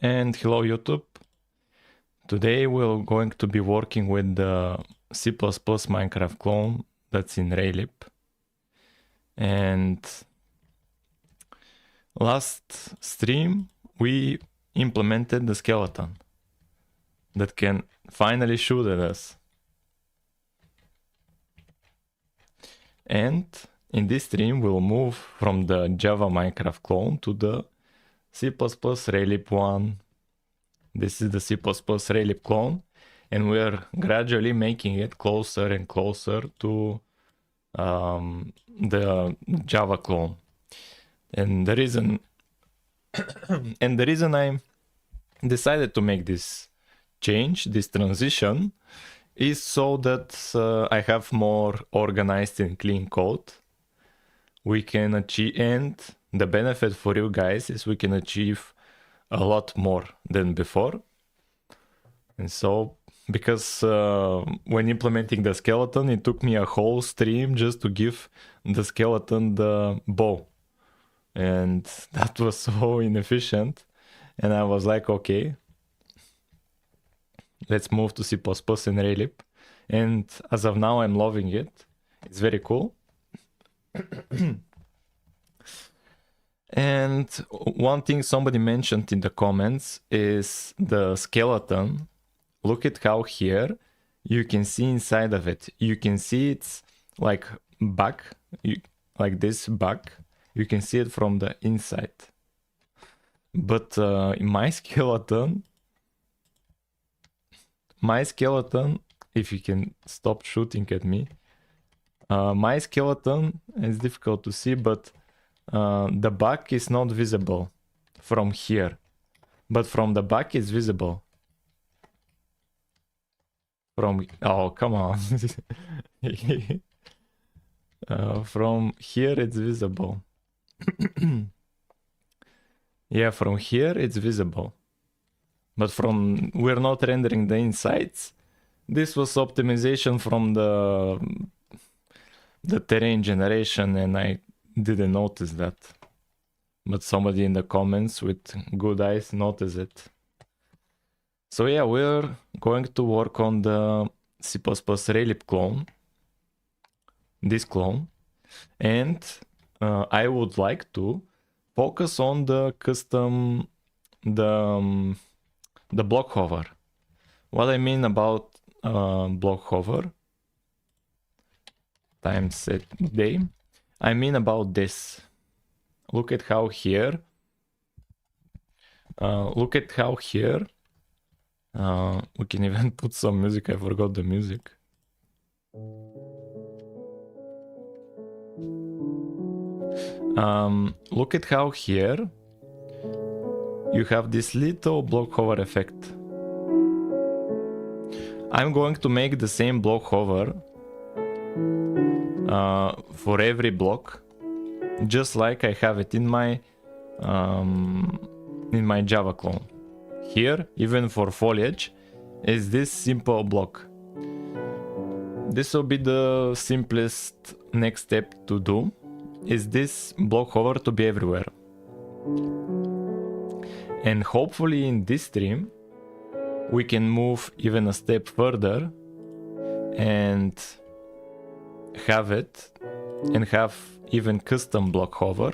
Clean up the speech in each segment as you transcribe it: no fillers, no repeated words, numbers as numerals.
and hello YouTube. Today we're going to be working with the C++ Minecraft clone that's in Raylib. And last stream we implemented the skeleton that can finally shoot at us. And in this stream we'll move from the Java Minecraft clone to the C++ Raylib 1. This is the C++ Raylib clone, and we're gradually making it closer and closer to the Java clone. And the reason I decided to make this change, this transition, is so that I have more organized and clean code. We can achieve, and the benefit for you guys is we can achieve a lot more than before. And so, because when implementing the skeleton, it took me a whole stream just to give the skeleton the bow. And that was so inefficient. And I was like, okay, let's move to C++ and Raylib. And as of now, I'm loving it. It's very cool. And one thing somebody mentioned in the comments is the skeleton. Look at how here you can see inside of it. You can see it's like back, like this back. You can see it from the inside. But in my skeleton, if you can stop shooting at me, my skeleton is difficult to see, but the back is not visible from here, but from the back is visible. Oh, come on. From here it's visible. Yeah, from here it's visible. But we're not rendering the insides. This was optimization from the terrain generation, and I didn't notice that. But somebody in the comments with good eyes noticed it. So yeah, we're going to work on the C++ Raylib clone, this clone, and I would like to focus on the custom, the block hover. What I mean about block hover, time set day, I mean about this. Look at how here, we can even put some music. I forgot the music. Look at how here you have this little block hover effect. I'm going to make the same block hover for every block, just like I have it in my Java clone. Here, even for foliage, is this simple block. This will be the simplest next step to do, is this block hover to be everywhere. And hopefully in this stream, we can move even a step further and have even custom block hover,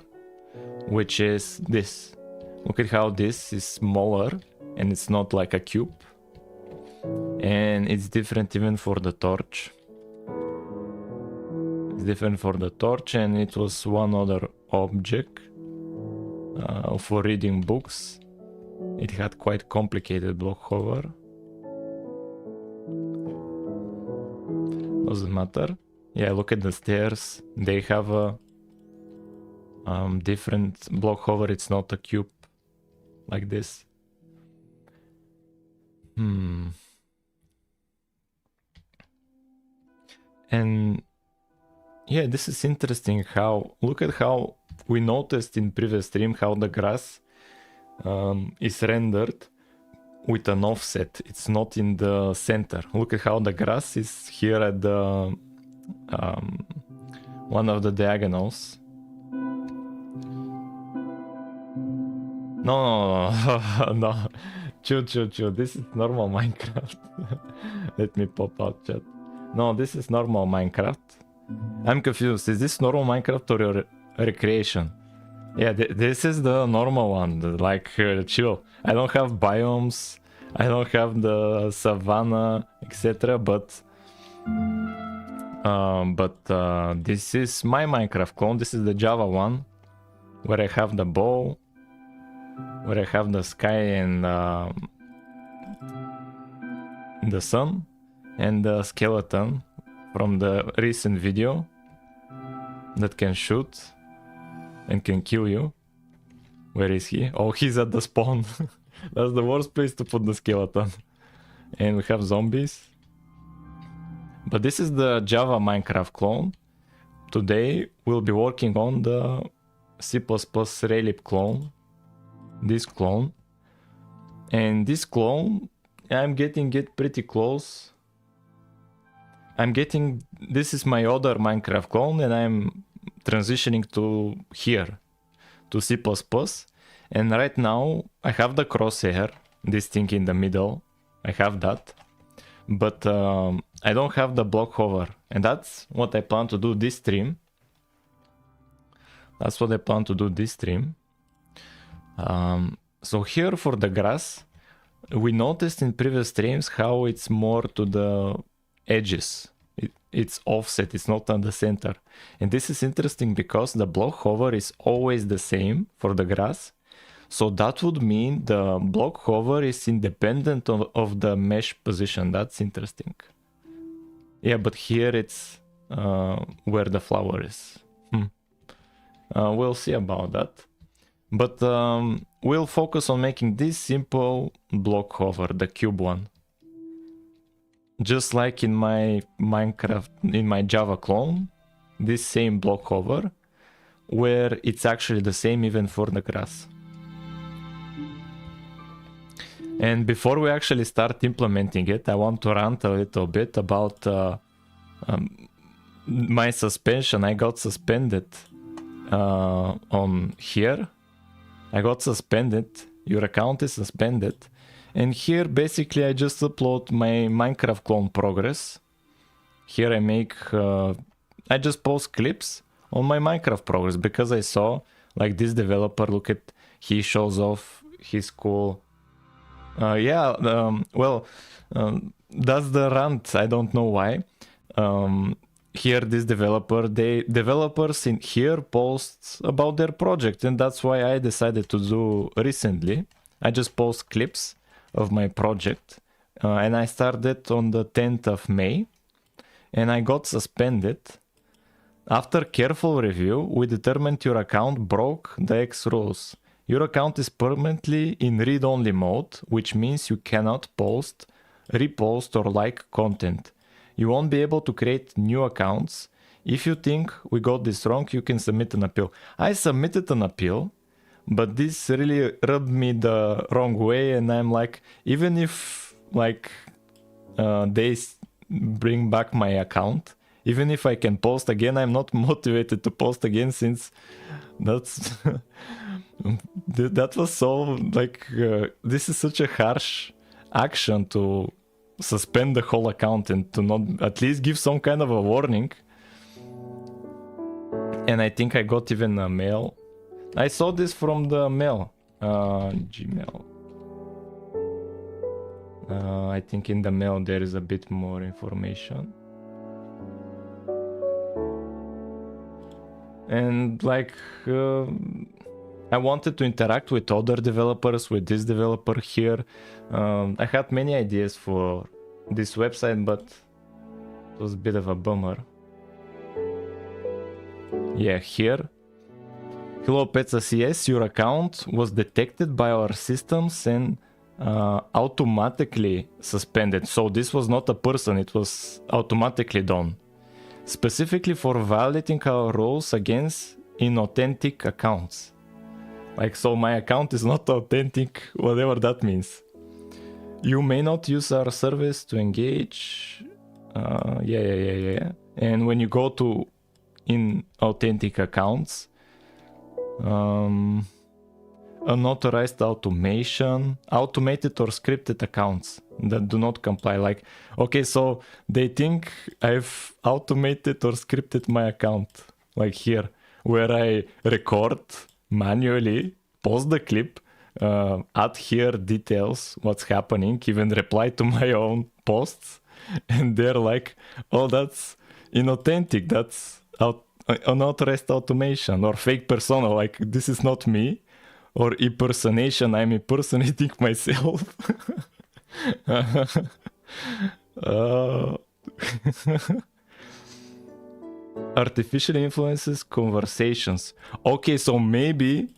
which is this. Look at how this is smaller and it's not like a cube, and it's different even for the torch. It's different for the torch, and it was one other object for reading books. It had quite complicated block hover. Doesn't matter. Yeah, look at the stairs. They have a different block hover. It's not a cube like this. And yeah, this is interesting how, look at how we noticed in previous stream how the grass is rendered with an offset. It's not in the center. Look at how the grass is here at the one of the diagonals. No, no. Chill. This is normal Minecraft. Let me pop out chat. No, this is normal Minecraft. I'm confused. Is this normal Minecraft or your recreation? Yeah, this is the normal one. Like, chill. I don't have biomes. I don't have the savanna, etc. But this is my Minecraft clone. This is the Java one, where I have the bow, where I have the sky and the sun, and the skeleton from the recent video that can shoot and can kill you. Where is he? Oh, he's at the spawn. That's the worst place to put the skeleton. And we have zombies. But this is the Java Minecraft clone. Today we'll be working on the C++ Raylib clone. This clone. And this clone, I'm getting it pretty close. This is my other Minecraft clone, and I'm transitioning to here, to C++. And right now I have the crosshair, this thing in the middle. I have that. But I don't have the block hover, and that's what I plan to do this stream. So here for the grass, we noticed in previous streams how it's more to the edges. It's offset, it's not on the center. And this is interesting because the block hover is always the same for the grass. So that would mean the block hover is independent of the mesh position. That's interesting. Yeah, but here it's where the flower is. We'll see about that. But we'll focus on making this simple block hover, the cube one. Just like in my Minecraft, in my Java clone, this same block hover, where it's actually the same even for the grass. And before we actually start implementing it, I want to rant a little bit about my suspension. I got suspended on here. I got suspended. Your account is suspended. And here basically I just upload my Minecraft clone progress. Here I make, I just post clips on my Minecraft progress because I saw like this developer, look at, he shows off his cool. Well, that's the rant. I don't know why. Here, this developers in here post about their project, and that's why I decided to do recently. I just post clips of my project, and I started on the 10th of May, and I got suspended. After careful review, we determined your account broke the X rules. Your account is permanently in read-only mode, which means you cannot post, repost, or like content. You won't be able to create new accounts. If you think we got this wrong, you can submit an appeal. I submitted an appeal, but this really rubbed me the wrong way, and I'm like, even if like they bring back my account, even if I can post again, I'm not motivated to post again, since that's that was so like this is such a harsh action to suspend the whole account and to not at least give some kind of a warning. And I think I got even a mail. I saw this from the mail, Gmail. I think in the mail there is a bit more information. And like I wanted to interact with other developers, with this developer here. I had many ideas for this website, but it was a bit of a bummer. Yeah, here. Hello Petsa CS, your account was detected by our systems and automatically suspended. So this was not a person, it was automatically done. Specifically for violating our rules against inauthentic accounts. Like, so my account is not authentic, whatever that means. You may not use our service to engage. Yeah. And when you go to inauthentic accounts, unauthorized automation, automated or scripted accounts that do not comply. Like, okay, so they think I've automated or scripted my account, like here, where I record manually, pause the clip, add here details, what's happening, even reply to my own posts, and they're like, oh, that's inauthentic, that's unauthorized automation or fake persona, like this is not me, or impersonation, I'm impersonating myself. Artificial influences conversations. Okay, so maybe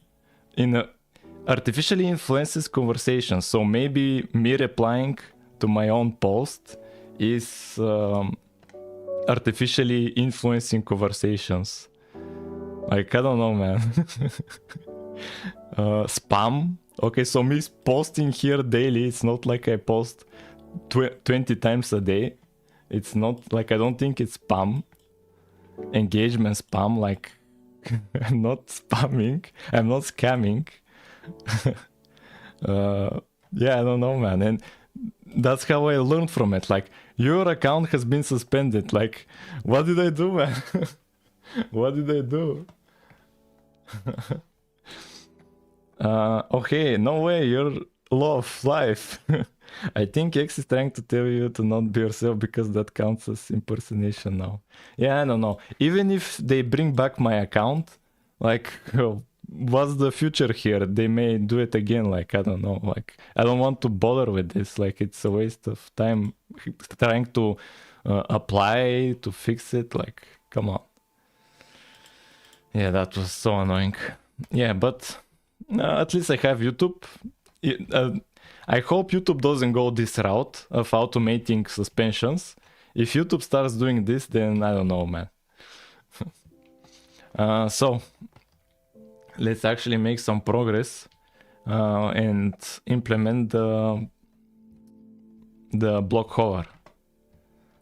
artificially influences conversations. So maybe me replying to my own post is artificially influencing conversations. Like, I don't know, man. Spam. Okay, so me posting here daily, it's not like I post 20 times a day. It's not like, I don't think it's spam. Engagement spam, like I'm not spamming, I'm not scamming. Yeah, I don't know, man. And that's how I learned from it. Like, your account has been suspended. Like, what did I do, man? What did I do? Okay, no way, you're law of life. I think X is trying to tell you to not be yourself because that counts as impersonation now. Yeah, I don't know. Even if they bring back my account, like, what's the future here? They may do it again. Like, I don't know. Like, I don't want to bother with this. Like, it's a waste of time trying to apply to fix it. Like, come on. Yeah, that was so annoying. Yeah, but at least I have YouTube. I hope YouTube doesn't go this route of automating suspensions. If YouTube starts doing this, then I don't know, man. So let's actually make some progress and implement the block hover.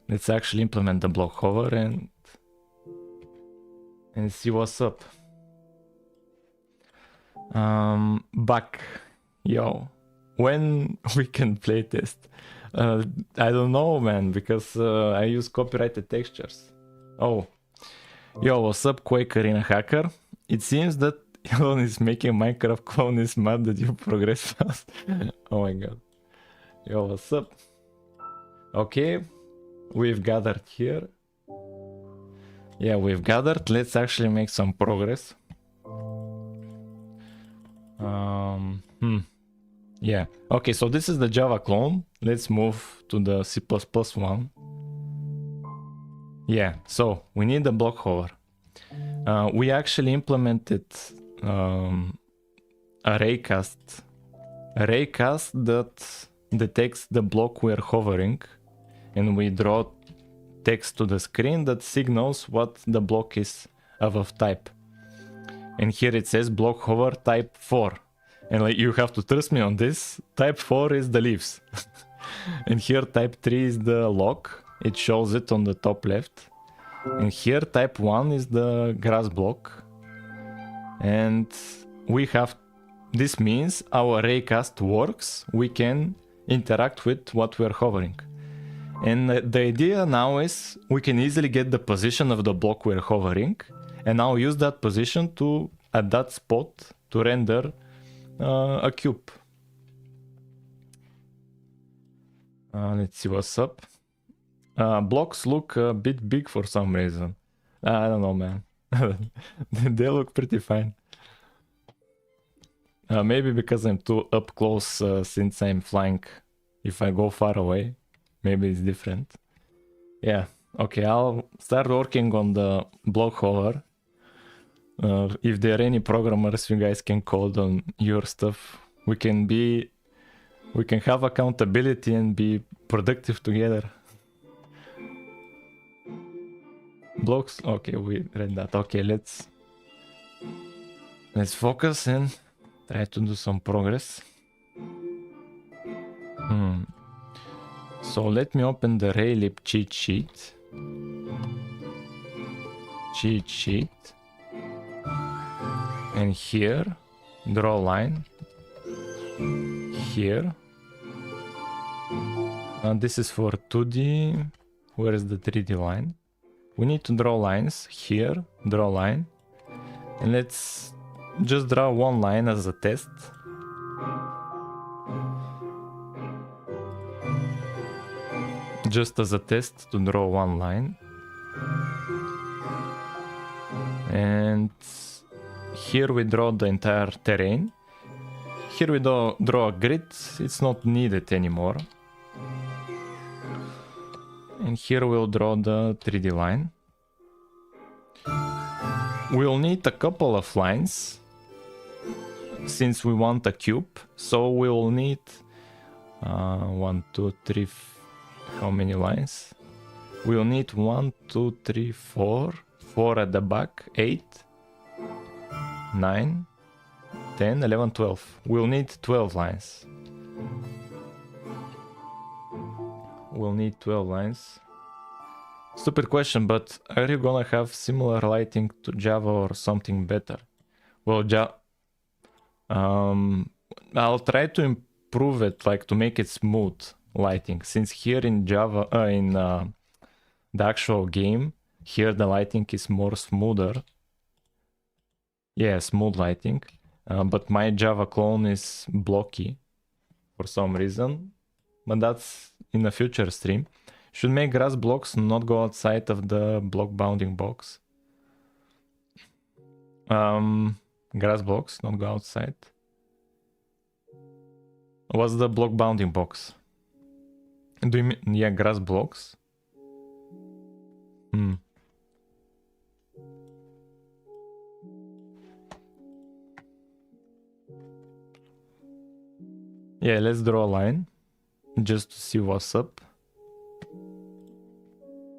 Let's actually implement the block hover and see what's up. Back, yo. When we can playtest? I don't know, man, because I use copyrighted textures. Oh, yo, what's up, Quake Arena Hacker? It seems that Elon is making Minecraft Clone is mad that you progress fast. Oh my god. Yo, what's up? Okay, we've gathered here. Yeah, we've gathered. Let's actually make some progress. Yeah. Okay, so this is the Java clone. Let's move to the C++ one. Yeah, so we need the block hover. We actually implemented a raycast that detects the block we're hovering, and we draw text to the screen that signals what the block is of type. And here it says block hover type 4. And like, you have to trust me on this. Type 4 is the leaves. And here type 3 is the lock. It shows it on the top left. And here type 1 is the grass block. And we have, this means our raycast works. We can interact with what we're hovering. And the idea now is we can easily get the position of the block we're hovering, and now use that position to, at that spot, to render a cube. Let's see what's up. Blocks look a bit big for some reason. I don't know, man. They look pretty fine. Maybe because I'm too up close since I'm flying. If I go far away, maybe it's different. Yeah, okay, I'll start working on the block hover. If there are any programmers, you guys can code on your stuff. We can have accountability and be productive together. Blocks, okay, we read that. Okay, let's focus and try to do some progress. So let me open the Raylib cheat sheet. And here, draw a line. here. This is for 2D. Where is the 3D line? We need to draw lines here, draw line. And let's just draw one line as a test. Just as a test to draw one line. And here we draw the entire terrain. Here we draw a grid, it's not needed anymore. And here we'll draw the 3D line. We'll need a couple of lines since we want a cube. So we'll need 1, 2, 3, how many lines? We'll need 1, 2, 3, 4. 4 at the back, 8, 9, 10, 11, 12. We'll need 12 lines. We'll need 12 lines. Stupid question, but are you gonna have similar lighting to Java or something better? Well, I'll try to improve it, like to make it smooth lighting, since here in Java, the actual game, here the lighting is more smoother. Yeah, smooth lighting. But my Java clone is blocky for some reason. But that's in a future stream. Should make grass blocks not go outside of the block bounding box. Grass blocks not go outside. What's the block bounding box? Do you mean, yeah, grass blocks? Yeah, let's draw a line just to see what's up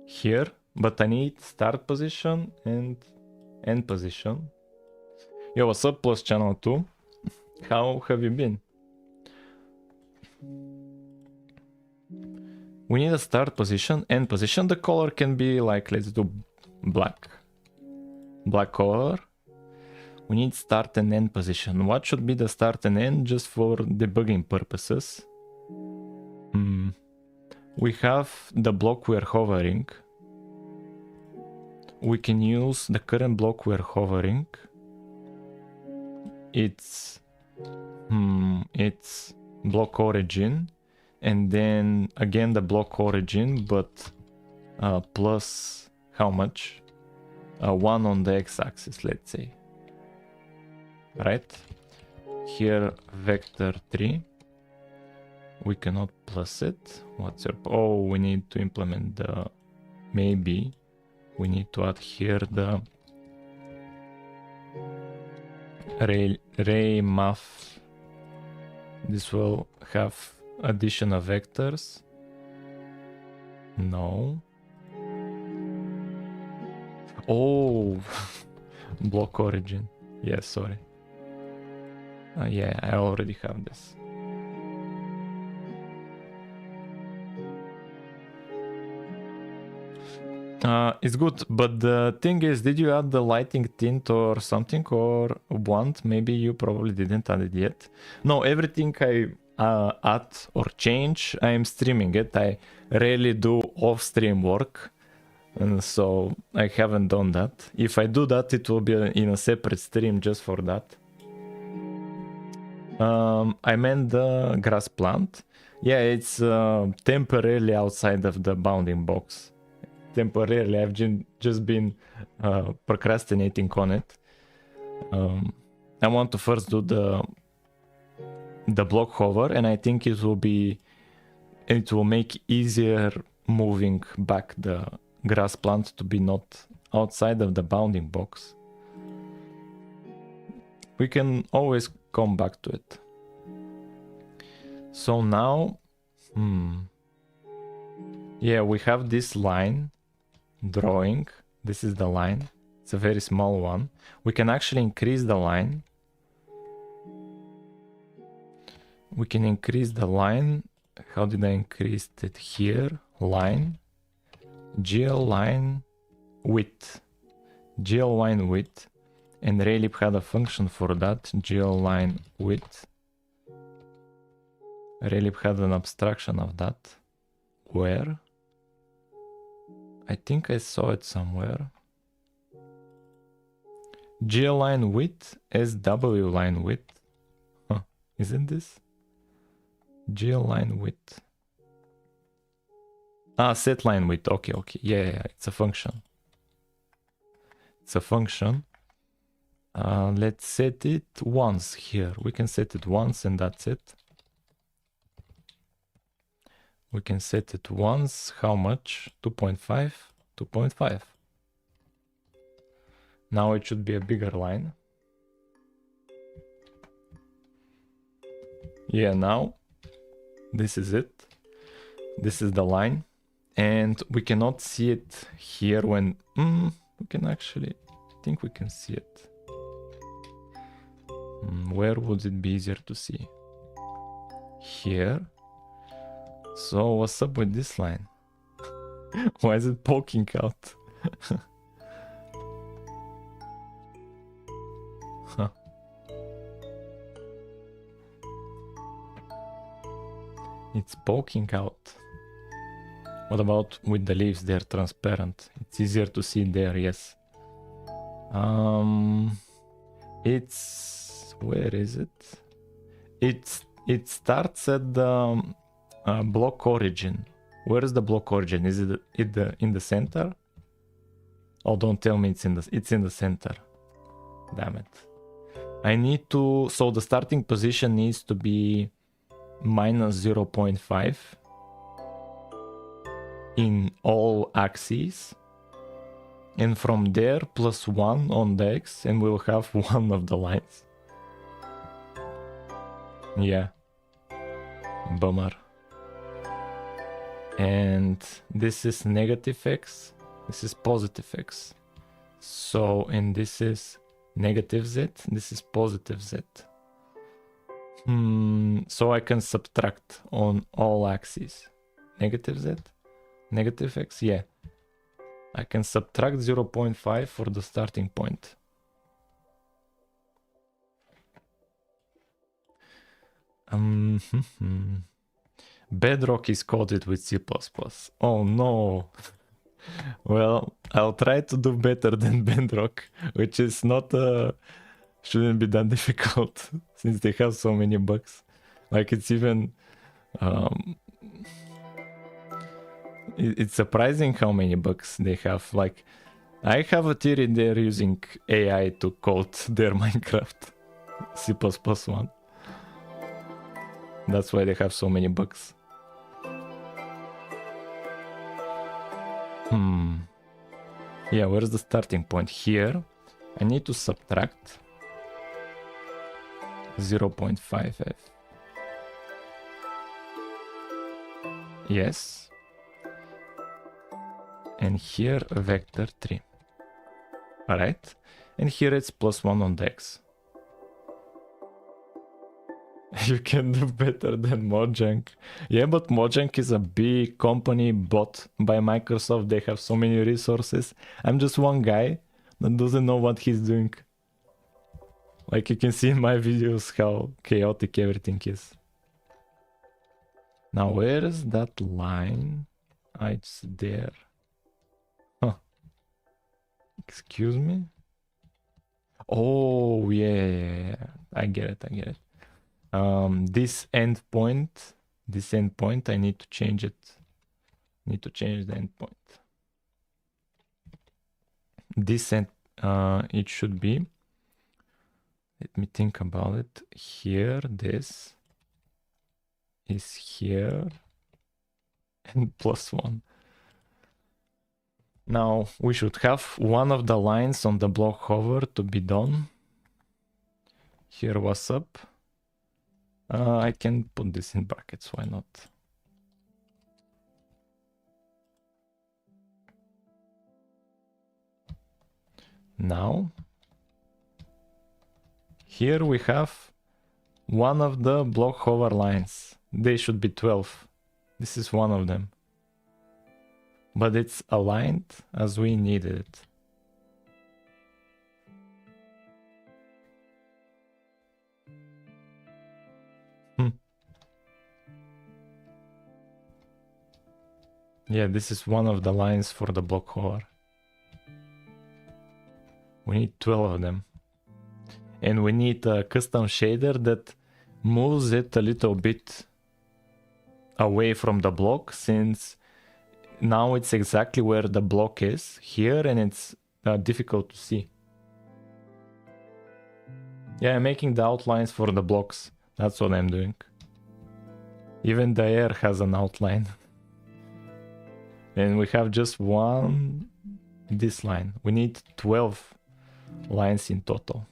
here, but I need start position and end position. Yo, what's up, plus channel 2? How have you been? We need a start position, end position. The color can be like, let's do black color. We need start and end position. What should be the start and end just for debugging purposes? We have the block we're hovering. We can use the current block we're hovering. It's block origin, and then again the block origin, but plus how much? 1 on the x-axis, let's say. Right? Here vector 3. We cannot plus it. What's your... Oh, we need to implement the... Maybe we need to add here the ray math. This will have addition of vectors. No. Oh, block origin. Yeah, sorry. Yeah, I already have this. It's good, but the thing is, did you add the lighting tint or something, or want? Maybe you probably didn't add it yet. No, everything I add or change, I am streaming it. I rarely do off-stream work, and so I haven't done that. If I do that, it will be in a separate stream just for that. I meant the grass plant. Yeah, it's temporarily outside of the bounding box. Temporarily, I've just been procrastinating on it. I want to first do the block hover, and I think it will make easier moving back the grass plant to be not outside of the bounding box. We can always come back to it. So now, yeah, we have this line drawing. This is the line. It's a very small one. We can actually increase the line. We can increase the line. How did I increase it here? Line. GL line width. GL line width. And Raylib had a function for that. GL line width. Raylib had an abstraction of that. Where? I think I saw it somewhere. G line width, SW line width. Huh, isn't this? G line width. Ah, set line width. Okay, okay. Yeah, it's a function. It's a function. Let's set it once here. We can set it once and that's it. We can set it once. How much? 2.5. 2.5. Now it should be a bigger line. Yeah, now this is it. This is the line. And we cannot see it here when... we can actually... I think we can see it. Where would it be easier to see? Here. So what's up with this line? Why is it poking out? Huh. It's poking out. What about with the leaves? They're transparent. It's easier to see there, yes. It's... where is it? It starts at the block origin. Where is the block origin? Is it in the center? Oh, don't tell me it's in the center. Damn it. I need to... so the starting position needs to be minus 0.5 in all axes. And from there, plus 1 on the X, and we'll have one of the lines. Yeah. Bummer. And this is negative X. This is positive X. So, and this is negative Z. This is positive Z. So I can subtract on all axes. Negative Z? Negative X? Yeah. I can subtract 0.5 for the starting point. Bedrock is coded with C++. Oh no. Well, I'll try to do better than Bedrock, which is not shouldn't be that difficult since they have so many bugs. Like it's even it's surprising how many bugs they have. Like I have a theory they're using AI to code their Minecraft C++ one. That's why they have so many bugs. Yeah, where's the starting point? Here. I need to subtract 0.5f. Yes. And here vector 3. Alright. And here it's plus 1 on the X. You can do better than Mojang. Yeah, but Mojang is a big company bought by Microsoft. They have so many resources. I'm just one guy that doesn't know what he's doing. Like you can see in my videos how chaotic everything is. Now where is that line? It's there. Huh. Excuse me? Oh yeah. I get it. This endpoint, I need to change it. Need to change the endpoint. This it should be. Let me think about it. Here, this is here, and plus 1. Now we should have one of the lines on the block hover to be done. Here, what's up? I can put this in brackets, why not? Now, here we have one of the block hover lines. They should be 12. This is one of them. But it's aligned as we needed it. Yeah, this is one of the lines for the block hover. We need 12 of them. And we need a custom shader that moves it a little bit away from the block, since now it's exactly where the block is here, and it's difficult to see. Yeah, I'm making the outlines for the blocks. That's what I'm doing. Even the air has an outline. And we have just this line. We need 12 lines in total.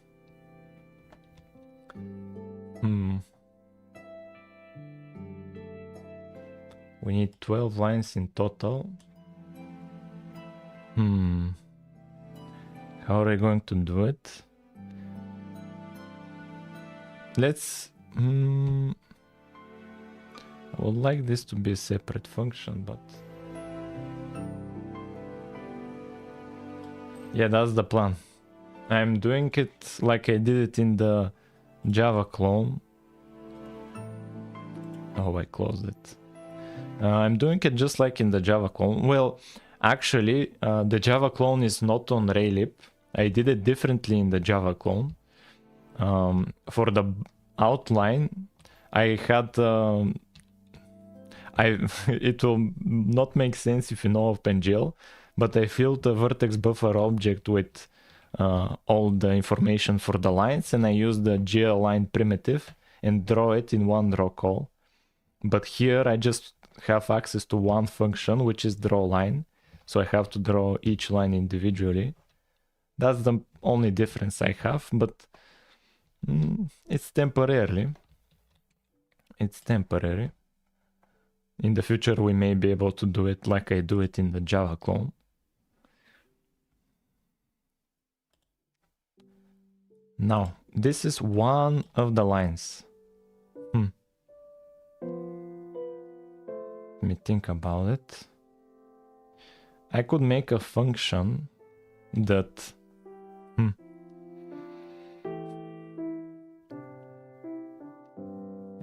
We need 12 lines in total. How are we going to do it? Let's... I would like this to be a separate function, but... Yeah, that's the plan. I'm doing it like I did it in the Java clone. Oh, I closed it. I'm doing it just like in the Java clone. Well, actually, the Java clone is not on Raylib. I did it differently in the Java clone. For the outline, I had... it will not make sense if you know OpenGL, but I filled the vertex buffer object with all the information for the lines, and I used the galign primitive and draw it in one draw call. But here I just have access to one function, which is draw line, so I have to draw each line individually. That's the only difference I have, but it's temporarily. It's temporary. In the future we may be able to do it like I do it in the Java clone. Now, this is one of the lines. Let me think about it. I could make a function that...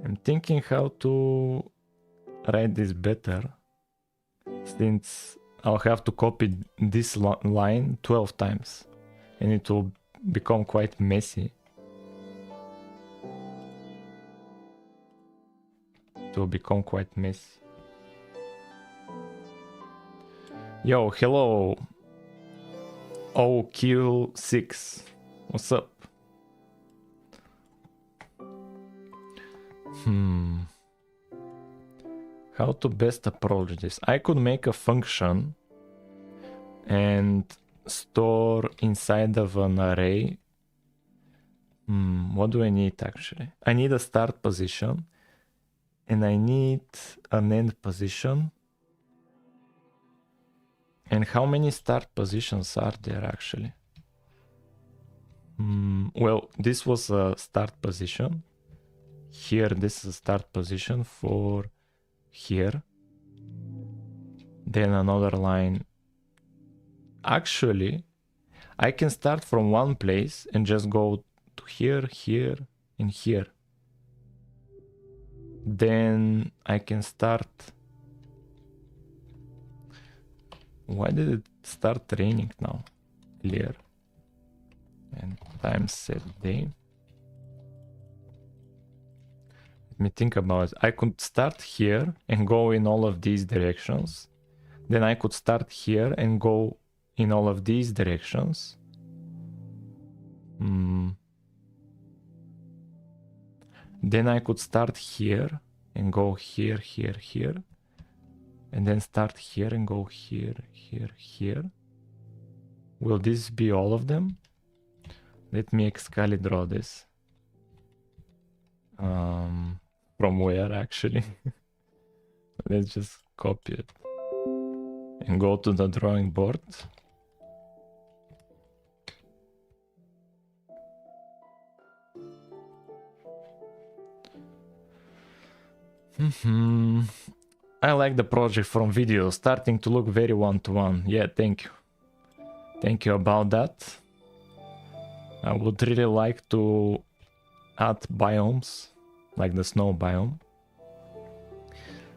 I'm thinking how to write this better, since I'll have to copy this line 12 times, and it will become quite messy. It will become quite messy. Yo, hello, OQ6. What's up? How to best approach this? I could make a function and store inside of an array. What do I need actually? I need a start position, and I need an end position. And how many start positions are there actually? Well, this was a start position. Here, this is a start position for here. Then another line. Actually, I can start from one place and just go to here, here, and here. Then I can start... Why did it start raining now? Clear. And time set day. Let me think about it. I could start here and go in all of these directions. Then I could start here and go in all of these directions. Then I could start here and go here, here, here. And then start here and go here, here, here. Will this be all of them? Let me excali draw this. From where actually? Let's just copy it and go to the drawing board. I like the project from video, starting to look very one-to-one. Yeah, thank you. Thank you about that. I would really like to add biomes, like the snow biome.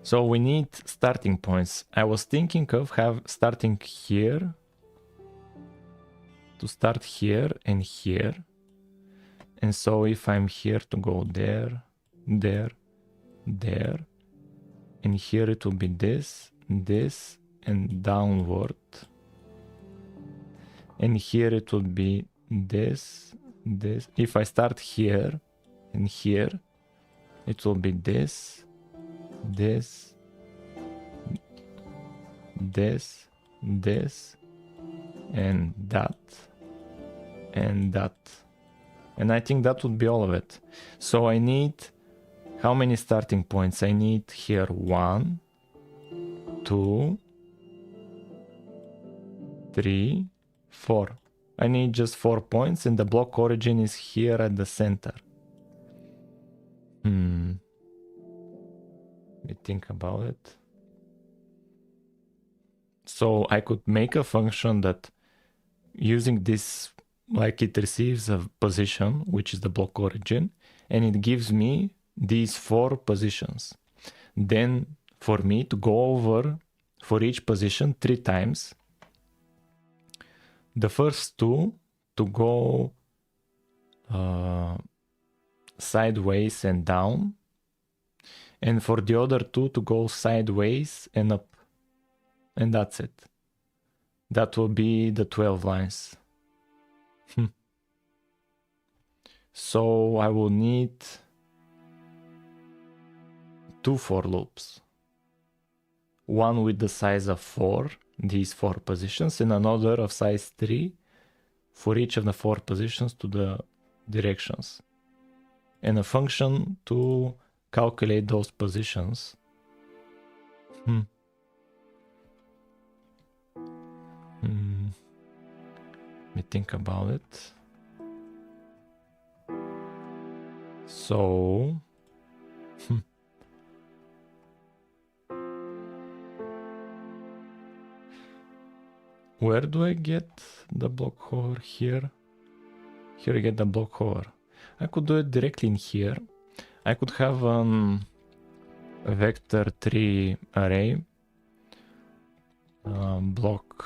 So we need starting points. I was thinking of starting here, to start here and here. And so if I'm here to go there, there, there, and here it will be this, this, and downward. And here it will be this, this. If I start here and here, it will be this, this, this, this, and that, and that. And I think that would be all of it. So I need, how many starting points? I need here 1, 2, 3, 4. I need just 4 points, and the block origin is here at the center. Let me think about it. So I could make a function that using this, like it receives a position, which is the block origin, and it gives me these 4 positions. Then for me to go over for each position 3 times, the first 2 to go sideways and down, and for the other 2 to go sideways and up. And that's it. That will be the 12 lines. So I will need 2 for loops. One with the size of 4, these 4 positions, and another of size 3 for each of the 4 positions to the directions. And a function to calculate those positions. Let me think about it. So where do I get the block hover? Here. Here I get the block hover. I could do it directly in here. I could have a vector 3 array, block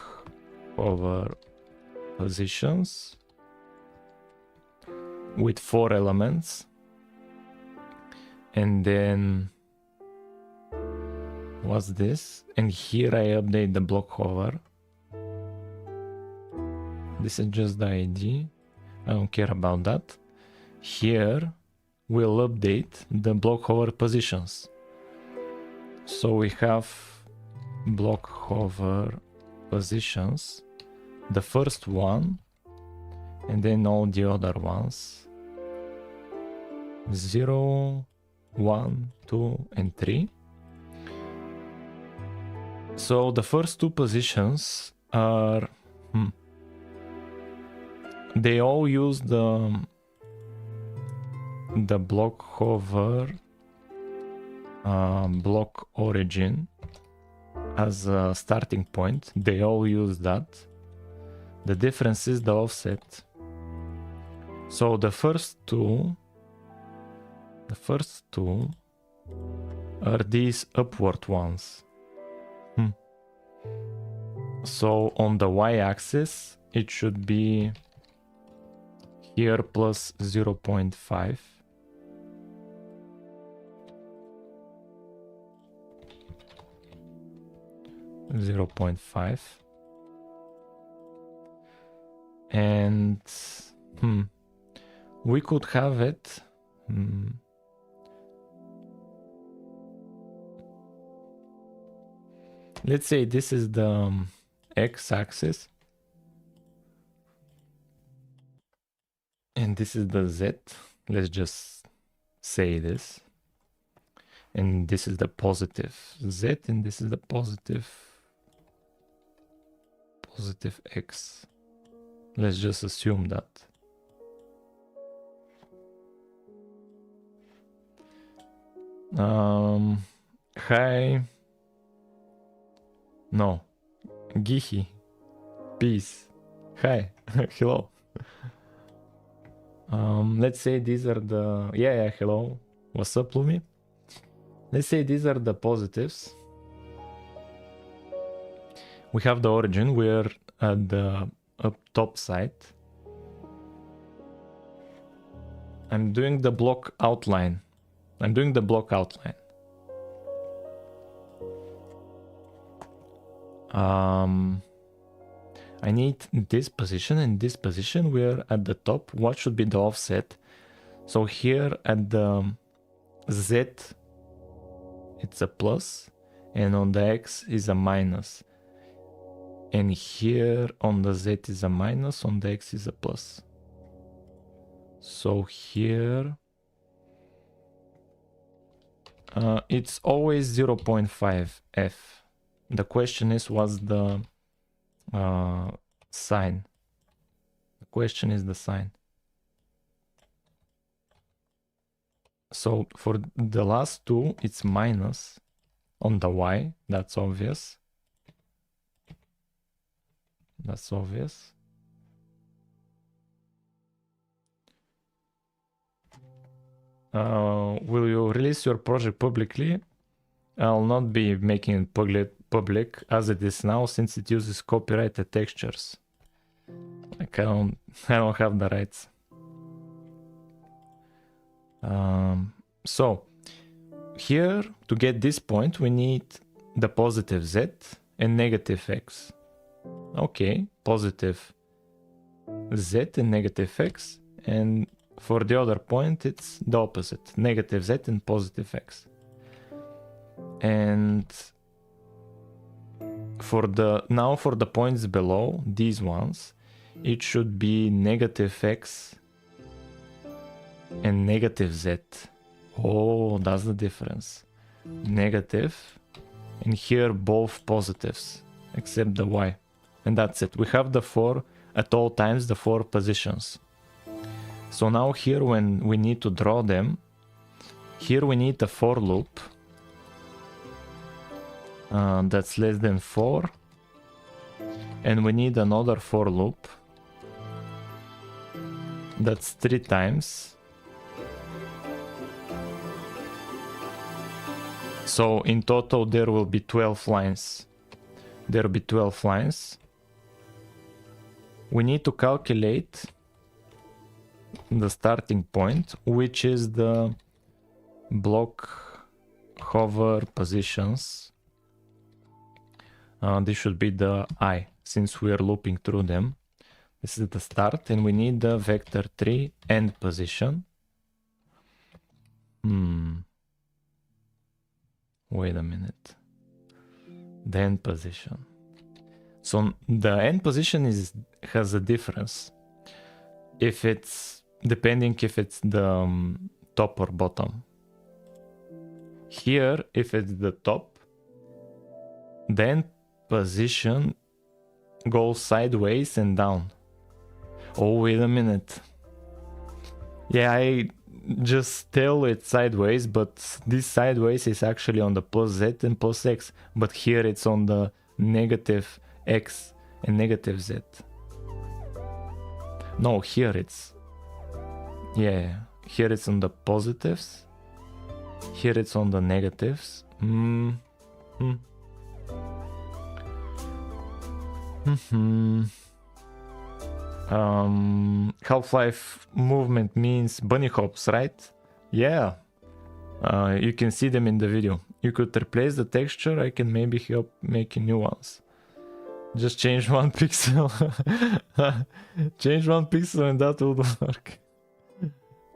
hover positions with 4 elements, and then what's this? And here I update the block hover. This is just the ID. I don't care about that. Here we'll update the block hover positions. So we have block hover positions, the first one, and then all the other ones. 0, 1, 2, and 3. So the first 2 positions are they all use the block hover block origin as a starting point. They all use that. The difference is the offset. So the first two are these upward ones. So on the y-axis it should be here plus 0.5. And we could have it let's say this is the x-axis and this is the z. Let's just say this, and this is the positive z, and this is the positive x. Let's just assume that. Hi. No. Gihi. Peace. Hi. Hello. Let's say these are the... Yeah, hello. What's up, Lumi? Let's say these are the positives. We have the origin, we're at the up top side. I'm doing the block outline. I need this position and this position. We're at the top. What should be the offset? So here at the Z, it's a plus, and on the X is a minus. And here on the Z is a minus, on the X is a plus. So here, it's always 0.5 F. The question is, what's the sign? The question is the sign. So for the last two, it's minus on the Y. That's obvious. That's obvious. Will you release your project publicly? I'll not be making it public as it is now, since it uses copyrighted textures. Like I don't have the rights. So here, to get this point, we need the positive Z and negative X. Okay, positive Z and negative X, and for the other point it's the opposite, negative Z and positive X. And for the points below, these ones, it should be negative X and negative Z. Oh, that's the difference. Negative, and here both positives, except the Y. And that's it. We have the 4 at all times, the 4 positions. So now here, when we need to draw them, here we need a for loop that's less than 4. And we need another for loop that's 3 times. So in total there will be 12 lines. There will be 12 lines. We need to calculate the starting point, which is the block hover positions. This should be the I, since we are looping through them. This is the start, and we need the vector 3 end position. Wait a minute. The end position. So the end position has a difference. If it's depending if it's the top or bottom. Here, if it's the top, the end position goes sideways and down. Oh, wait a minute. Yeah, I just tell it sideways, but this sideways is actually on the plus Z and plus X, but here it's on the negative X and negative Z. No, here it's, yeah, here it's on the positives, here it's on the negatives. Half-Life movement means bunny hops, right? Yeah, you can see them in the video. You could replace the texture. I can maybe help making new ones. Just change 1 pixel. Change 1 pixel and that will work.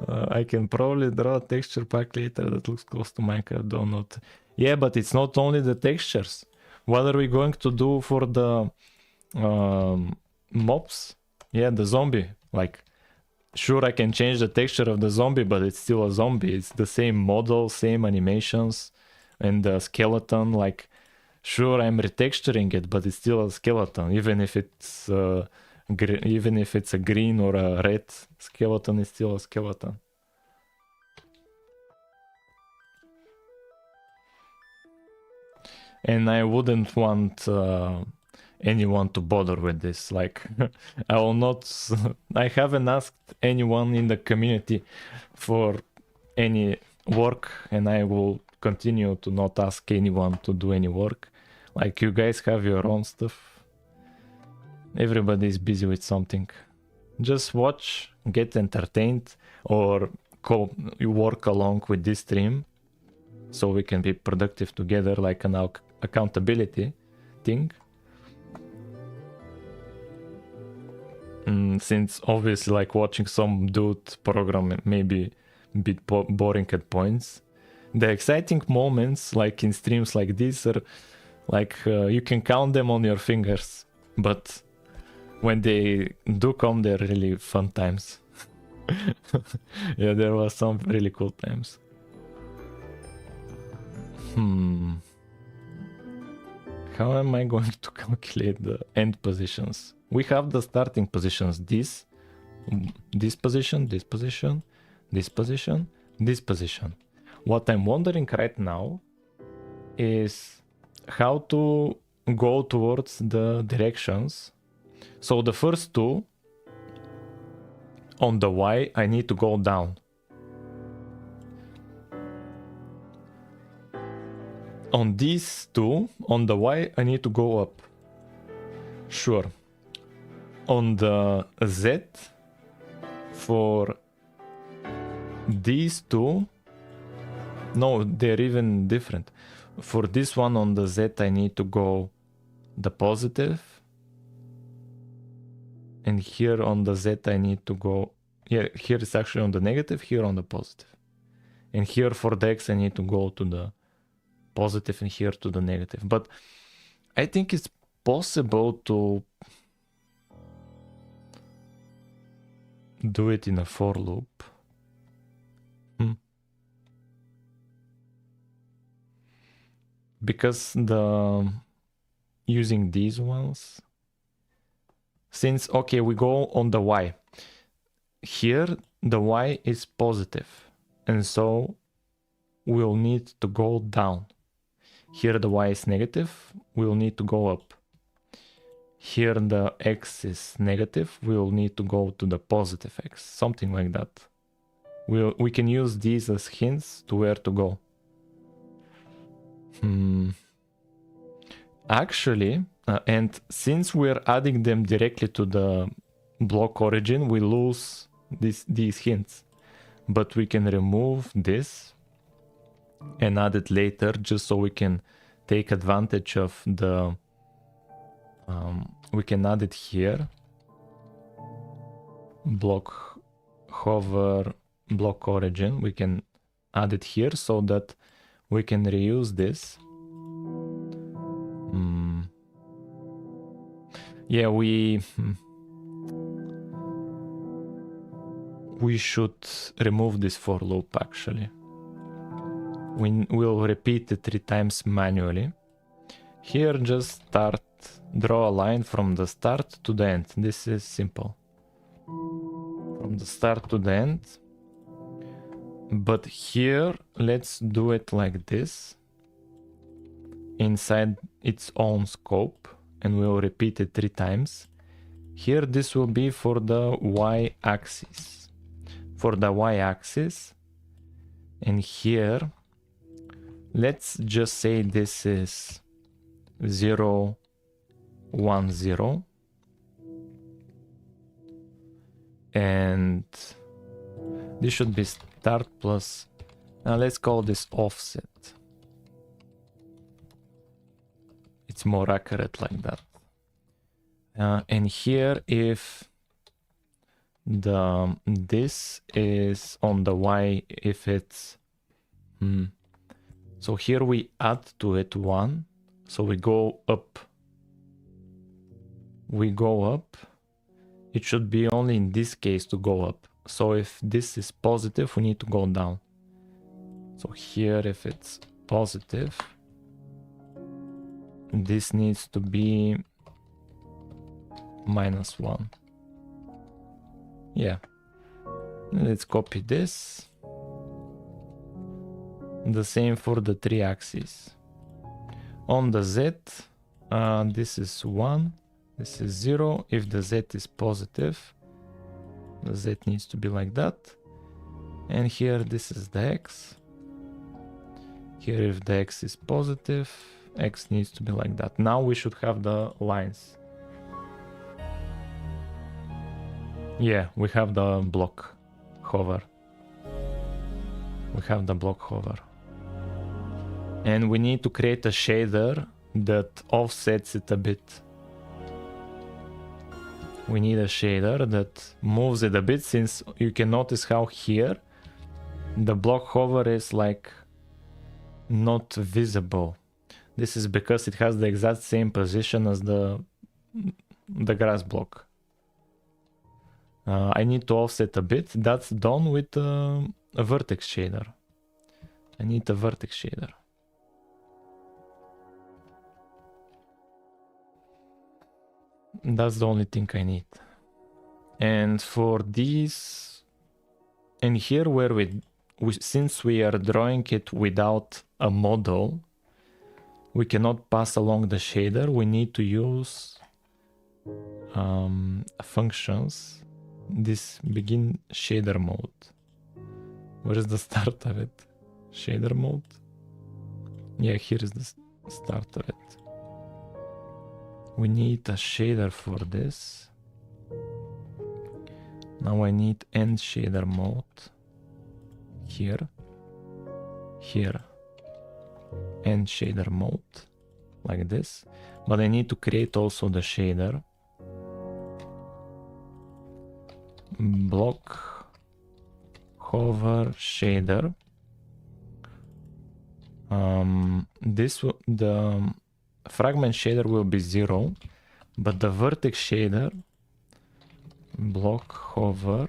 I can probably draw a texture pack later that looks close to Minecraft download. Yeah, but it's not only the textures. What are we going to do for the mobs? Yeah, the zombie. Like, sure, I can change the texture of the zombie, but it's still a zombie. It's the same model, same animations, and the skeleton. Like, sure, I'm retexturing it, but it's still a skeleton. Even if it's a green or a red skeleton, it's still a skeleton. And I wouldn't want anyone to bother with this. Like, I will not. I haven't asked anyone in the community for any work, and I will continue to not ask anyone to do any work. Like, you guys have your own stuff. Everybody is busy with something. Just watch, get entertained, or you work along with this stream so we can be productive together, like an accountability thing. Since obviously, like, watching some dude program may be a bit boring at points. The exciting moments, like in streams like this, are like you can count them on your fingers, but when they do come, they're really fun times. Yeah, there was some really cool times. How am I going to calculate the end positions? We have the starting positions, this position, this position, this position, this position. What I'm wondering right now is how to go towards the directions. So the first two, on the Y, I need to go down. On these two, on the Y, I need to go up. Sure. On the Z, for these two, no, they're even different. For this one on the Z, I need to go the positive. And here on the Z, I need to go, yeah, here it's actually on the negative, here on the positive. And here for the X, I need to go to the positive and here to the negative. But I think it's possible to do it in a for loop. Because using these ones, since, okay, we go on the Y. Here, the Y is positive, and so we'll need to go down. Here the Y is negative, we'll need to go up. Here the X is negative, we'll need to go to the positive X, something like that. We can use these as hints to where to go. Actually, and since we're adding them directly to the block origin, we lose these hints. But we can remove this and add it later, just so we can take advantage of the... we can add it here. Block hover, block origin. We can add it here so that we can reuse this. Yeah, we should remove this for loop actually. We'll repeat it 3 times manually. Here just draw a line from the start to the end. This is simple. From the start to the end. But here, let's do it like this. Inside its own scope. And we'll repeat it 3 times. Here, this will be for the y-axis. For the y-axis. And here, let's just say this is 0, 1, 0. And this should be start plus... Now let's call this offset. It's more accurate like that. And here, if this is on the y, if it's... So here we add to it 1. So we go up. We go up. It should be only in this case to go up. So if this is positive, we need to go down. So here, if it's positive, this needs to be -1. Yeah. Let's copy this. The same for the 3 axes. On the Z, this is 1, this is 0. If the Z is positive, the Z needs to be like that. And here, this is the X. Here if the x is positive, x needs to be like that. Now we should have the lines. Yeah, we have the block hover. We have the block hover. And we need to create a shader that offsets it a bit. We need a shader that moves it a bit, since you can notice how here the block hover is like not visible. This is because it has the exact same position as the grass block. I need to offset a bit. That's done with a vertex shader. I need a vertex shader. That's the only thing I need. And for these, and here where we since we are drawing it without a model, we cannot pass along the shader. We need to use functions. This begin shader mode. Where is the start of it? Shader mode? Yeah, here is the start of it. We need a shader for this. Now I need end shader mode. Here. Here. End shader mode. Like this. But I need to create also the shader. Block hover shader. The fragment shader will be 0, but the vertex shader, block hover,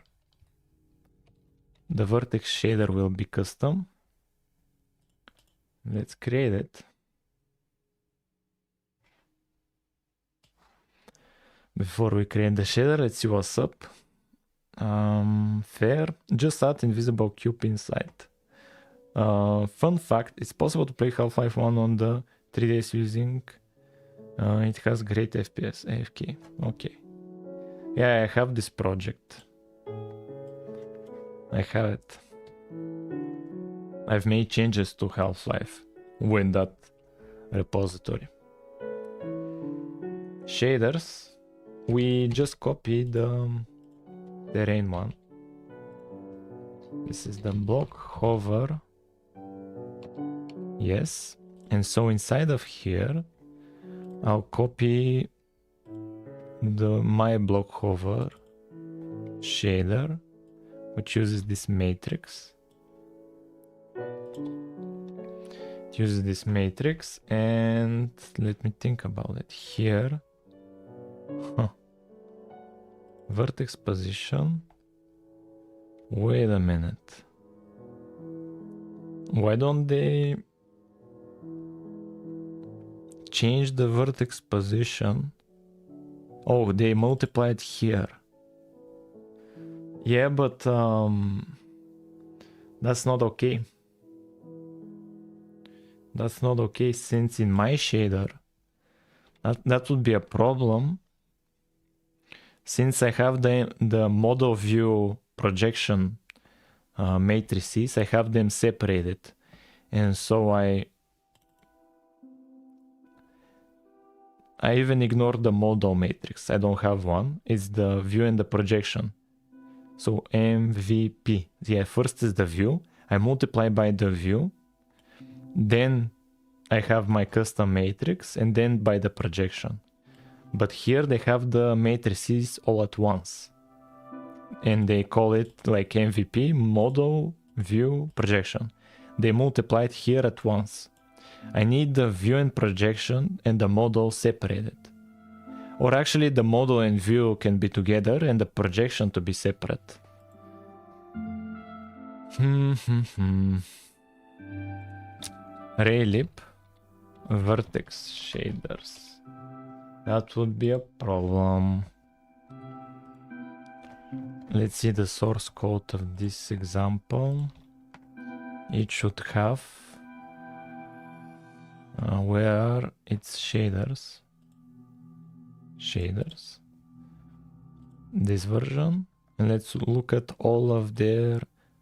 the vertex shader will be custom. Let's create it. Before we create the shader, let's see what's up. Fair, just add invisible cube inside. Fun fact, it's possible to play Half-Life 1 on the 3DS using it has great FPS. AFK. Okay. Yeah, I have this project. I have it. I've made changes to Half-Life with that repository. Shaders. We just copied the terrain one. This is the block hover. Yes. And so inside of here, I'll copy the my block hover shader, which uses this matrix. It uses this matrix, and let me think about it. Here, vertex position. Wait a minute. Why don't they change the vertex position? Oh, they multiplied here. Yeah, but that's not okay. That's not okay, since in my shader that would be a problem, since I have the model view projection matrices. I have them separated, and so I even ignore the model matrix. I don't have one. It's the view and the projection. So MVP. Yeah, first is the view. I multiply by the view. Then I have my custom matrix, and then by the projection. But here they have the matrices all at once. And they call it like MVP, model, view, projection. They multiplied here at once. I need the view and projection and the model separated. Or actually the model and view can be together and the projection to be separate. Raylib vertex shaders. That would be a problem. Let's see the source code of this example. It should have where it's shaders. Shaders. This version. And let's look at all of their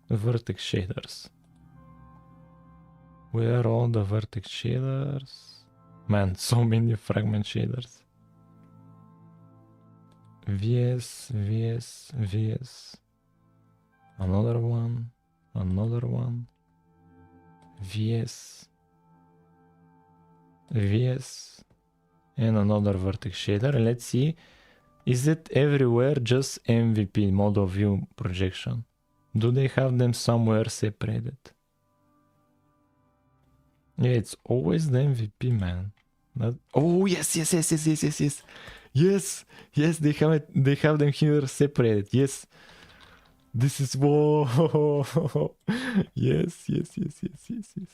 vertex shaders. Where are all the vertex shaders? Man, so many fragment shaders. VS, VS, VS. Another one, another one. VS, VS, and another vertex shader. Let's see, is it everywhere just MVP, model view projection? Do they have them somewhere separated? Yeah, it's always the MVP, man. Oh yes, yes, yes, yes, yes, yes, yes, yes, yes. They have it. They have them here separated. Yes, this is whoa. Yes, yes, yes, yes, yes, yes.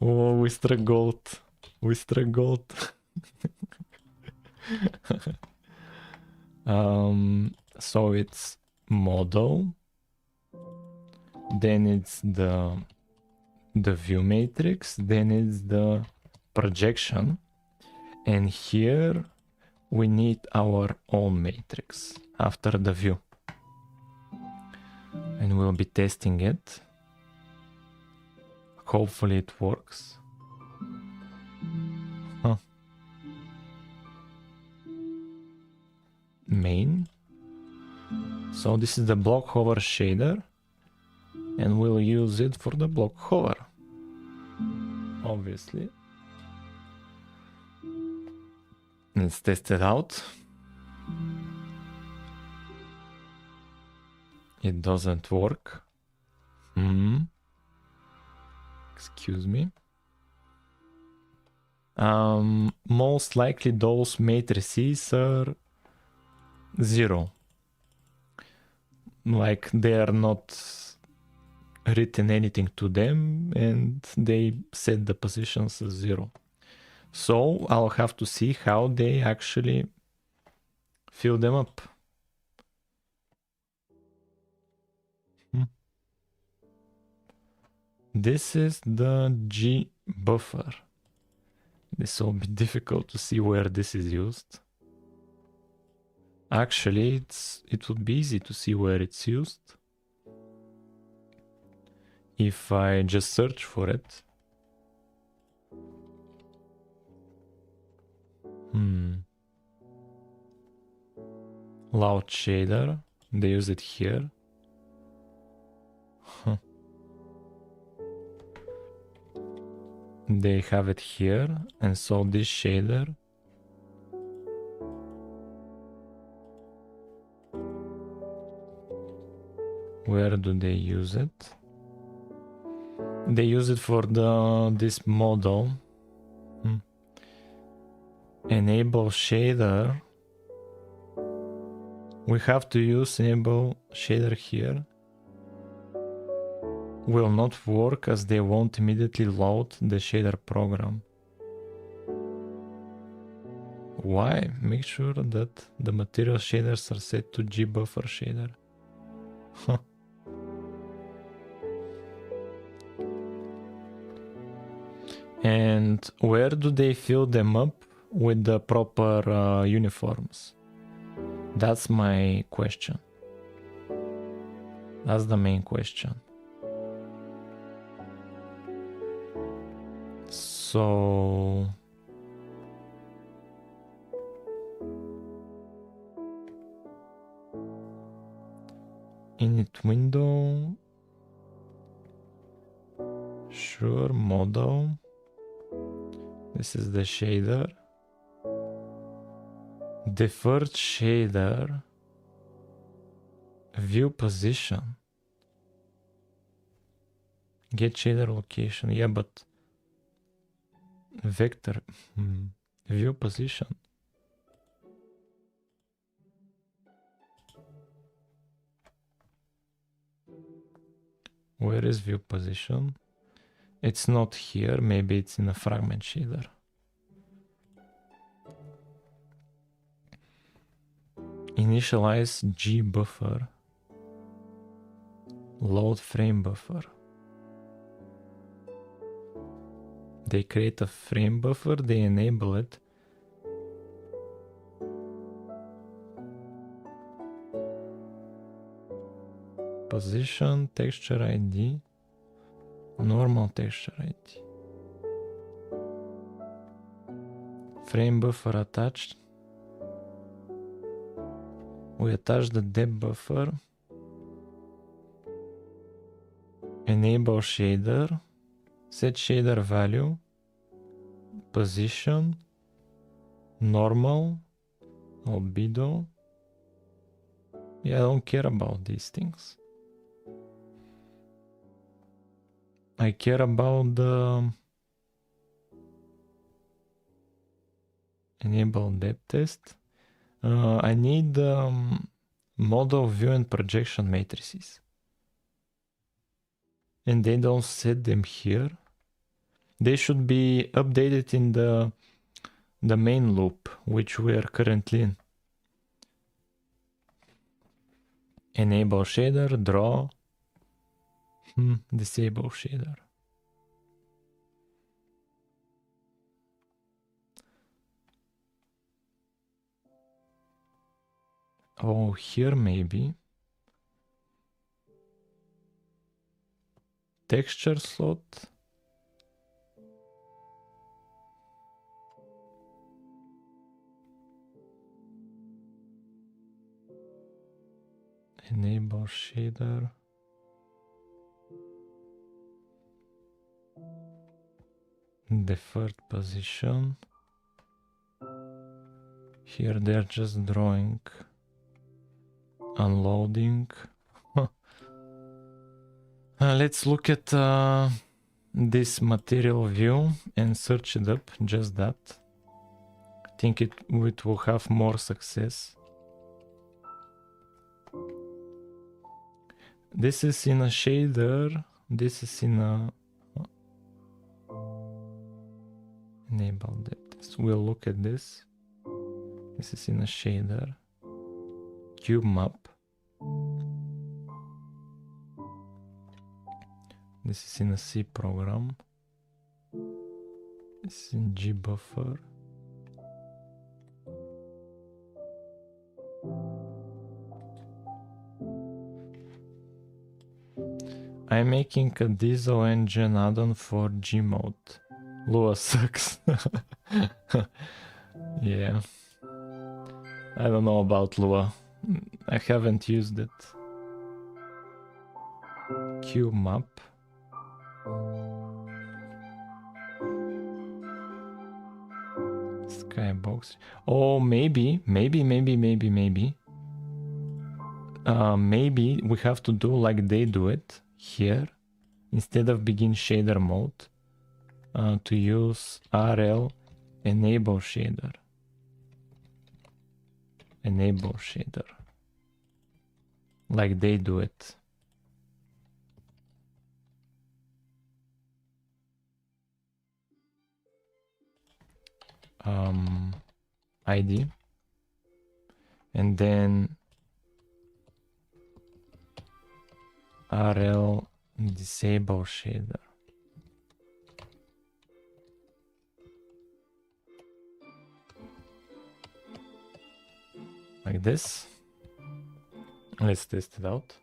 Oh, we struck gold. We struck gold. So it's model. Then it's the view matrix. Then it's the projection. And here we need our own matrix after the view. And we'll be testing it. Hopefully it works. Huh. Main. So this is the block hover shader. And we'll use it for the block hover. Obviously. Let's test it out. It doesn't work. Excuse me. Most likely those matrices are 0. Like they are not written anything to them and they set the positions as 0. So I'll have to see how they actually fill them up. This is the G buffer. This will be difficult to see where this is used. Actually, it would be easy to see where it's used if I just search for it. Loud shader, they use it here. Huh. They have it here, and so this shader where do they use it? They use it for this model. Enable shader. We have to use enable shader here. Will not work as they won't immediately load the shader program. Why? Make sure that the material shaders are set to gbuffer shader. Huh. And where do they fill them up with the proper uniforms? That's my question. That's the main question. So init window, sure, model. This is the shader. Deferred shader, view position, get shader location. Yeah, but vector, view position. Where is view position? It's not here. Maybe it's in a fragment shader. Initialize G buffer. Load frame buffer. They create a frame buffer, they enable it. Position, texture ID. Normal texture ID. Frame buffer attached. We attach the depth buffer. Enable shader. Set shader value. Position. Normal. Albedo. Yeah, I don't care about these things. I care about the enable depth test. I need model view and projection matrices. And they don't set them here. They should be updated in the main loop, which we are currently in. Enable shader, draw, disable shader. Oh, here maybe. Texture slot. Enable shader. Deferred position. Here they're just drawing. Unloading. Let's look at this material view and search it up, just that. I think it will have more success. This is in a shader. This is in a enable depth. We'll look at this. This is in a shader. Cube map. This is in a C program. This is in G buffer. I'm making a diesel engine add-on for G mode. Lua sucks. Yeah. I don't know about Lua. I haven't used it. Cube map. Skybox. Oh, maybe we have to do like they do it here. Instead of begin shader mode, to use RL enable shader. Enable shader. Like they do it. ID. And then RL disable shader. Like this. Let's test it out.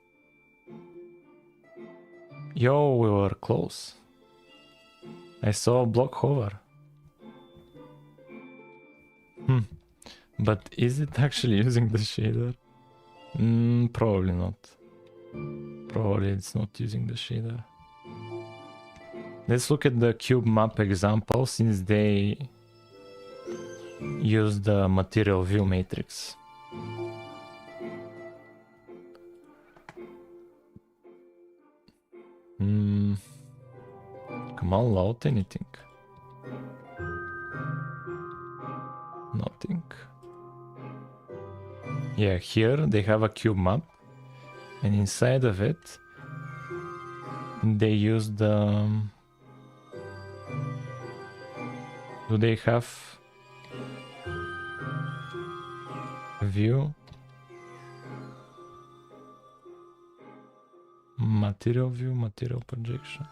Yo, we were close. I saw a block hover. But is it actually using the shader? Probably not. Probably it's not using the shader. Let's look at the cube map example since they use the material view matrix. Come on, load anything. Nothing. Yeah, here they have a cube map, and inside of it they use the... Do they have view? Material view, material projection.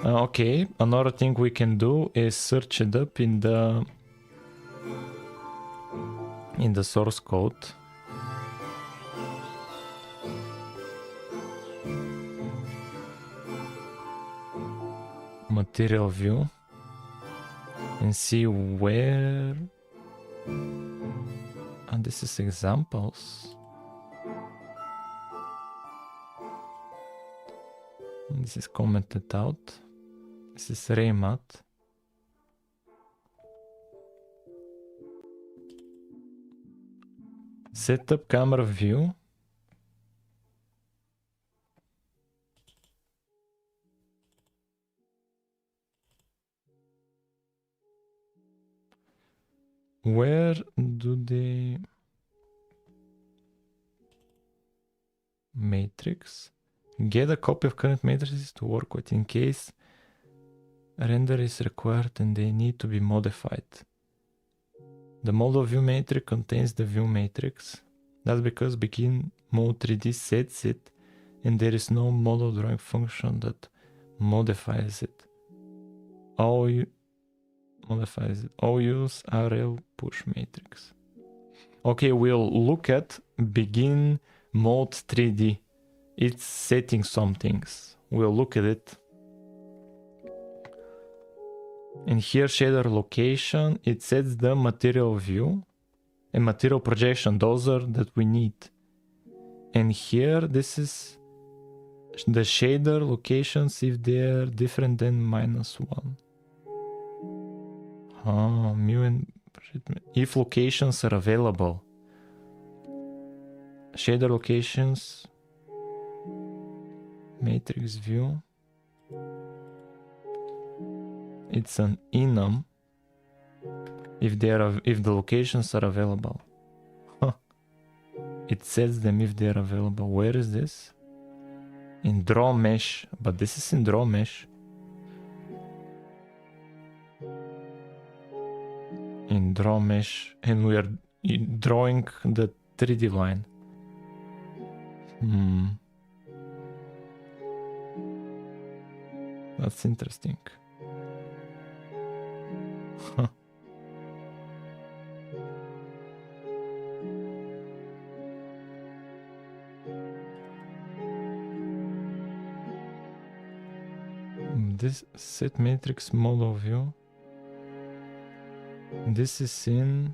Okay, another thing we can do is search it up in the source code. material view and see where. And this is examples. This is commented out. This is Raymat. Setup camera view. Where do they matrix? Get a copy of current matrices to work with in case render is required and they need to be modified. The model view matrix contains the view matrix. That's because begin mode 3D sets it and there is no model drawing function that modifies it. All use RL push matrix. Okay, we'll look at begin mode 3D. It's setting some things. We'll look at it. And here shader location, it sets the material view and material projection. Those are that we need. And here this is the shader locations if they're different than -1. Mu and if locations are available. Shader locations, matrix view. It's an enum if the locations are available. It sets them if they're available. Where is this? In draw mesh, but this is in draw mesh. In draw mesh, and we are drawing the 3D line. That's interesting. This set matrix model view. This is in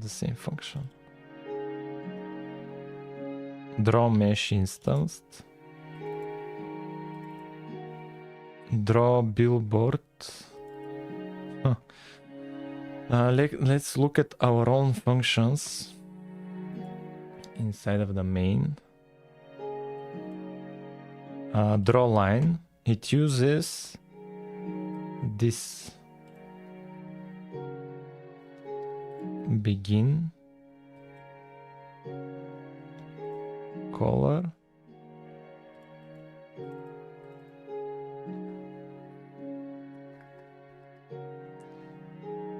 the same function. Draw mesh instanced. Draw billboard. Let's look at our own functions inside of the main. Draw line. It uses this begin color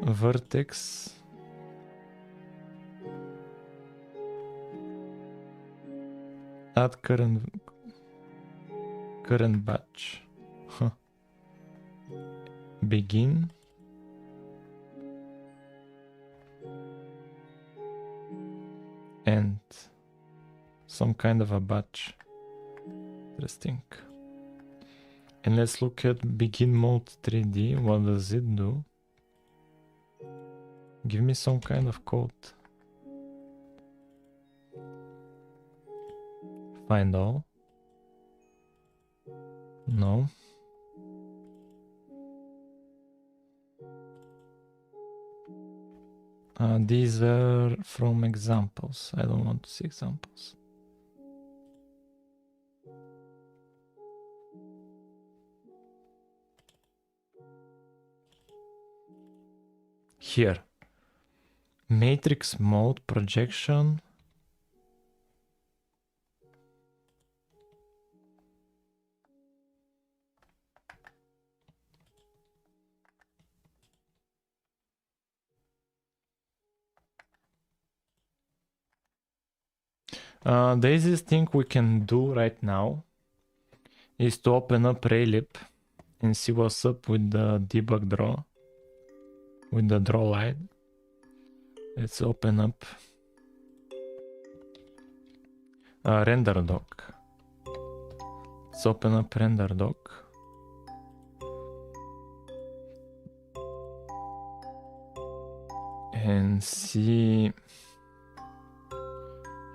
vertex add current batch. Begin and some kind of a batch. Interesting. And let's look at begin mode 3D. What does it do? Give me some kind of code. Find all. No. These are from examples. I don't want to see examples. Here. Matrix mode projection. The easiest thing we can do right now is to open up Raylib and see what's up with the debug draw, with the draw line. Let's open up render doc. Let's open up render doc. And see,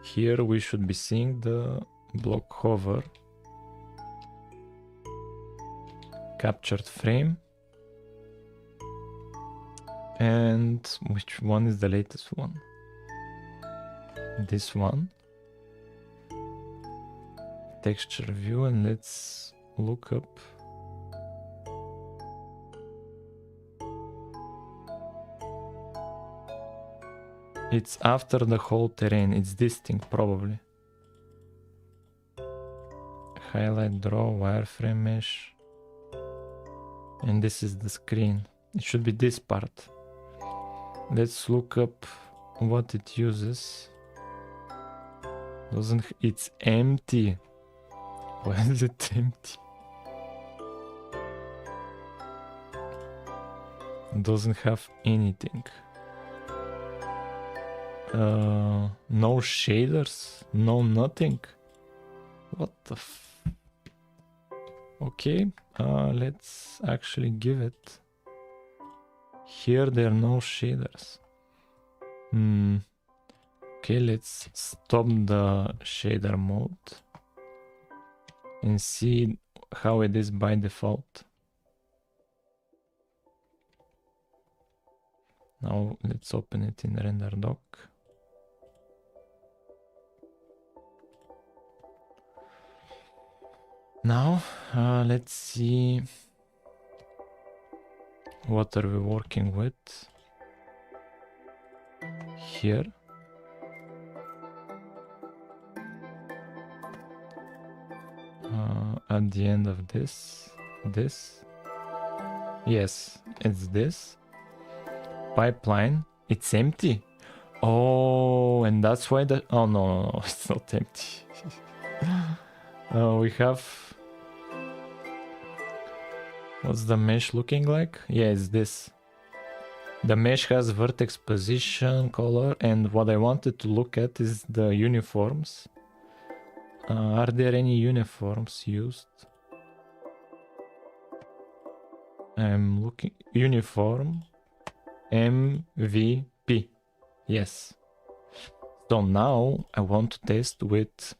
here we should be seeing the block hover captured frame. And which one is the latest one? This one. Texture view, and let's look up. It's after the whole terrain. It's this thing probably. Highlight, draw, wireframe mesh. And this is the screen. It should be this part. Let's look up what it uses. It's empty. Why is it empty? It doesn't have anything. No shaders, no nothing. What the Okay, let's actually give it. Here there are no shaders. Okay, let's stop the shader mode and see how it is by default. Now let's open it in render doc. Now let's see what are we working with here. At the end of this, yes, it's this pipeline. It's empty. Oh, and that's why the oh no, it's not empty. We have, what's the mesh looking like? Yeah, it's this. The mesh has vertex position, color, and what I wanted to look at is the uniforms. Are there any uniforms used? I'm looking. Uniform MVP. Yes. So now I want to test with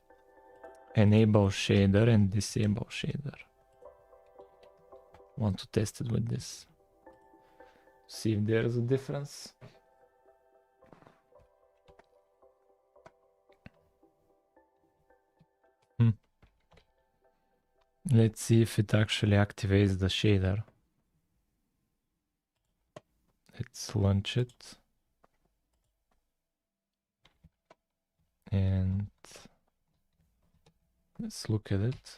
enable shader and disable shader. Want to test it with this. See if there's a difference. Let's see if it actually activates the shader. Let's launch it. And let's look at it.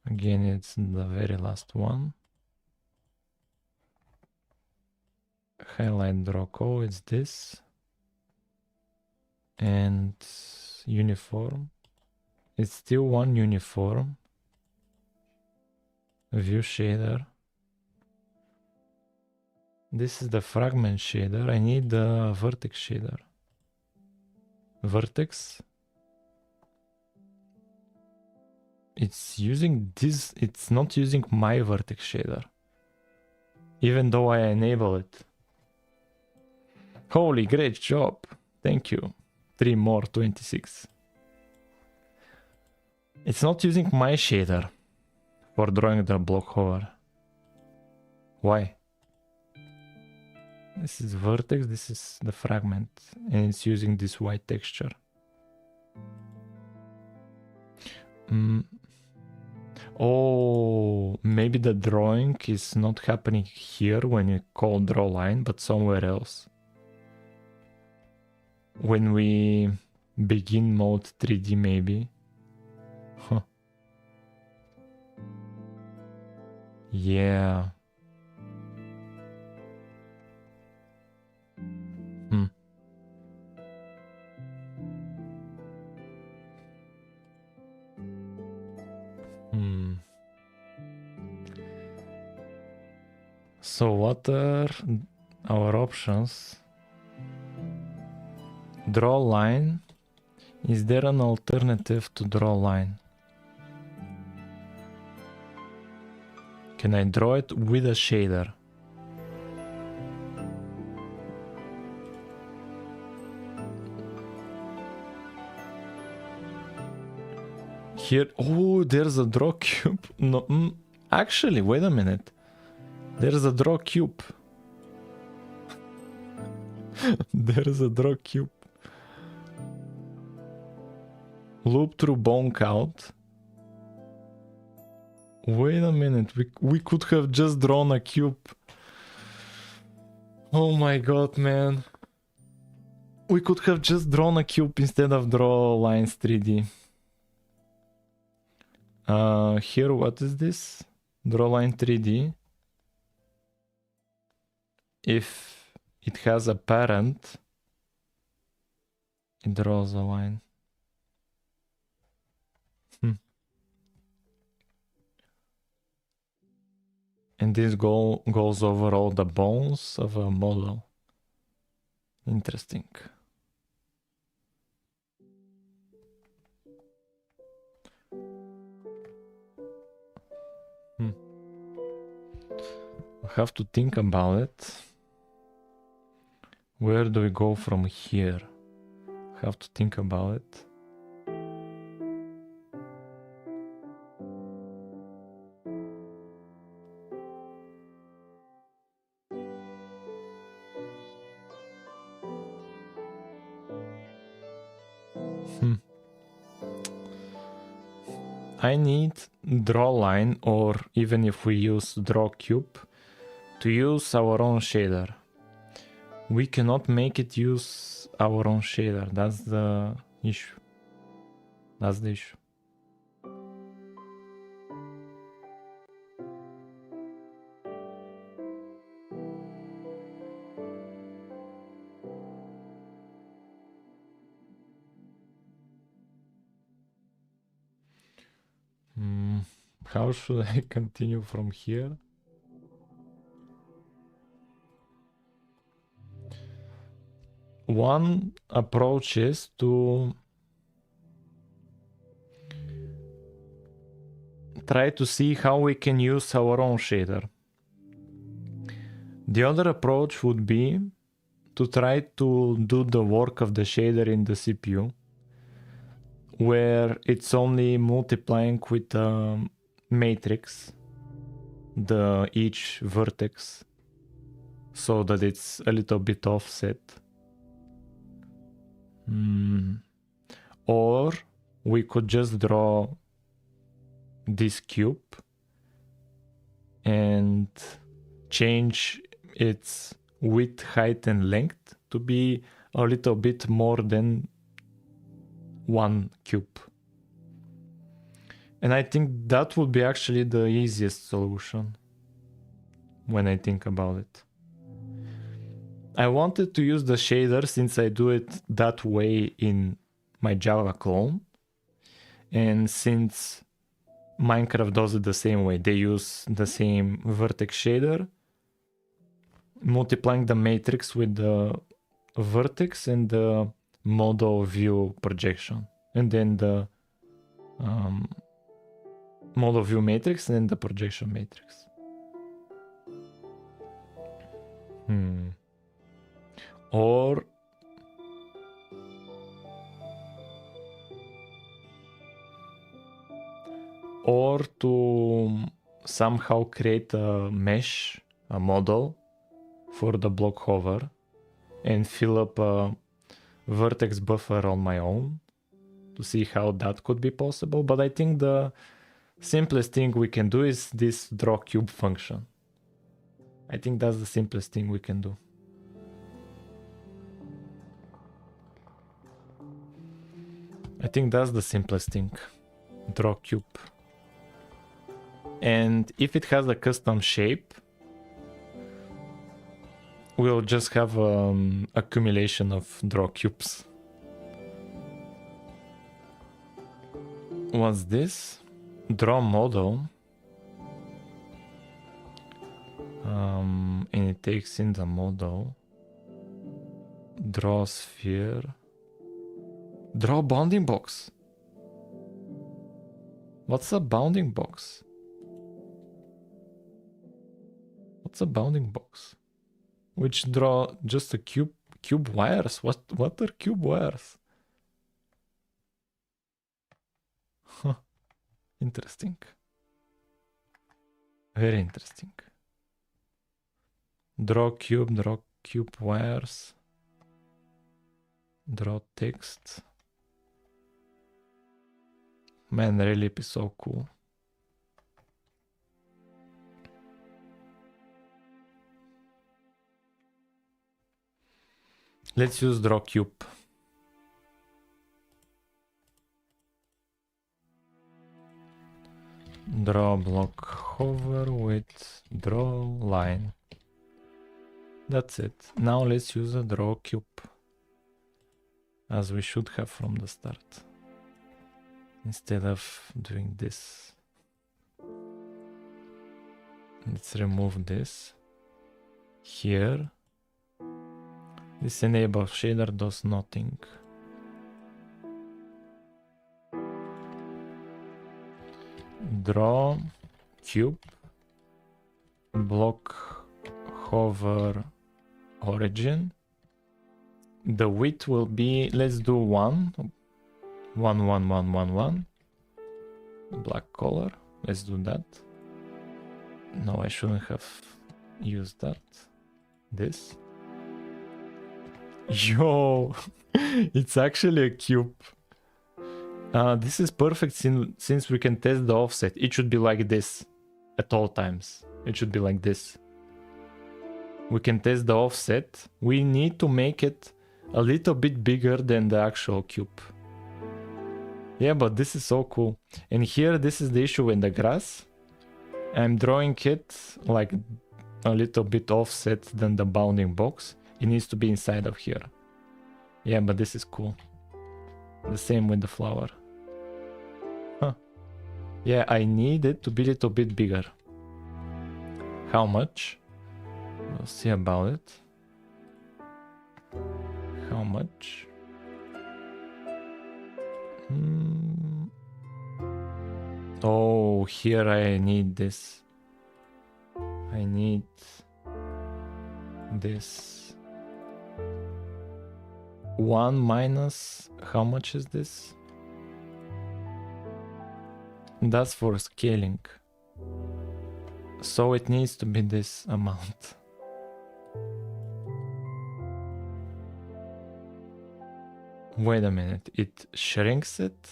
Again, it's the very last one. Highlight, draw, call, it's this. And uniform. It's still one uniform. View shader. This is the fragment shader. I need the vertex shader. Vertex. It's using this. It's not using my vertex shader, even though I enable it. Holy, great job. Thank you. 3 more, 26. It's not using my shader for drawing the block hover. Why? This is vertex, this is the fragment, and it's using this white texture. Oh, maybe the drawing is not happening here when you call draw line, but somewhere else. When we begin mode 3D, maybe. Huh. Yeah. So what are our options? Draw line. Is there an alternative to draw line? Can I draw it with a shader? Here, oh, there's a draw cube. No, actually, wait a minute. There's a draw cube. There's a draw cube. Loop through bone count. Wait a minute, we could have just drawn a cube. Oh my god, man. We could have just drawn a cube instead of draw lines 3D. Here, what is this? Draw line 3D. If it has a parent, it draws a line. And this goes over all the bones of a model. Interesting. I have to think about it. Where do we go from here? I have to think about it. I need draw line, or even if we use draw cube, to use our own shader. We cannot make it use our own shader. That's the issue. That's the issue. How should I continue from here? One approach is to try to see how we can use our own shader. The other approach would be to try to do the work of the shader in the CPU, where it's only multiplying with the matrix, each vertex, so that it's a little bit offset. Or we could just draw this cube and change its width, height, and length to be a little bit more than one cube. And I think that would be actually the easiest solution when I think about it. I wanted to use the shader since I do it that way in my Java clone. And since Minecraft does it the same way, they use the same vertex shader, multiplying the matrix with the vertex and the model view projection, and then the model view matrix and then the projection matrix. Or to somehow create a mesh, a model for the block hover, and fill up a vertex buffer on my own to see how that could be possible. But I think the simplest thing we can do is this draw cube function. I think that's the simplest thing we can do. I think that's the simplest thing. Draw cube. And if it has a custom shape, we'll just have accumulation of draw cubes. What's this? Draw model. And it takes in the model. Draw sphere. Draw bounding box. What's a bounding box? What's a bounding box? Which draw just a cube wires? What are cube wires? Huh. Interesting. Very interesting. Draw cube wires. Draw text. Man, Raylib is so cool. Let's use draw cube. Draw block hover with draw line. That's it. Now let's use a draw cube. As we should have from the start. Instead of doing this. Let's remove this. Here. This enable shader does nothing. Draw cube. Block hover origin. The width will be, let's do 1. 1, 1, 1, 1, 1. Black color. Let's do that. No, I shouldn't have used that. This. Yo, it's actually a cube. This is perfect since we can test the offset. It should be like this at all times. It should be like this. We can test the offset. We need to make it a little bit bigger than the actual cube. Yeah, but this is so cool. And here, this is the issue with the grass. I'm drawing it like a little bit offset than the bounding box. It needs to be inside of here. Yeah, but this is cool. The same with the flower. Huh. Yeah, I need it to be a little bit bigger. How much? We'll see about it. How much? Oh, here I need this. I need this. 1 minus, how much is this? That's for scaling. So it needs to be this amount. Wait a minute, it shrinks it?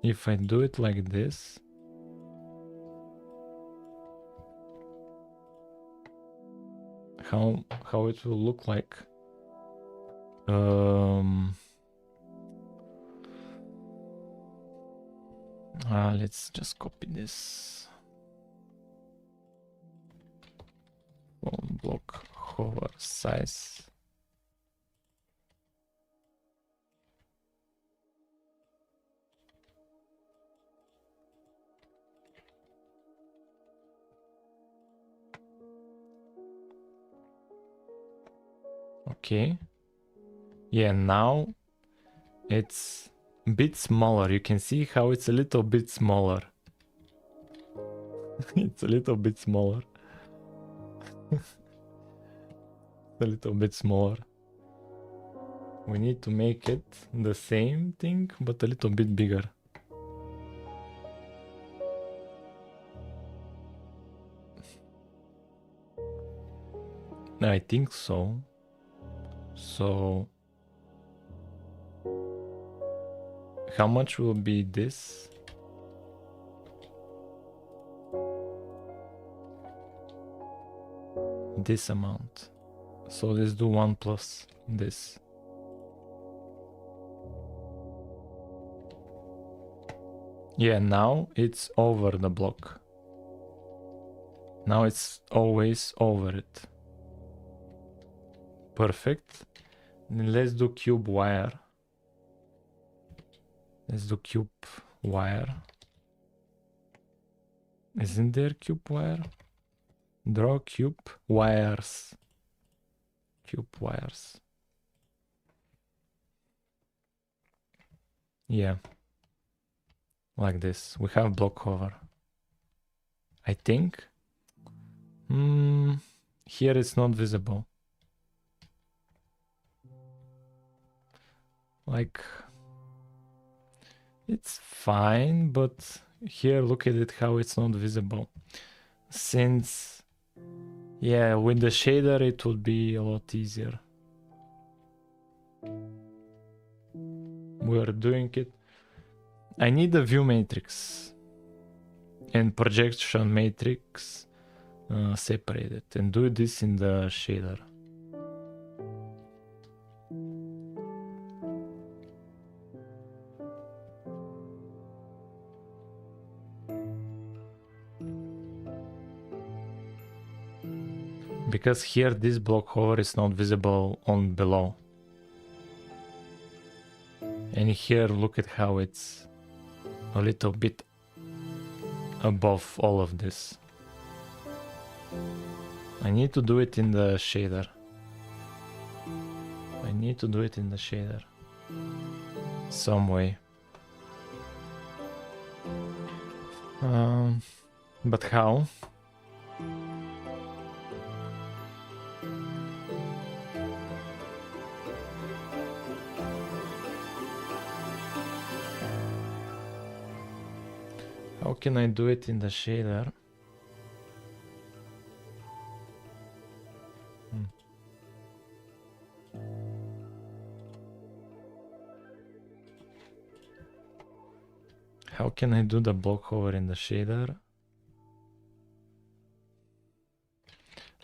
If I do it like this, how it will look like? Let's just copy this. Block hover size. Okay. Yeah, now it's a bit smaller. You can see how it's a little bit smaller. It's a little bit smaller. A little bit smaller. We need to make it the same thing, but a little bit bigger. I think so. So, how much will be this? This amount. So let's do 1 plus this. Yeah, now it's over the block. Now it's always over it. Perfect. Let's do cube wire. Let's do cube wire. Isn't there cube wire? Draw cube wires. cube wires. Yeah. Like this. We have block hover. I think. Here it's not visible. Like, it's fine, but here look at it how it's not visible. Since, yeah, with the shader it would be a lot easier. We are doing it. I need a view matrix and projection matrix separated, and do this in the shader. Because here this block hover is not visible on below. And here look at how it's a little bit above all of this. I need to do it in the shader. I need to do it in the shader. Some way. But how? How can I do it in the shader? How can I do the block hover in the shader?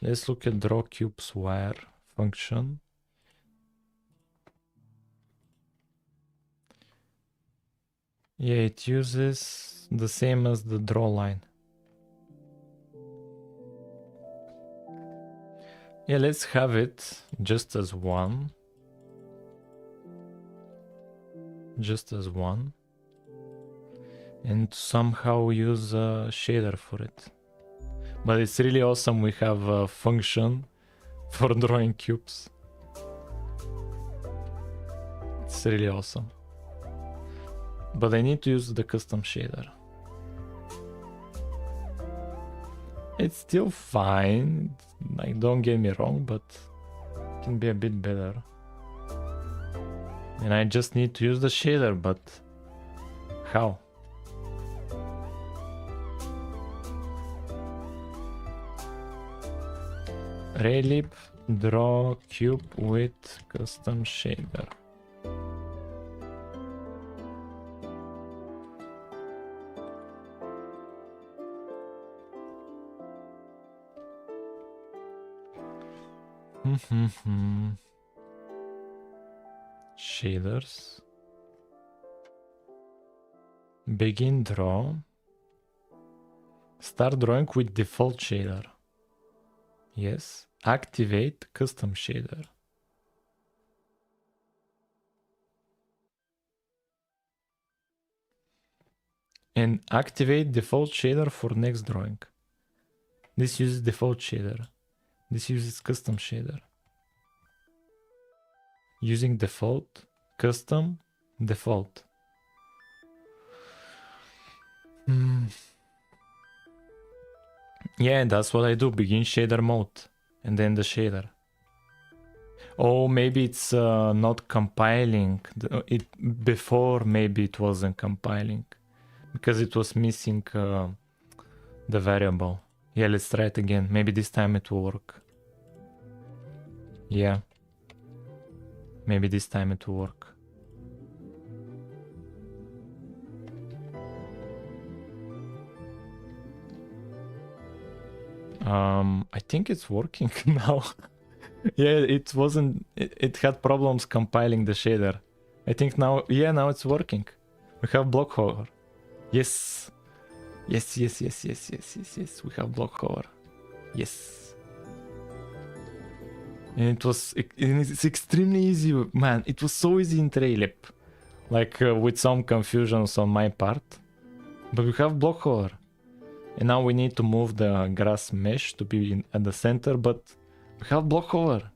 Let's look at draw cubes wire function. Yeah, it uses the same as the draw line. Yeah, let's have it just as one. Just as one. And somehow use a shader for it. But it's really awesome we have a function for drawing cubes. It's really awesome. But I need to use the custom shader. It's still fine, like don't get me wrong, but it can be a bit better. And I just need to use the shader, but how? Raylib draw cube with custom shader. Shaders. Begin draw. Start drawing with default shader. Yes. Activate custom shader. And activate default shader for next drawing. This uses default shader. This uses custom shader. Using default, custom, default. Yeah, that's what I do. Begin shader mode. And then the shader. Oh, maybe it's not compiling. Before, maybe it wasn't compiling. Because it was missing the variable. Yeah, let's try it again. Maybe this time it will work. Yeah. Maybe this time it will work. I think it's working now. Yeah, it wasn't. It had problems compiling the shader. I think now, yeah, now it's working. We have block hover. Yes. Yes. We have block hover. Yes. And it's extremely easy, man. It was so easy in Raylib. Like with some confusions on my part. But we have block hover. And now we need to move the grass mesh to be at the center, but we have block hover.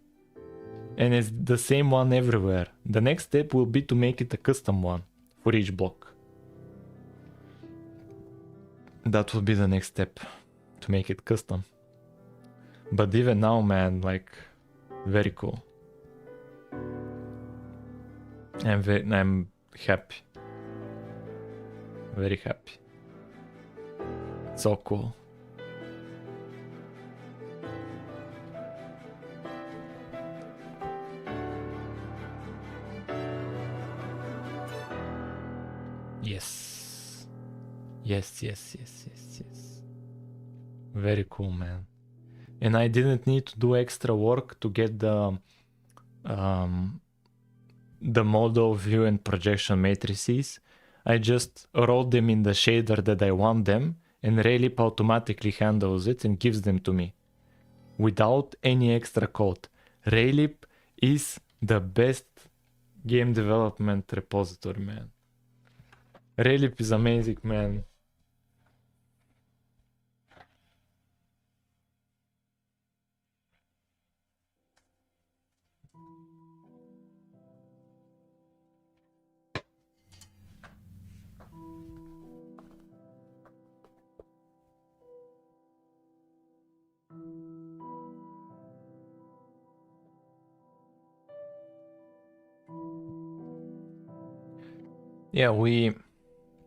And it's the same one everywhere. The next step will be to make it a custom one for each block. That will be the next step, to make it custom. But even now, man, like, very cool. I'm happy. Very happy. So cool. Yes. Yes. Very cool, man. And I didn't need to do extra work to get the model view and projection matrices. I just wrote them in the shader that I want them, and Raylib automatically handles it and gives them to me without any extra code. Raylib is the best game development repository, man. Raylib is amazing, man. Yeah, we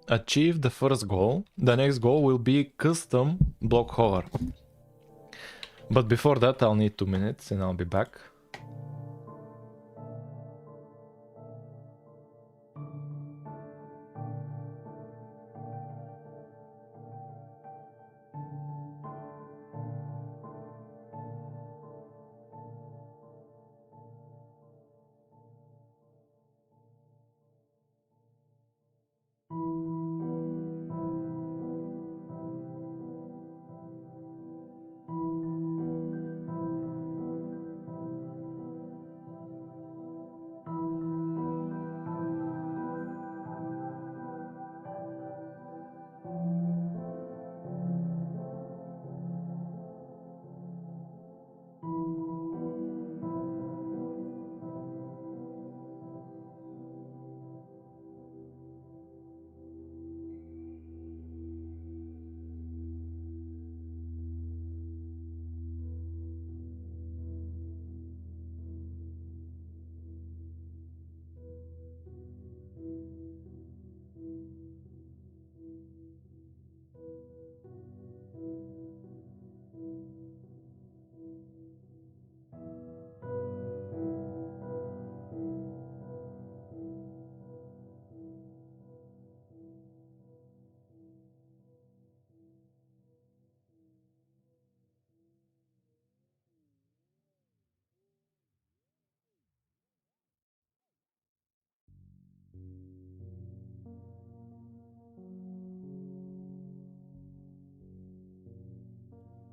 achieved the first goal. The next goal will be custom block hover. But before that, I'll need 2 minutes and I'll be back.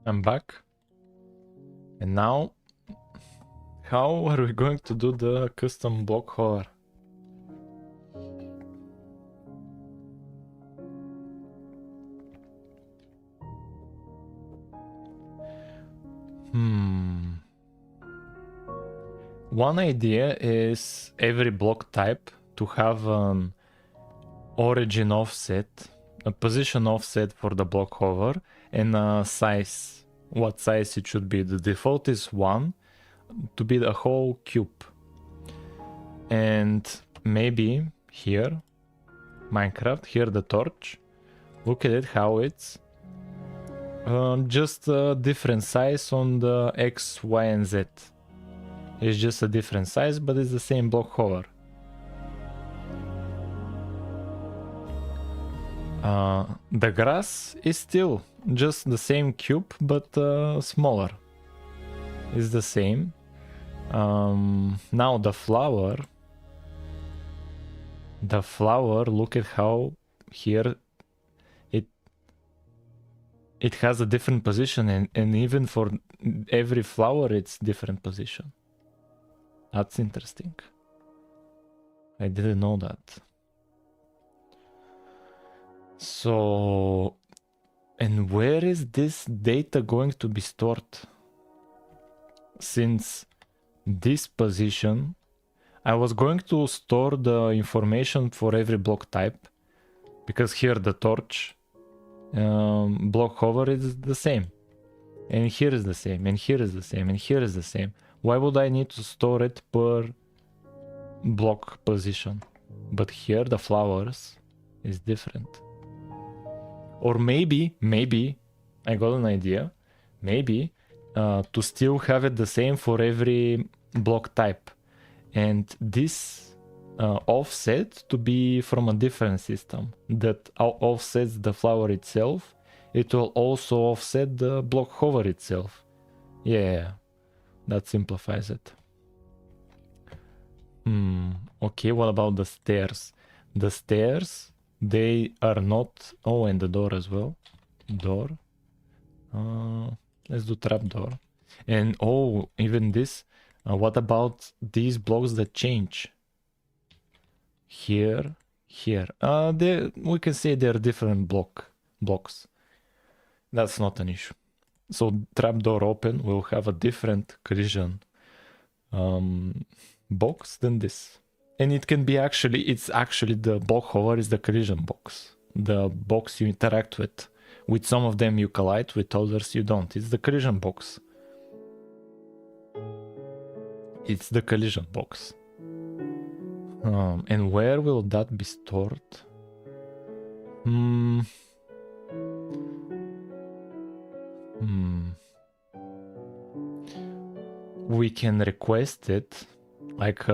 I'm back. And now, how are we going to do the custom block hover? One idea is every block type to have an origin offset, a position offset for the block hover, and a size, what size it should be. The default is 1 to be the whole cube. And maybe here, Minecraft, here the torch, look at it how it's just a different size on the X, Y, and Z. It's just a different size, but it's the same block hover. The grass is still just the same cube, but smaller. It's the same. Now the flower, look at how here it has a different position, and even for every flower it's different position. That's interesting. I didn't know that. So, and where is this data going to be stored? Since this position, I was going to store the information for every block type, because here the torch block hover is the same, and here is the same, and here is the same, and here is the same. Why would I need to store it per block position? But here the flowers is different. Or maybe I got an idea. Maybe to still have it the same for every block type, and this offset to be from a different system that offsets the flower itself. It will also offset the block hover itself. Yeah, that simplifies it. Okay, what about the stairs? The stairs, they are not... Oh, and the door as well. Door. Let's do trapdoor. And oh, even this. What about these blocks that change? Here, here. We can say they're different blocks. That's not an issue. So trapdoor open will have a different collision box than this. And it can be it's actually the block hover is the collision box. The box you interact with. With some of them you collide, with others you don't. It's the collision box. It's the collision box. And where will that be stored? We can request it, like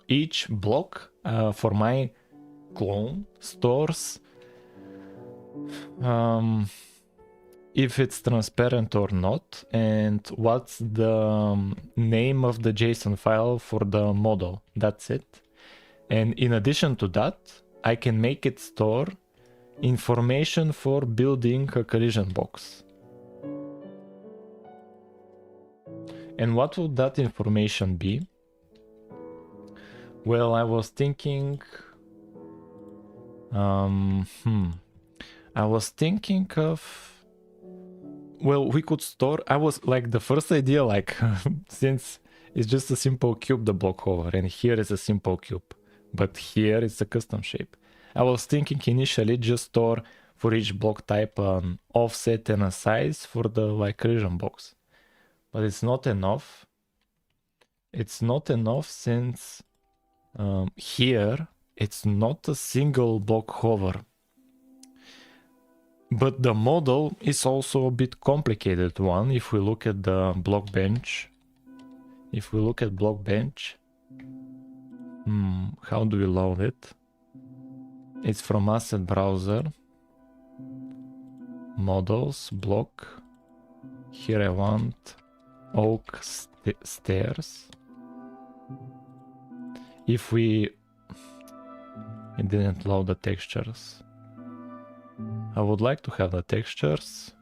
each block for my clone stores if it's transparent or not, and what's the name of the JSON file for the model. That's it. And in addition to that, I can make it store information for building a collision box. And what would that information be? Well, I was thinking... I was thinking of... Well, we could store... I was like, the first idea, like, since it's just a simple cube, the block hover, and here is a simple cube, but here it's a custom shape. I was thinking initially just store for each block type an offset and a size for the like collision box. But it's not enough. It's not enough since here it's not a single block hover. But the model is also a bit complicated one. If we look at the block bench, how do we load it? It's from asset browser, models, block. Here I want oak stairs. If it didn't load the textures. I would like to have the textures.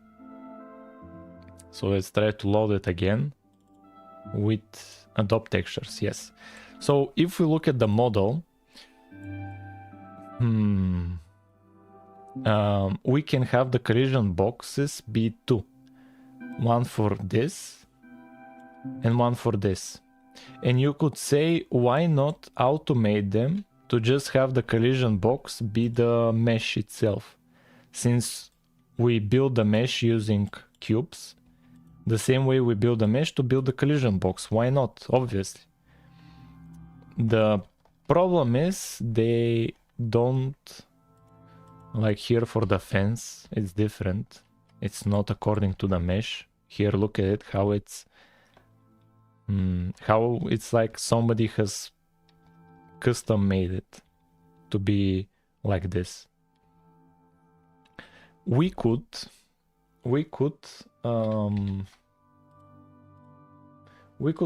So let's try to load it again with adopt textures. Yes. So if we look at the model, we can have the collision boxes be two. One for this and one for this. And you could say, why not automate them to just have the collision box be the mesh itself? Since we build the mesh using cubes, the same way we build a mesh to build the collision box. Why not? Obviously. The problem is they don't, like here for the fence, it's different. It's not according to the mesh. Here, look at it, how it's like somebody has custom made it to be like this. We could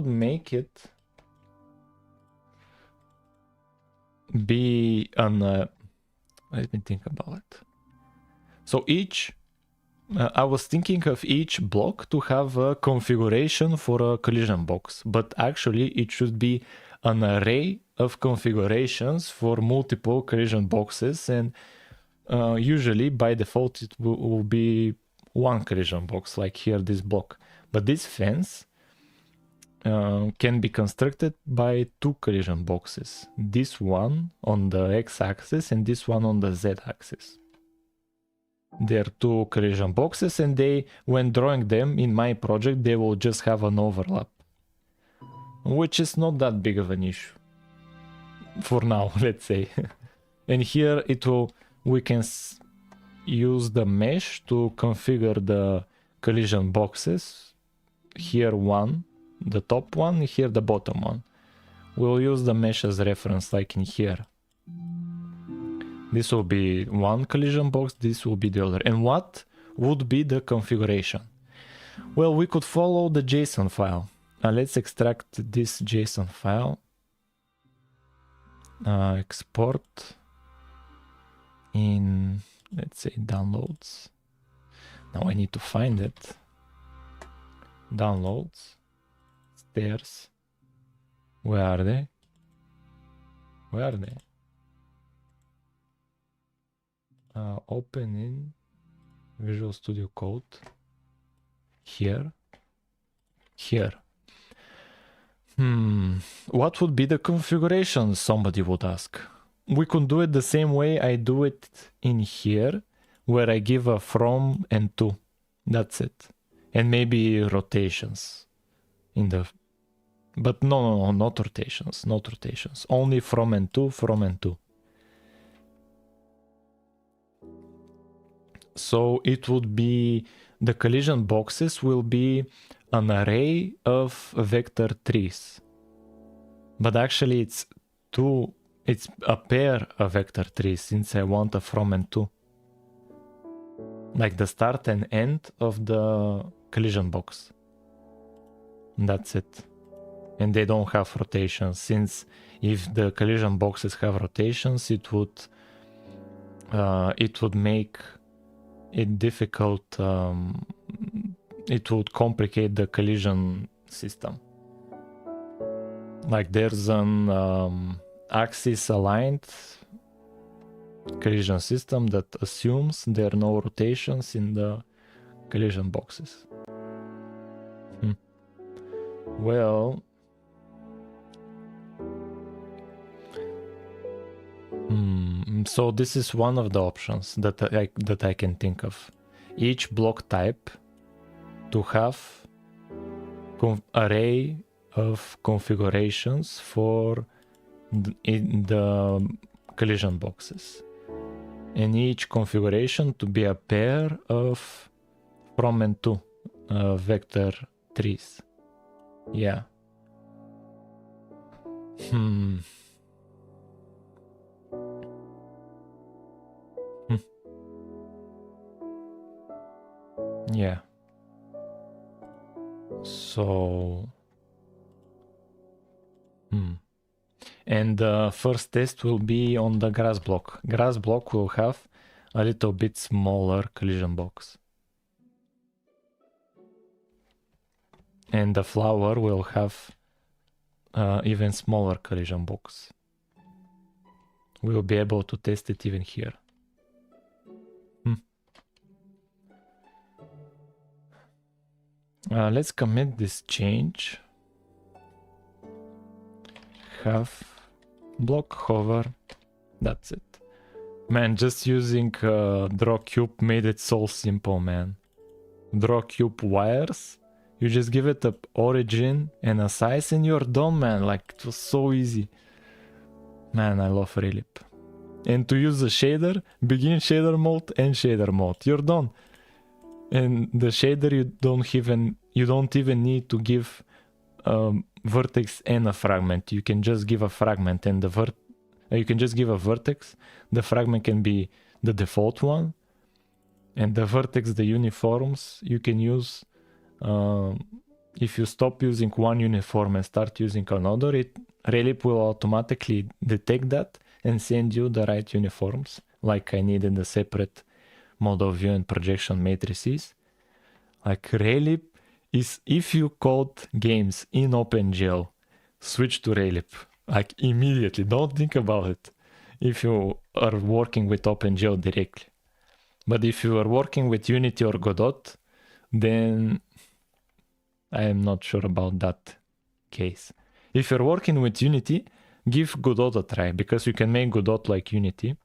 make it be on let me think about it. So each I was thinking of each block to have a configuration for a collision box, but actually it should be an array of configurations for multiple collision boxes, and usually by default it will be one collision box, like here this block. But this fence, can be constructed by two collision boxes. This one on the x-axis and this one on the z-axis. They're two collision boxes, and they, when drawing them in my project, they will just have an overlap, which is not that big of an issue for now, let's say. And here we can use the mesh to configure the collision boxes. Here one, the top one, here the bottom one. We'll use the mesh as reference, like in here. This will be one collision box, this will be the other. And what would be the configuration? Well, we could follow the JSON file. Let's extract this JSON file. Export in, let's say, downloads. Now I need to find it. Downloads. Stairs. Where are they? Where are they? Open in Visual Studio Code. Here. Here. What would be the configuration, somebody would ask. We could do it the same way I do it in here, where I give a from and to. That's it. And maybe rotations in the... But no, not rotations, not rotations. Only from and to, from and to. So it would be, the collision boxes will be an array of vector trees. But actually it's a pair of vector trees, since I want a from and to. Like the start and end of the collision box. That's it. And they don't have rotations, since if the collision boxes have rotations, it would make it difficult, it would complicate the collision system. Like there's an axis aligned collision system that assumes there are no rotations in the collision boxes. Well, so this is one of the options that I can think of. Each block type to have array of configurations for the collision boxes, and each configuration to be a pair of from and to vector trees. Yeah. Yeah. So... And the first test will be on the grass block. Grass block will have a little bit smaller collision box. And the flower will have even smaller collision box. We'll be able to test it even here. Let's commit this change. Have block hover. That's it. Man, just using draw cube made it so simple, man. Draw cube wires. You just give it a origin and a size and you're done, man. Like, it was so easy. Man, I love Raylib. And to use the shader, begin shader mode and shader mode. You're done. And the shader, you don't even need to give vertex and a fragment. You can just give a fragment, and you can just give a vertex. The fragment can be the default one, and the vertex, the uniforms, you can use. If you stop using one uniform and start using another, Raylib will automatically detect that and send you the right uniforms, like I needed the separate model view and projection matrices. Like Raylib is, if you code games in OpenGL, switch to Raylib, like immediately, don't think about it if you are working with OpenGL directly. But if you are working with Unity or Godot, then I am not sure about that. case. If you're working with Unity, give Godot a try, because you can make Godot like Unity.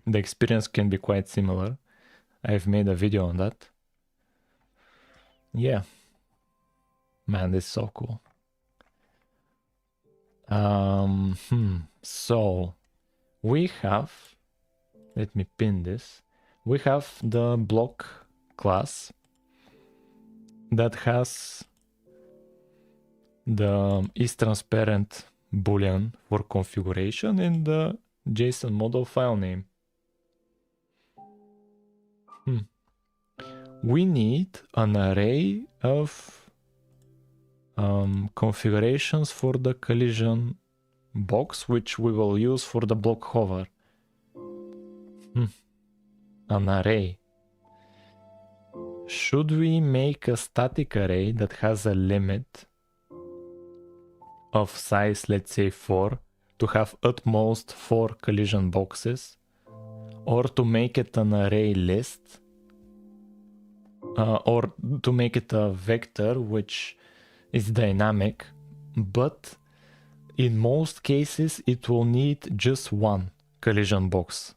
The experience can be quite similar. I've made a video on that. Yeah. Man, this is so cool. So we have, let me pin this. We have the block class that has the is transparent boolean for configuration in the JSON model file name. We need an array of configurations for the collision box, which we will use for the block hover. An array. Should we make a static array that has a limit of size, let's say 4, to have at most 4 collision boxes, or to make it an array list, or to make it a vector which is dynamic, but in most cases it will need just one collision box.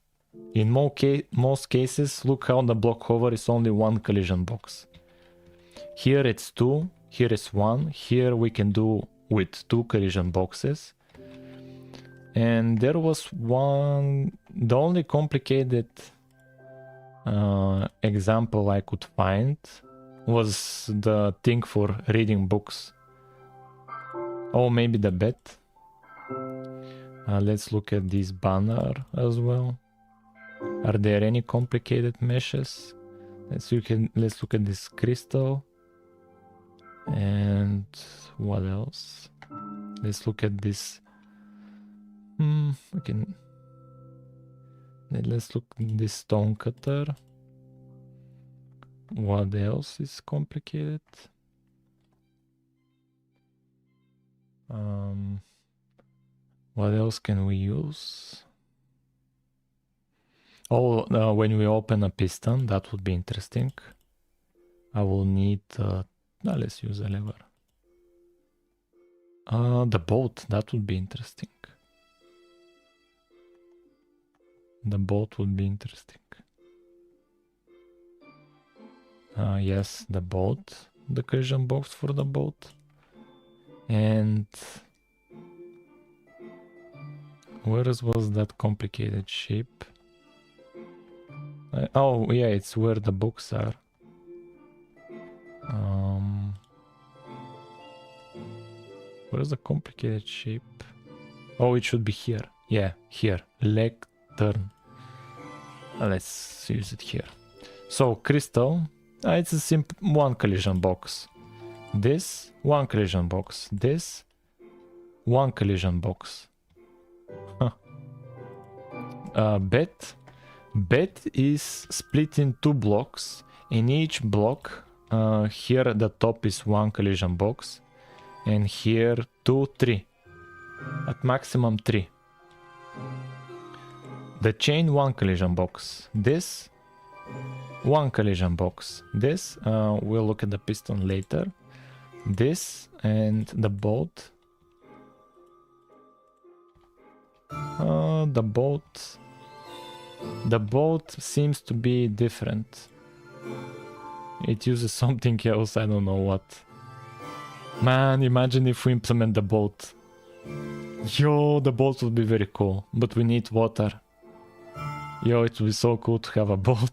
In most cases, look how the block hover is only one collision box. Here it's 2, here is 1, here we can do with 2 collision boxes. And there was one, the only complicated example I could find was the thing for reading books. Oh, maybe the bet. Let's look at this banner as well. Are there any complicated meshes? Let's look at this crystal. And what else? Let's look at this. Let's look at this stone cutter. What else is complicated? What else can we use? Oh, when we open a piston, that would be interesting. I will need, let's use a lever. The boat, that would be interesting. The boat would be interesting. Yes, the boat, the collision box for the boat. And where was that complicated shape? Oh, yeah, it's where the books are. Where's the complicated shape? Oh, it should be here. Yeah, here. Leg turn. Let's use it here. So, crystal. It's a simple one collision box. This, one collision box. This, one collision box. Bet. Bet is split in 2 blocks. In each block, here at the top is 1 collision box. And here 2, 3. At maximum 3. The chain, 1 collision box. This, 1 collision box. This, we'll look at the piston later. This and the boat. The boat seems to be different. It uses something else, I don't know what. Man, imagine if we implement the boat. Yo, the boat would be very cool, but we need water. Yo, it would be so cool to have a boat.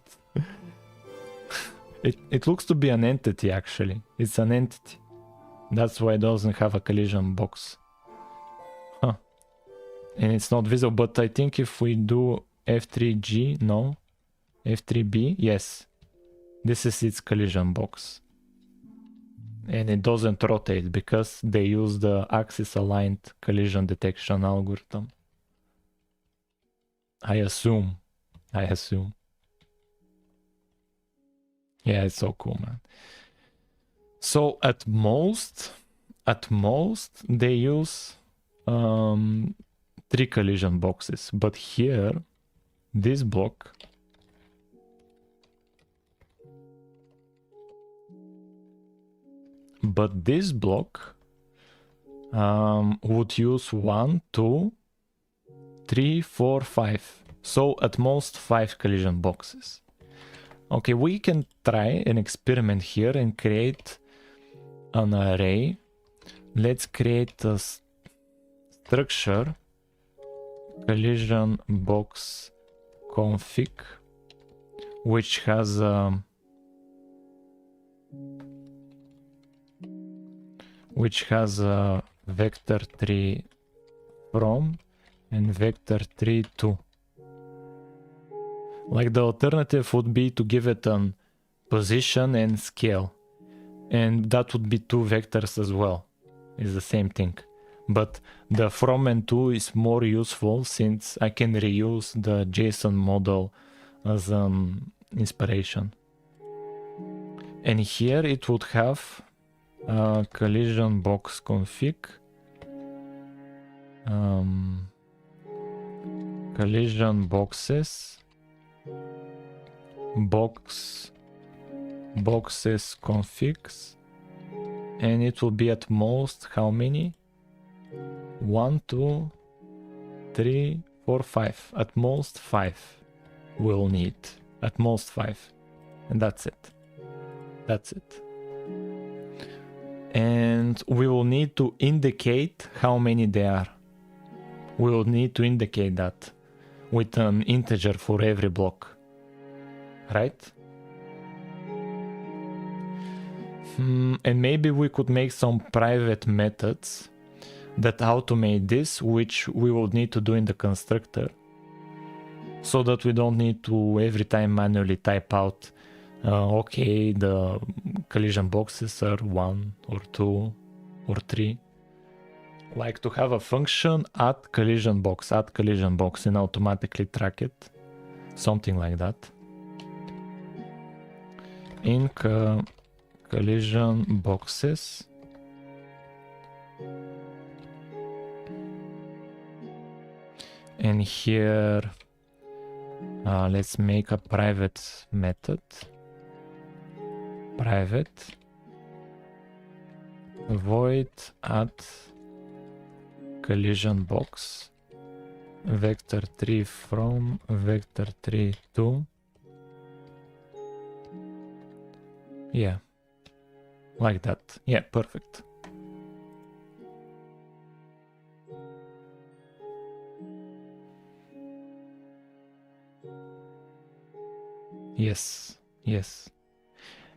It looks to be an entity, actually. It's an entity. That's why it doesn't have a collision box. Huh. And it's not visible, but I think if we do F3G, no. F3B, yes. This is its collision box. And it doesn't rotate because they use the axis aligned collision detection algorithm. I assume. Yeah, it's so cool, man. So at most they use 3 collision boxes, but here, this block, would use 1, 2, 3, 4, 5. So at most 5 collision boxes. Okay, we can try an experiment here and create an array. Let's create a structure collision box config, which has a vector 3 from and vector 3 to. Like the alternative would be to give it an position and scale, and that would be 2 vectors as well. It's the same thing, but the from and to is more useful since I can reuse the JSON model as an inspiration. And here it would have a collision box config, collision boxes, boxes configs, and it will be at most how many? 1, 2, 3, 4, 5. At most 5 we'll need. At most 5. And that's it. That's it. And we will need to indicate how many there are. We will need to indicate that with an integer for every block. Right? And maybe we could make some private methods that automate this, which we will need to do in the constructor, so that we don't need to every time manually type out okay, the collision boxes are 1 or 2 or 3. Like to have a function add collision box and automatically track it, something like that. In collision boxes, and here let's make a private method, private void add collision box vector 3 from vector 3 to. Yeah, like that. Yeah, perfect. Yes, yes.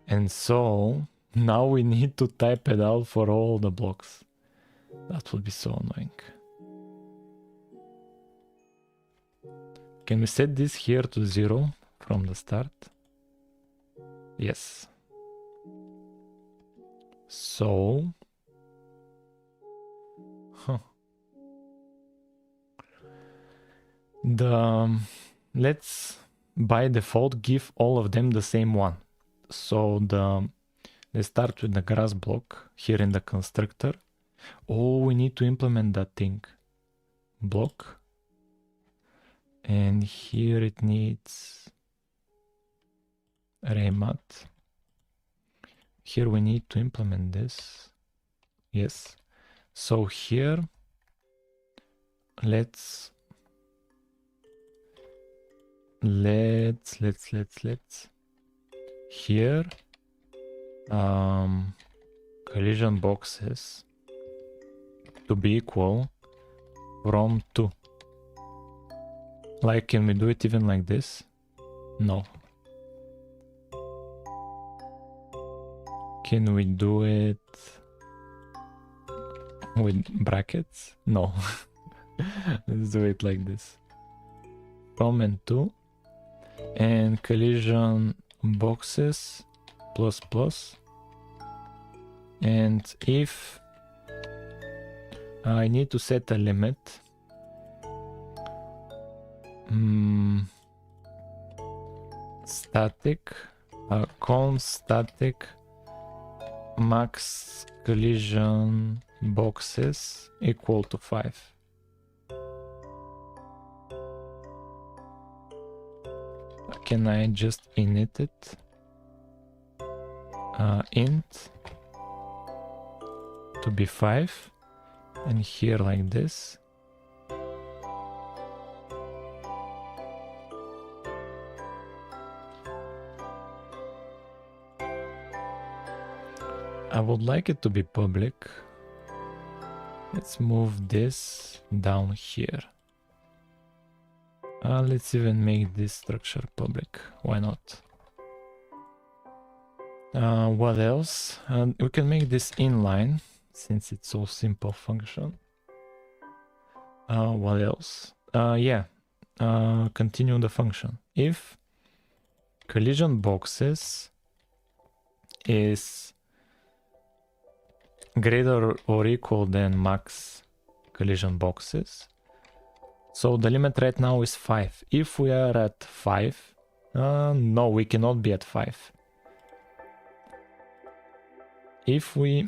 And so now we need to type it out for all the blocks. That would be so annoying. Can we set this here to 0 from the start? Yes. So, let's by default give all of them the same one. So let's start with the grass block here in the constructor. Oh, we need to implement that thing. Block. And here it needs array mat. Here we need to implement this. Yes. So here let's here collision boxes to be equal from 2. Like, can we do it even like this? No. Can we do it with brackets? No. Let's do it like this. From and to, and collision boxes plus plus, and if I need to set a limit, static const static max collision boxes equal to 5. Can I just init it? Int to be 5, and here like this. I would like it to be public. Let's move this down here. Let's even make this structure public. Why not? What else? We can make this inline since it's so simple function. What else? Yeah. Continue the function. If collision boxes is greater or equal than max collision boxes, so the limit right now is 5. If we are at 5, no, we cannot be at 5. If we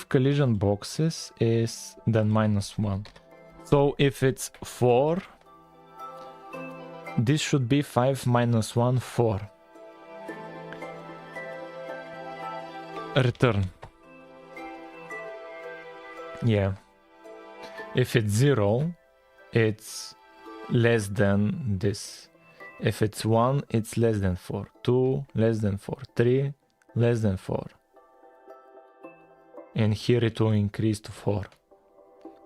collision boxes is then -1. So if it's 4, this should be 5 minus 1, 4. Return. Yeah. If it's 0, it's less than this. If it's 1, it's less than 4. 2, less than 4. 3, less than 4. And here it will increase to 4.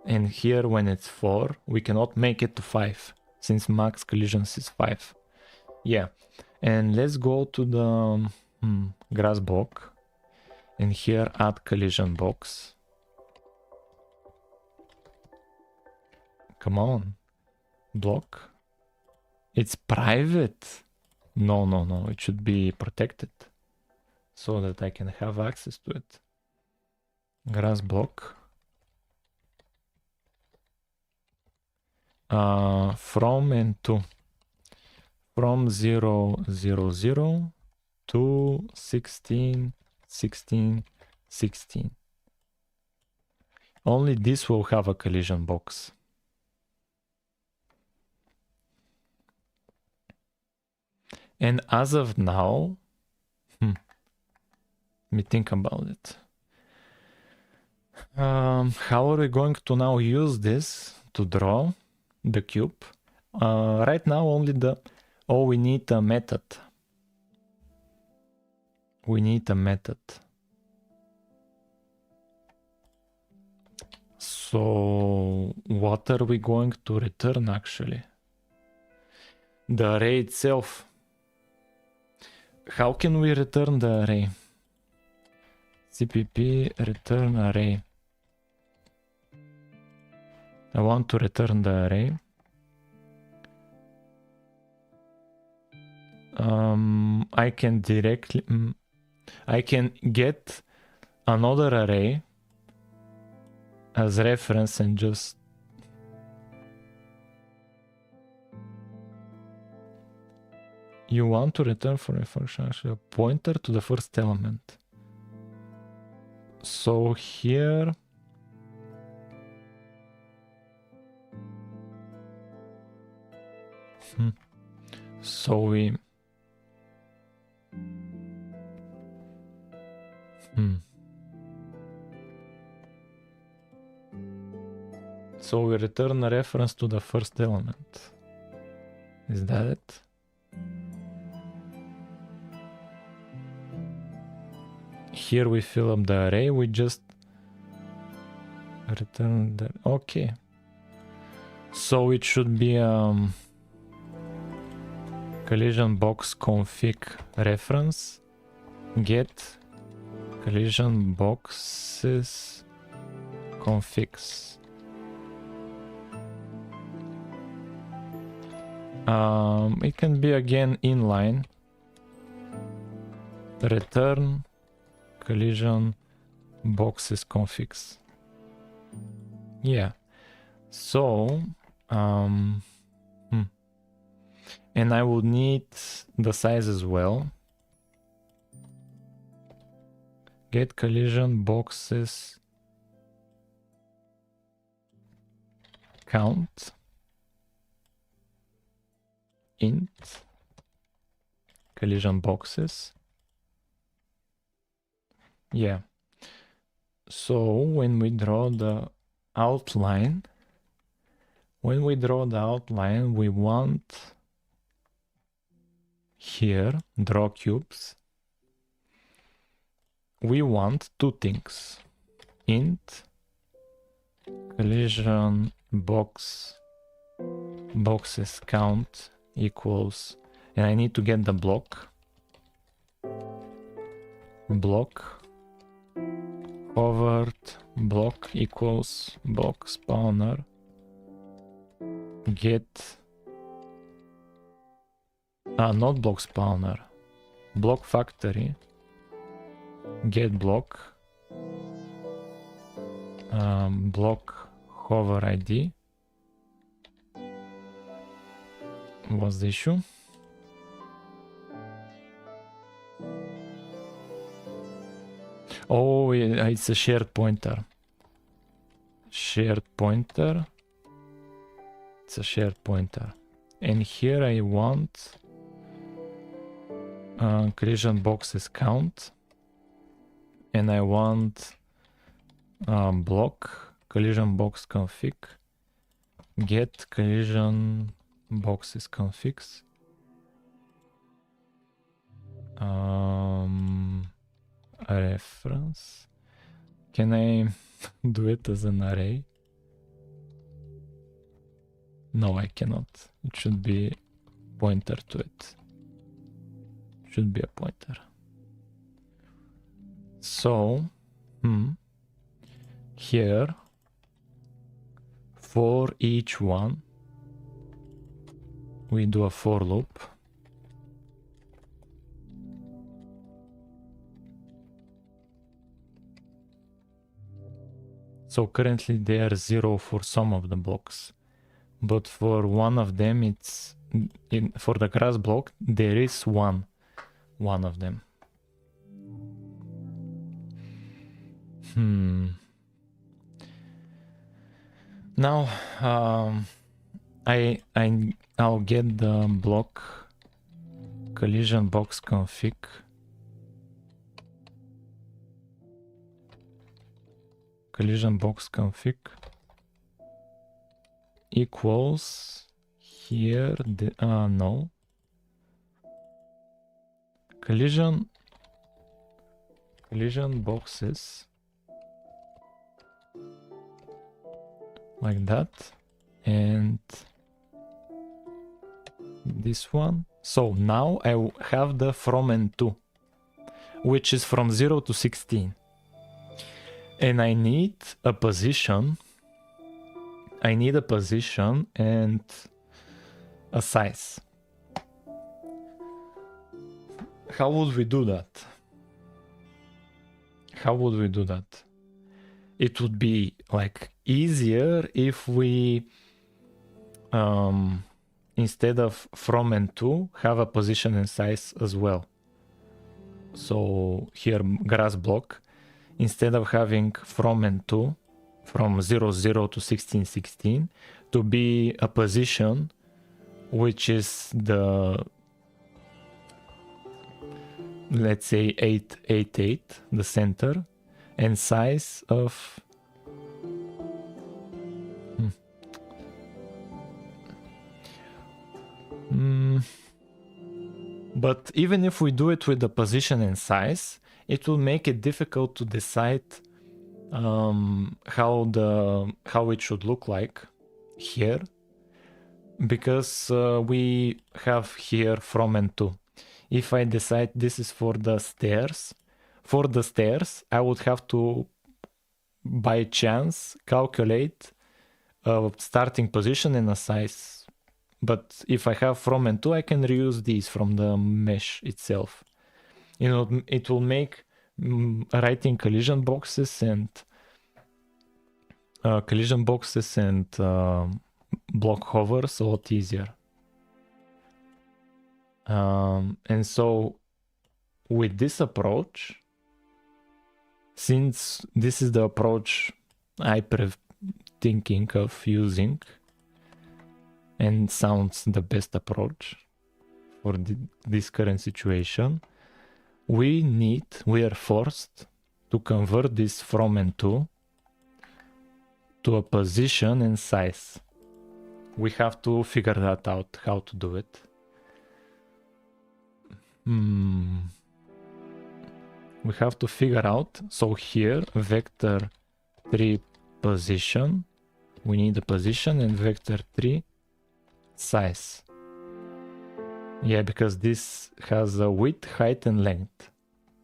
And here when it's 4, we cannot make it to 5, since max collisions is 5. Yeah. And let's go to the grass block. And here add collision box. Come on. Block. It's private. No, no, no. It should be protected so that I can have access to it. Grass block. From and to. From 0, 0, 0 to 16, 16, 16. Only this will have a collision box. And as of now, let me think about it. How are we going to now use this to draw the cube? Right now only we need a method. We need a method. So what are we going to return actually? The array itself. How can we return the array? CPP return array. I want to return the array. I can directly I can get another array as reference and just you want to return for a function actually a pointer to the first element. So here so we so we return a reference to the first element. Is that it? Here we fill up the array, we just return the... Okay. So it should be collision box config reference get collision boxes configs. It can be again inline return collision boxes configs. Yeah. So and I would need the size as well. Get collision boxes count int collision boxes. Yeah. So when we draw the outline, we want here, draw cubes. We want two things. Int collision boxes count equals, and I need to get the block hovered block equals block spawner get not block spawner, block factory get block block hover ID. What's the issue? Oh, it's a shared pointer. It's a shared pointer. And here I want collision boxes count. And I want block collision box config get collision boxes configs. A reference. Can I do it as an array? No, I cannot. It should be pointer to it. Should be a pointer. So here for each one we do a for loop. So currently they are 0 for some of the blocks, but for one of them it's for the grass block there is one of them. Now I'll get the block collision box config equals here the no collision boxes like that, and this one. So now I have the from and to, which is from 0 to 16, and I need a position. And a size. How would we do that? It would be like easier if we instead of from and to have a position and size as well. So here grass block, instead of having from and to, from 0 0 to 16 16, to be a position which is the, let's say 8 8 8, the center, and size of but even if we do it with the position and size, it will make it difficult to decide how it should look like here, because we have here from and to. If I decide this is for the stairs, I would have to by chance calculate a starting position and a size. But if I have from and to, I can reuse these from the mesh itself. You know, it will make writing collision boxes and block hovers a lot easier. And so with this approach, since this is the approach I thinking of using and sounds the best approach for this current situation, we are forced to convert this from and to a position and size. We have to figure that out, how to do it. We have to figure out, so here, vector 3 position, we need a position, and vector 3 size. Yeah, because this has a width, height, and length.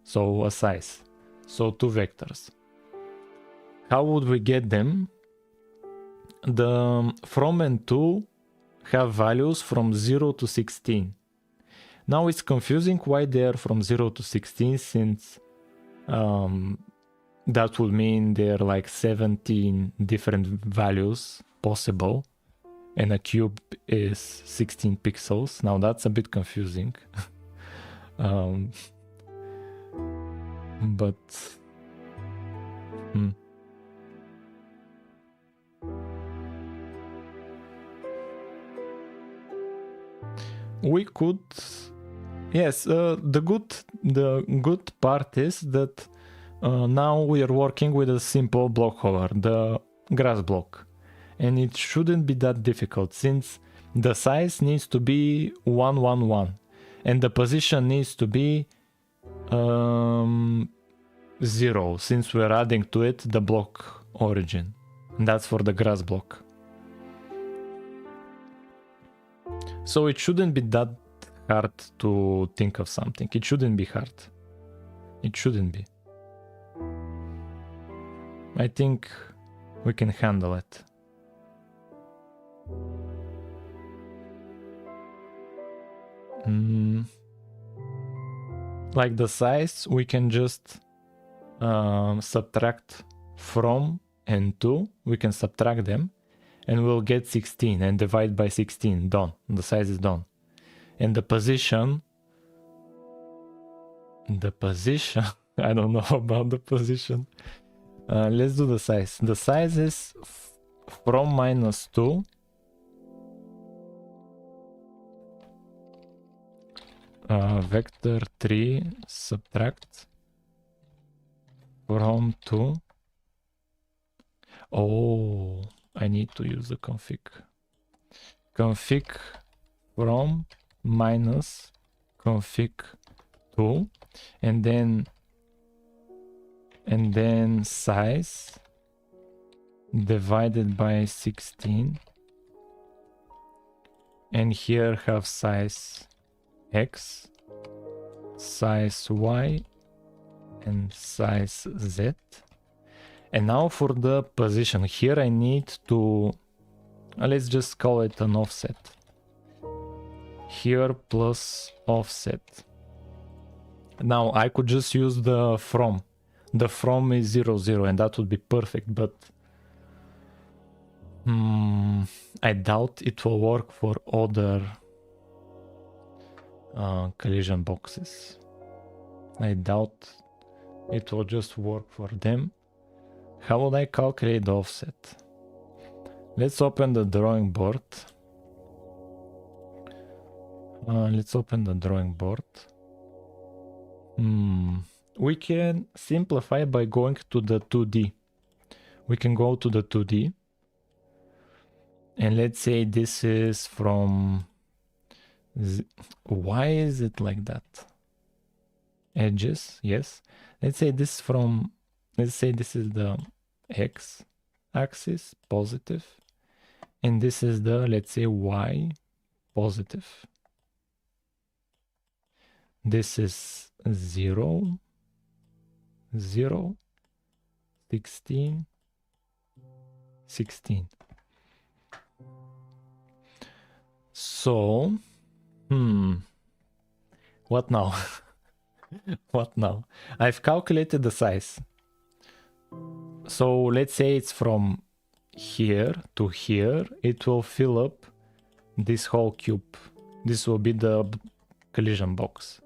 So a size. So 2 vectors. How would we get them? The from and to have values from 0 to 16. Now it's confusing why they are from 0 to 16, since that would mean there are like 17 different values possible. And a cube is 16 pixels. Now that's a bit confusing. But we could, yes, the good part is that now we are working with a simple block hover, the grass block. And it shouldn't be that difficult, since the size needs to be 1, 1, 1, and the position needs to be 0, since we're adding to it the block origin. And that's for the grass block. So it shouldn't be that hard to think of something. It shouldn't be hard. It shouldn't be. I think we can handle it. Like the size, we can just subtract from and to. We can subtract them, and we'll get 16 and divide by 16. Done. The size is done. And the position, I don't know about the position. Let's do the size. The size is from -2 vector 3 subtract from 2. Oh, I need to use the config. Config from minus config 2, and then size divided by 16, and here have size X, size Y, and size Z. And now for the position, here I need to, let's just call it an offset. Here plus offset. Now I could just use the from. The from is 0, 0, and that would be perfect, but I doubt it will work for other collision boxes. I doubt it will just work for them. How would I calculate the offset? Let's open the drawing board. We can simplify by going to the 2D. We can go to the 2D. And let's say this is from... Why is it like that? Edges, yes. Let's say this from... Let's say this is the X axis, positive. And this is the, let's say, Y, positive. This is 0, 0, 16, 16. So, what now? What now? I've calculated the size. So let's say it's from here to here. It will fill up this whole cube. This will be the collision box.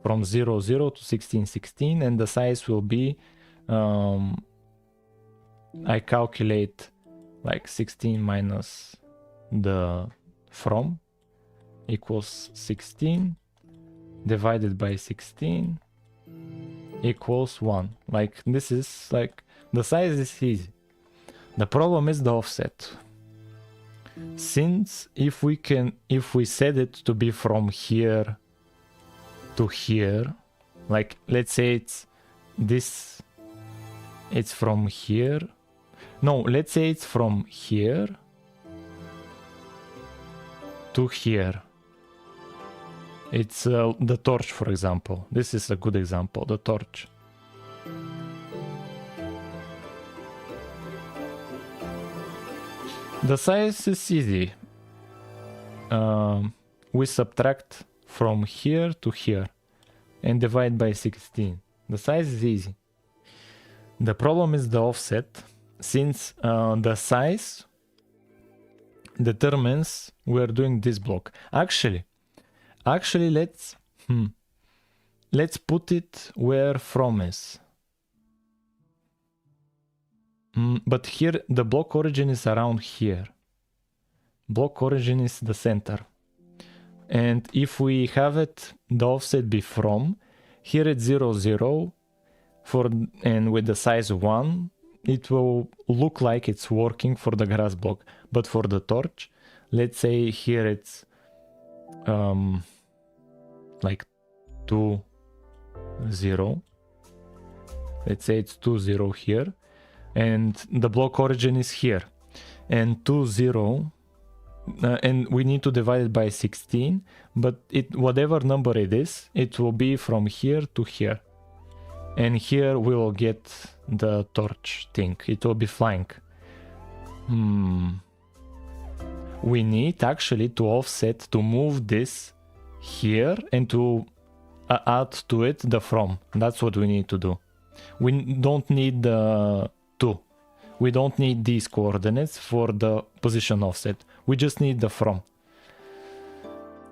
From 0, 0 to 16, 16, and the size will be, I calculate like 16 minus the from, equals 16 divided by 16 equals 1. Like, this is like, the size is easy. The problem is the offset. Since if we set it to be from here to here, like let's say it's from here. No, let's say it's from here to here. It's the torch, for example. This is a good example, the torch. The size is easy. We subtract from here to here and divide by 16. The size is easy. The problem is the offset, since the size determines we're doing this block. Actually, let's put it where from is. But here the block origin is around here. Block origin is the center. And if we have it, the offset be from, here it's 0, 0, and with the size 1, it will look like it's working for the grass block. But for the torch, let's say here it's like 2, 0. Let's say it's 2, 0 here. And the block origin is here. And 2, 0, and we need to divide it by 16, but whatever number it is, it will be from here to here. And here we will get the torch thing. It will be flying. We need actually to offset, to move this here and to add to it the from. That's what we need to do. We don't need the 2. We don't need these coordinates for the position offset. We just need the from.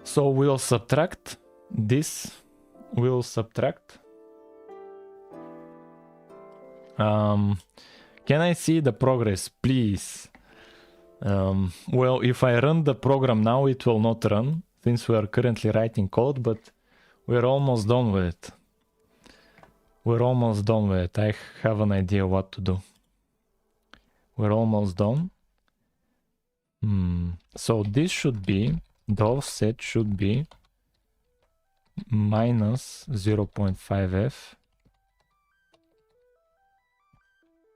So we'll subtract this. We'll subtract. Can I see the progress, please? Well, if I run the program now, it will not run, since we are currently writing code, but we're almost done with it. We're almost done with it. I have an idea what to do. We're almost done. So this should be, the offset should be minus 0.5f.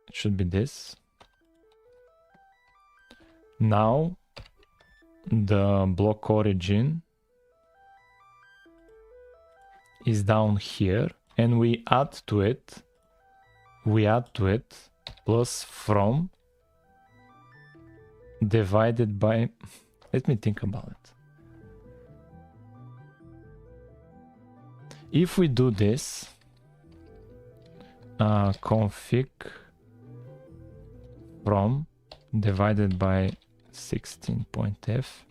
It should be this. Now the block origin is down here, and we add to it plus from divided by, let me think about it. If we do this, config from divided by 16.f,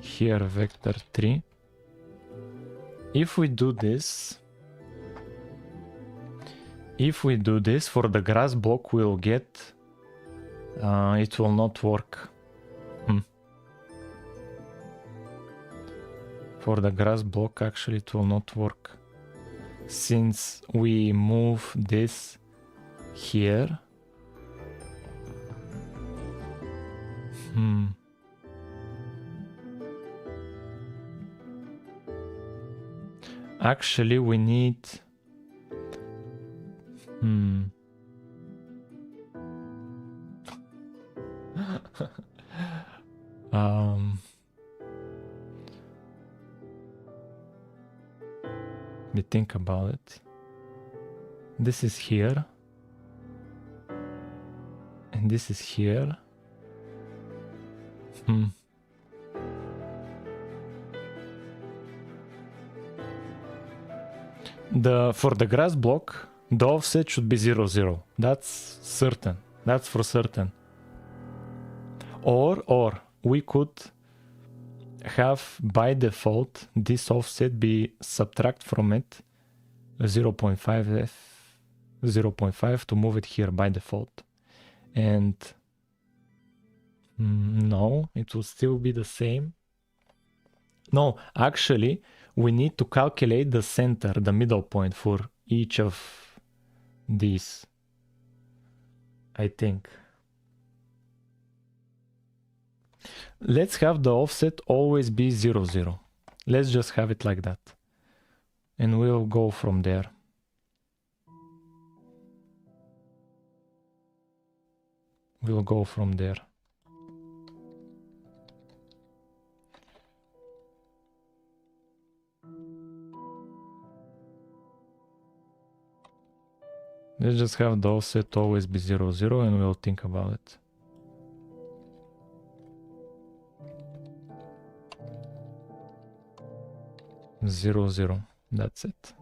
here vector 3. If we do this for the grass block, we'll get, it will not work. For the grass block, actually it will not work, since we move this here. Actually, we need let me think about it. This is here, and this is here. For the grass block, the offset should be 0, 0. That's certain. That's for certain. Or we could have by default this offset be subtract from it 0.5 to move it here by default. And No, it will still be the same. No, actually, we need to calculate the center, the middle point for each of these, I think. Let's have the offset always be 0, 0. Let's just have it like that. And we'll go from there. We'll go from there. Let's just have the offset always be 0, 0 and we'll think about it. Zero, zero. That's it.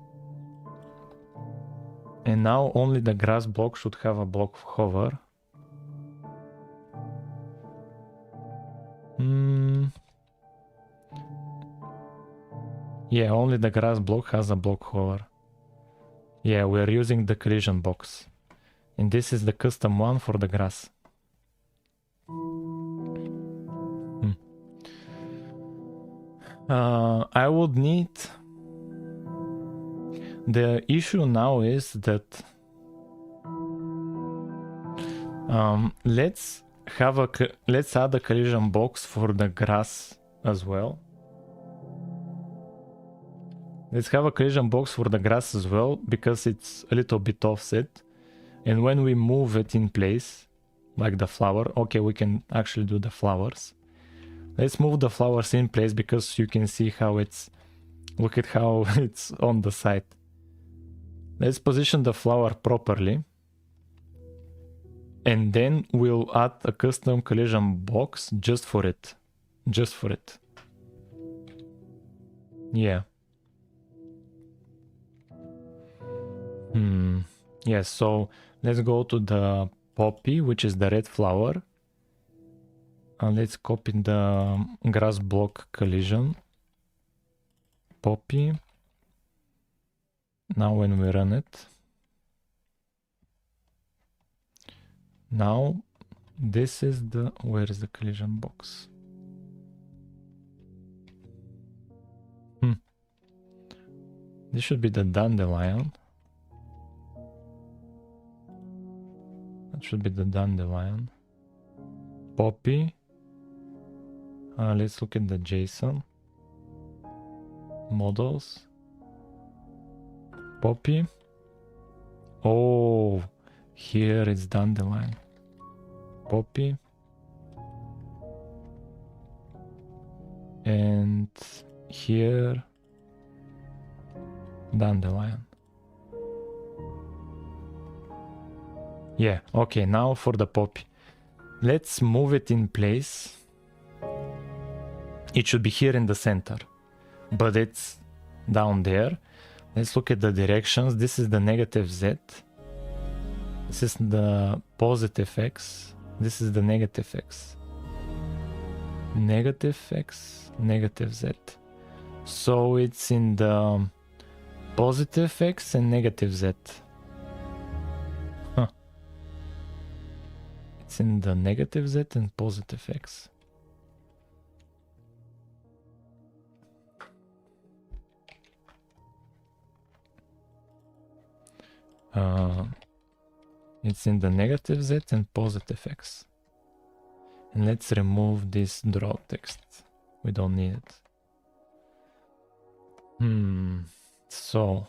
And now only the grass block should have a block hover. Yeah, only the grass block has a block hover. Yeah, we're using the collision box. And this is the custom one for the grass. I would need... The issue now is that... let's add a collision box for the grass as well. Let's have a collision box for the grass as well, because it's a little bit offset. And when we move it in place, like the flower, okay, we can actually do the flowers. Let's move the flowers in place because you can see how it's, look at how it's on the side. Let's position the flower properly. And then we'll add a custom collision box just for it. Just for it. Yeah. Yes, so let's go to the poppy, which is the red flower. And let's copy the grass block collision. Poppy. Now when we run it. Now this is the, where is the collision box? This should be the dandelion. That should be the dandelion. Poppy. Let's look at the JSON. Models. Poppy. Oh, here it's dandelion. Poppy. And here dandelion. Yeah, okay, now for the poppy. Let's move it in place. It should be here in the center, but it's down there. Let's look at the directions. This is the negative Z. This is the positive X. This is the negative X. Negative X, negative Z. So it's in the positive X and negative Z. Huh. It's in the negative Z and positive X. It's in the negative Z and positive X. And let's remove this draw text. We don't need it. So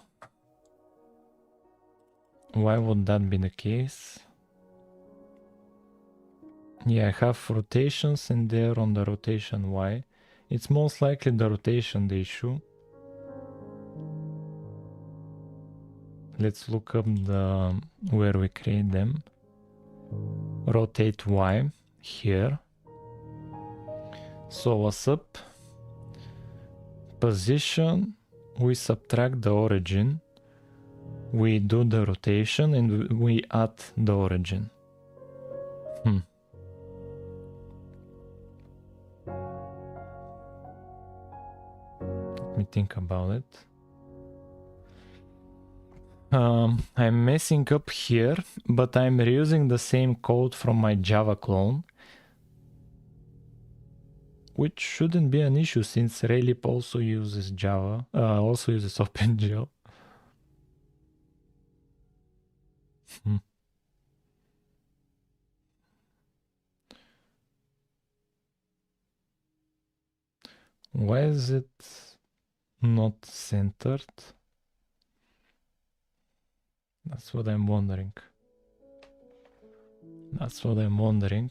why would that be the case? Yeah, I have rotations and there on the rotation Y. It's most likely the rotation the issue. Let's look up the where we create them. Rotate Y here. So what's up? Position, we subtract the origin, we do the rotation and we add the origin. Let me think about it. I'm messing up here, but I'm reusing the same code from my Java clone. which shouldn't be an issue since Raylib also uses Java, also uses OpenGL. Why is it not centered? That's what I'm wondering. That's what I'm wondering.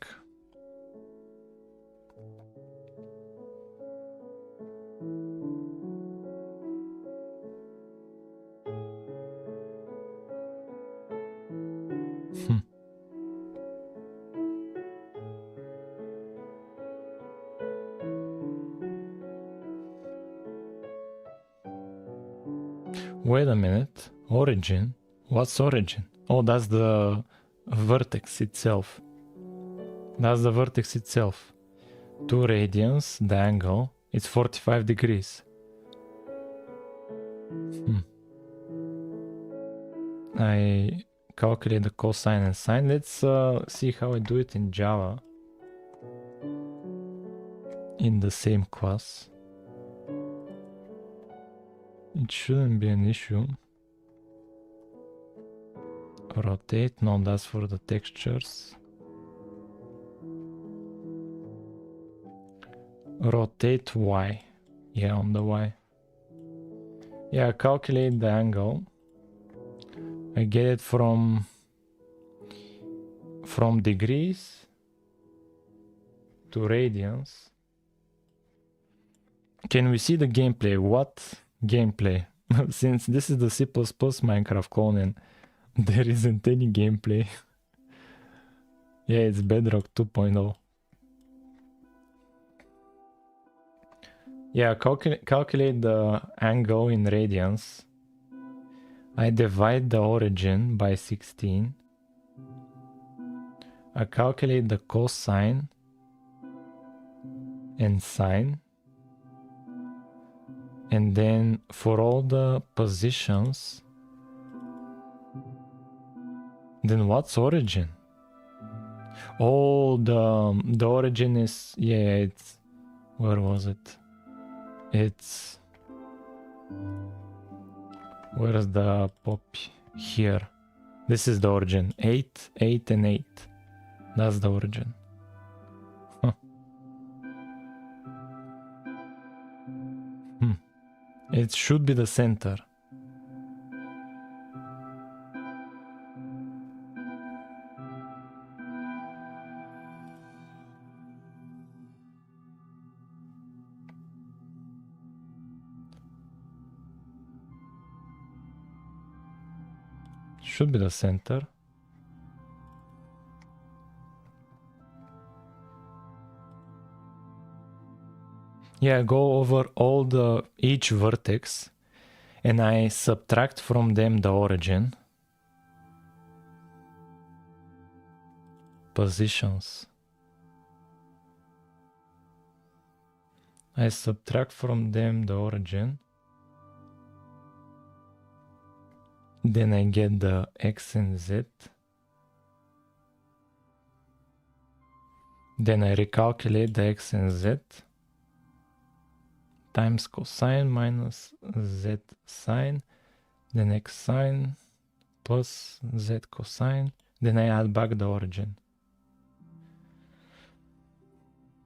Wait a minute. Origin? What's origin? Oh, that's the vertex itself. That's the vertex itself. 2 radians, the angle. It's 45 degrees. I calculate the cosine and sine. Let's see how I do it in Java. In the same class. It shouldn't be an issue. Rotate, no, that's for the textures. Rotate Y. Yeah, on the Y. Yeah, calculate the angle. I get it from degrees to radians. Can we see the gameplay? What gameplay? Since this is the C++ Minecraft clone and there isn't any gameplay. Yeah, it's Bedrock 2.0. Yeah, calculate the angle in radians. I divide the origin by 16. I calculate the cosine and sine. And then for all the positions, then what's origin? Oh, the origin is, yeah, it's, where was it? It's, where's the poppy? Here. This is the origin. 8, 8, and 8. That's the origin. Huh. It should be the center. Should be the center. Yeah, go over all each vertex and I subtract from them the origin. Positions. I subtract from them the origin. Then I get the X and Z. Then I recalculate the X and Z. Times cosine minus Z sine. Then X sine plus Z cosine. Then I add back the origin.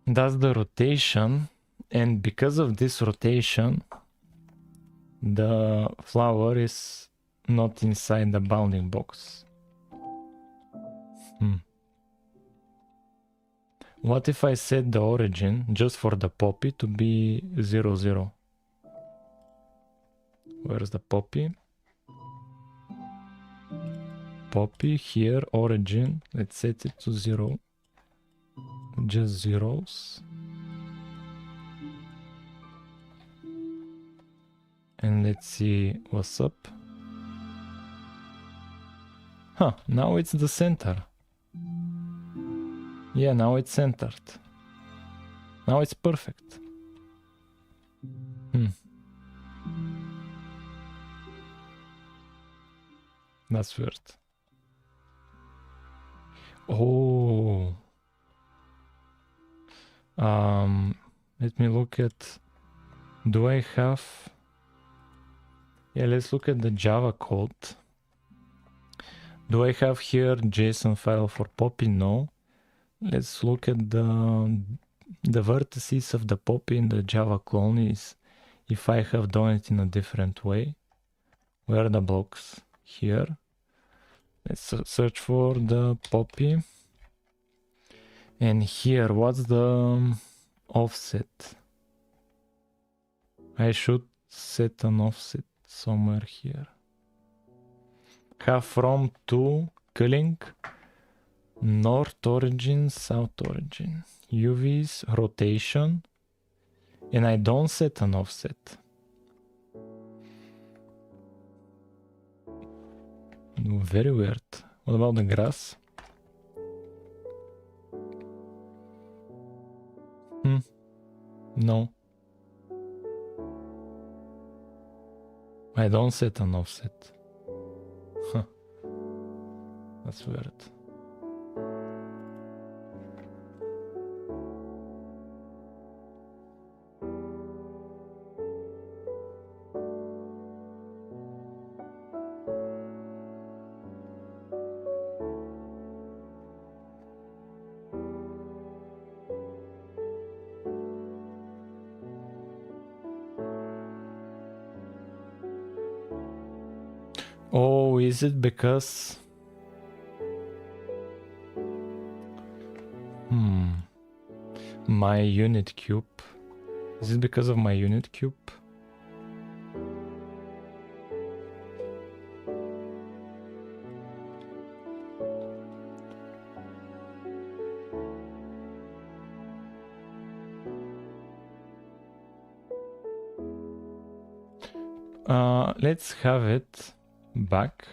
That's the rotation. And because of this rotation, the flower is not inside the bounding box. What if I set the origin just for the poppy to be 0, 0? Where's the poppy? Poppy here, origin. Let's set it to 0. Just zeros. And let's see what's up. Huh, now it's the center. Yeah, now it's centered. Now it's perfect. That's weird. Oh. Let me look at, do I have, yeah, let's look at the Java code. Do I have here JSON file for Poppy? No. Let's look at the vertices of the Poppy in the Java clone is if I have done it in a different way. Where are the blocks? Here. Let's search for the Poppy. And here, what's the offset? I should set an offset somewhere here. Have from to culling, north origin, south origin, UVs, rotation, and I don't set an offset. Very weird. What about the grass? No. I don't set an offset. Huh. That's weird. Oh, is it because... my unit cube? Is it because of my unit cube? Let's have it back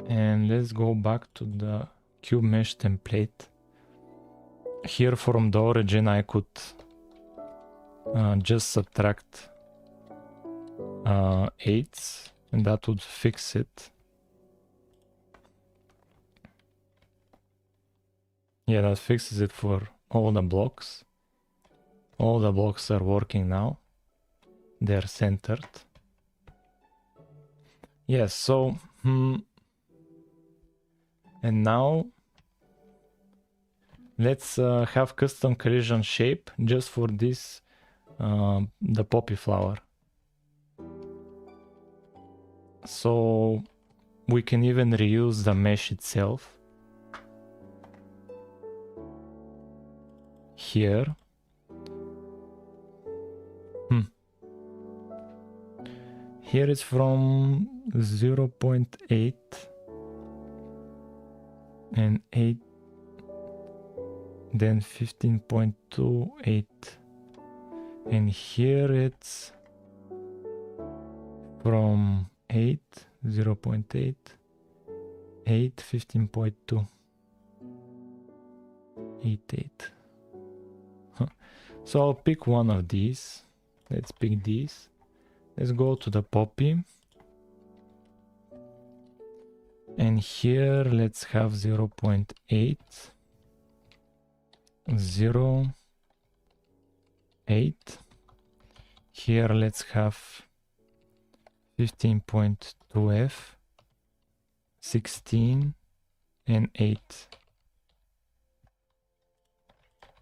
and let's go back to the cube mesh template. Here from the origin I could just subtract 8 and that would fix it. Yeah, that fixes it for all the blocks. All the blocks are working now. They're centered. Yes, so and now let's have custom collision shape just for this the poppy flower. So we can even reuse the mesh itself. Here. Here it's from 0.8 and 8, then 15.28, and here it's from 8, 0.8, 8, 15.2, 88. So I'll pick one of these. Let's pick these. Let's go to the poppy. And here let's have 0.8, 0, 8. Here let's have 15.2f, 16, and 8.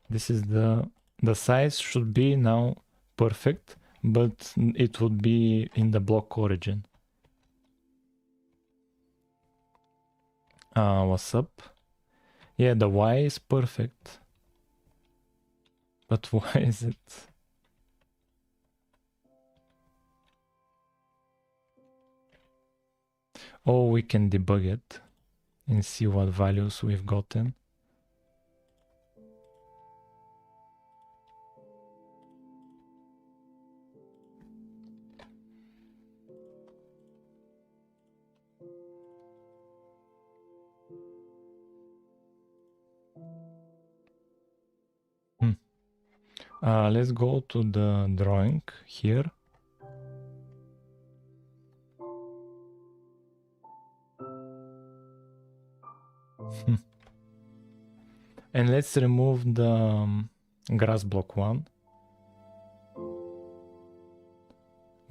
This is the size should be now perfect, but it would be in the block origin. What's up? Yeah, the Y is perfect. But why is it? Oh, we can debug it and see what values we've gotten. Let's go to the drawing here. And let's remove the grass block one.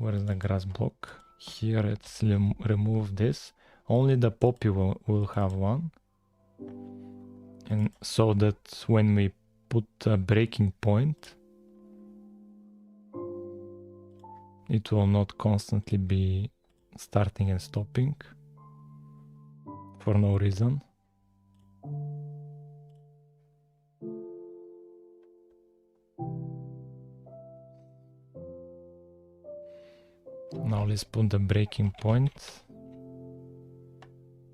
Where is the grass block? Here, let's remove this. Only the poppy will have one. And so that when we put a breaking point, it will not constantly be starting and stopping for no reason. Now let's put the breaking point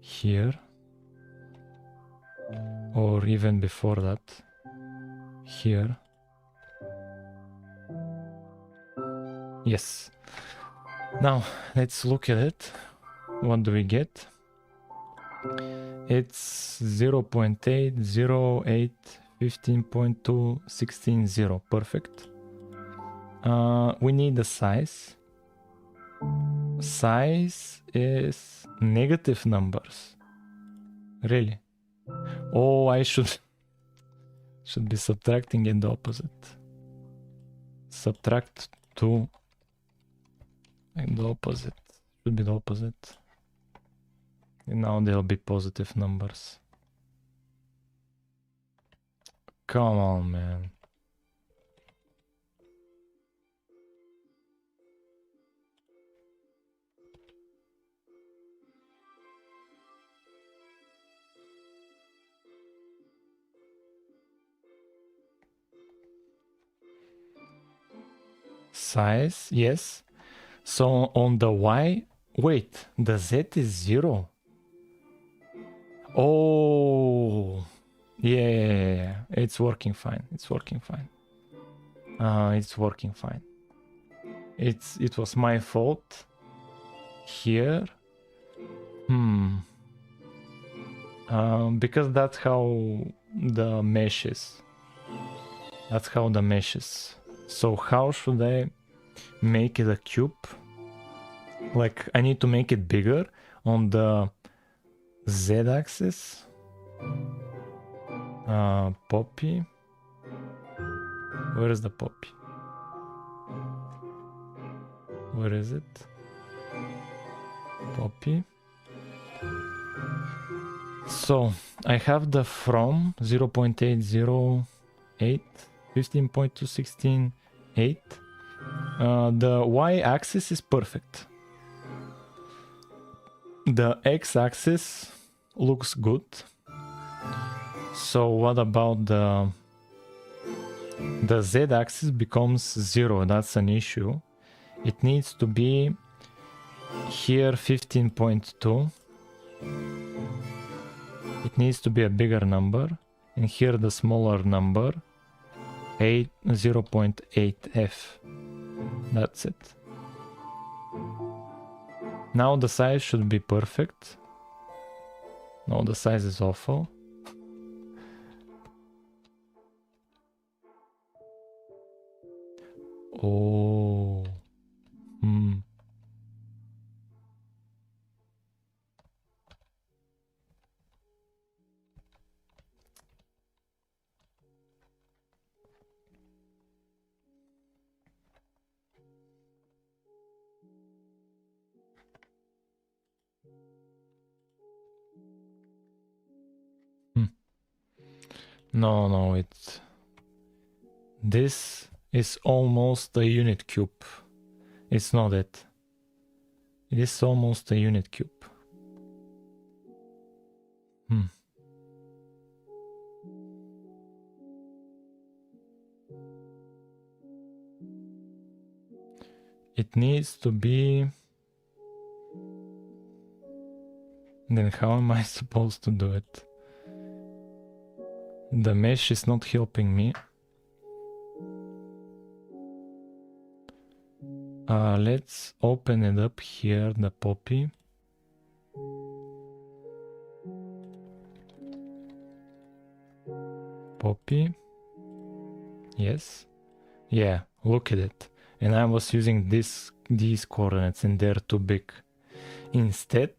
here, or even before that, here. Yes. Now let's look at it. What do we get? It's 0.8, 0.8, 15.2, 16, 0. Perfect. We need the size. Size is negative numbers. Really? Oh, I should be subtracting it the opposite. Subtract 2 and the opposite. Should be the opposite. And now there'll be positive numbers. Come on, man. Size, yes. So on the Y, wait, the Z is 0. Oh, yeah, it's working fine. It's working fine. It's working fine. It was my fault here. Because that's how the mesh is. That's how the mesh is. So how should I make it a cube? Like, I need to make it bigger on the Z-axis. Poppy. Where is the poppy? Where is it? Poppy. So I have the from 0.808, 15.2, 16, 8. The y-axis is perfect. The x-axis looks good. So what about the z-axis becomes 0? That's an issue. It needs to be here 15.2. It needs to be a bigger number, and here the smaller number, 0.8f. That's it. Now the size should be perfect. No, the size is awful. Oh. No, it's... This is almost a unit cube. It's not it. It is almost a unit cube. It needs to be... Then how am I supposed to do it? The mesh is not helping me. Let's open it up here, the poppy. Poppy. Yes. Yeah, look at it. And I was using these coordinates and they're too big. Instead,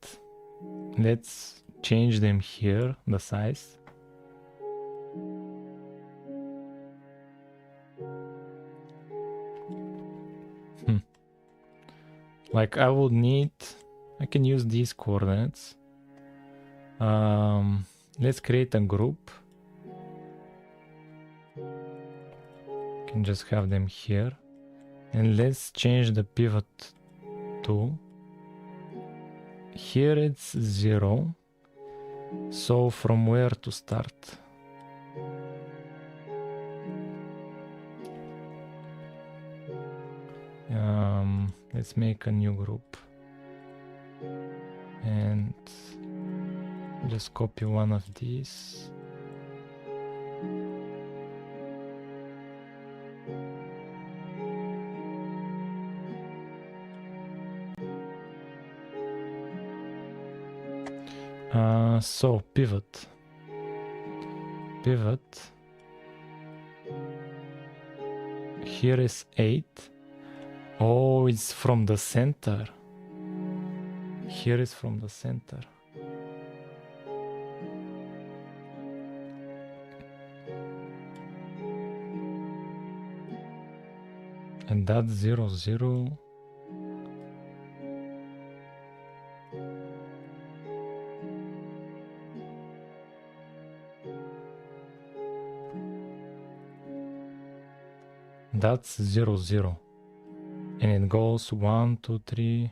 let's change them here, the size. Like I would need, I can use these coordinates. Let's create a group. Can just have them here. And let's change the pivot to, here it's 0. So from where to start? Let's make a new group and just copy one of these. So pivot. Here is 8. Oh, it's from the center. Here is from the center. And that's 0, 0. That's 0, 0. And it goes 1, 2, 3.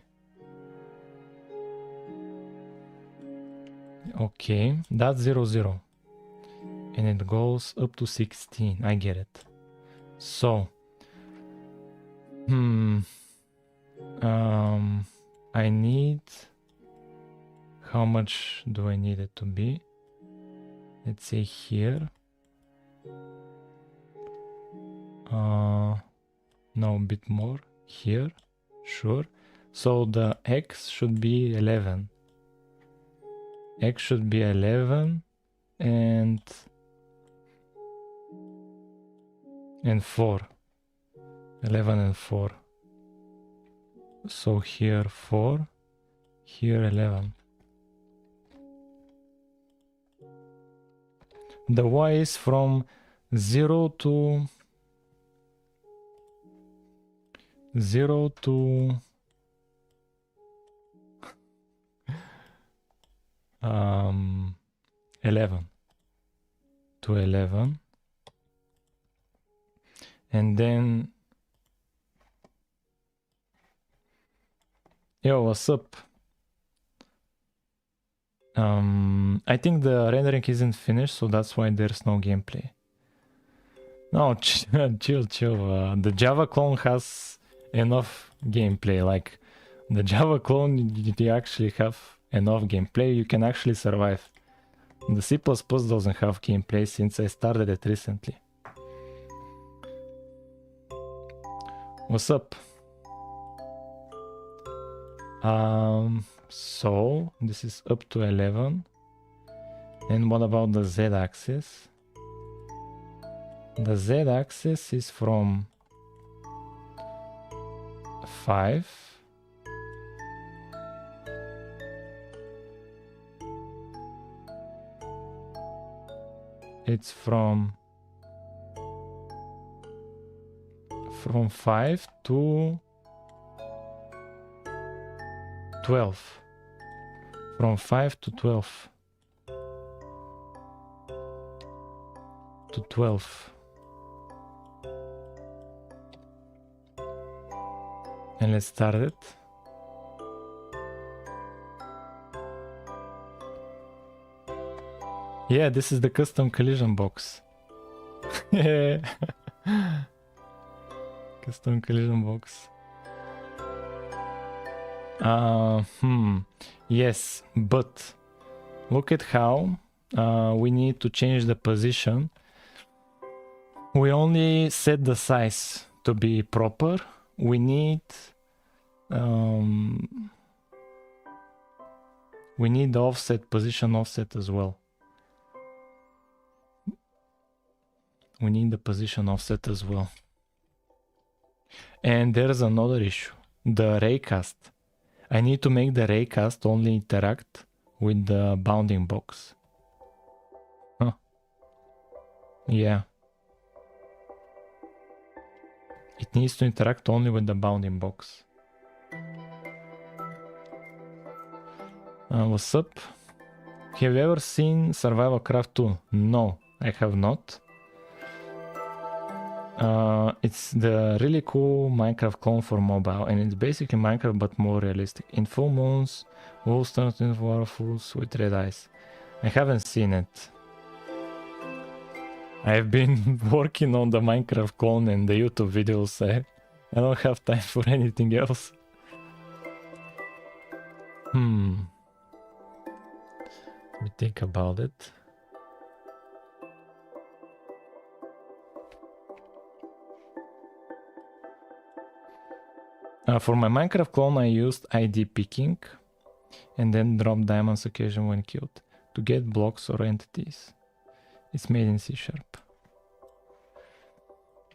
Okay, that's 0, 0. And it goes up to 16. I get it. So, I need, how much do I need it to be? Let's say here. No, a bit more here, sure. So the x should be 11. X should be 11 and 4. 11 and 4. So here 4, here 11. The y is from 0 to 11 to 11, and then yo, what's up? I think the rendering isn't finished, so that's why there's no gameplay. No, chill. The Java clone has enough gameplay. Like the Java clone, you actually have enough gameplay. You can actually survive. The C++ doesn't have gameplay since I started it recently. What's up? So this is up to 11. And what about the z-axis? The z-axis is from 5 it's from 5 to 12. From 5 to 12. To 12. And let's start it. Yeah, this is the custom collision box. Custom collision box. Yes, but look at how we need to change the position. We only set the size to be proper. We need the offset, position offset as well. We need the position offset as well. And there's another issue, the raycast. I need to make the raycast only interact with the bounding box. Huh. Yeah. It needs to interact only with the bounding box. What's up? Have you ever seen Survival Craft 2? No, I have not. It's the really cool Minecraft clone for mobile, and it's basically Minecraft but more realistic. In full moons, wolves turn into waterfalls with red eyes. I haven't seen it. I've been working on the Minecraft clone and the YouTube videos. I don't have time for anything else. Let me think about it. For my Minecraft clone, I used ID picking and then drop diamonds occasionally when killed to get blocks or entities. It's made in C#.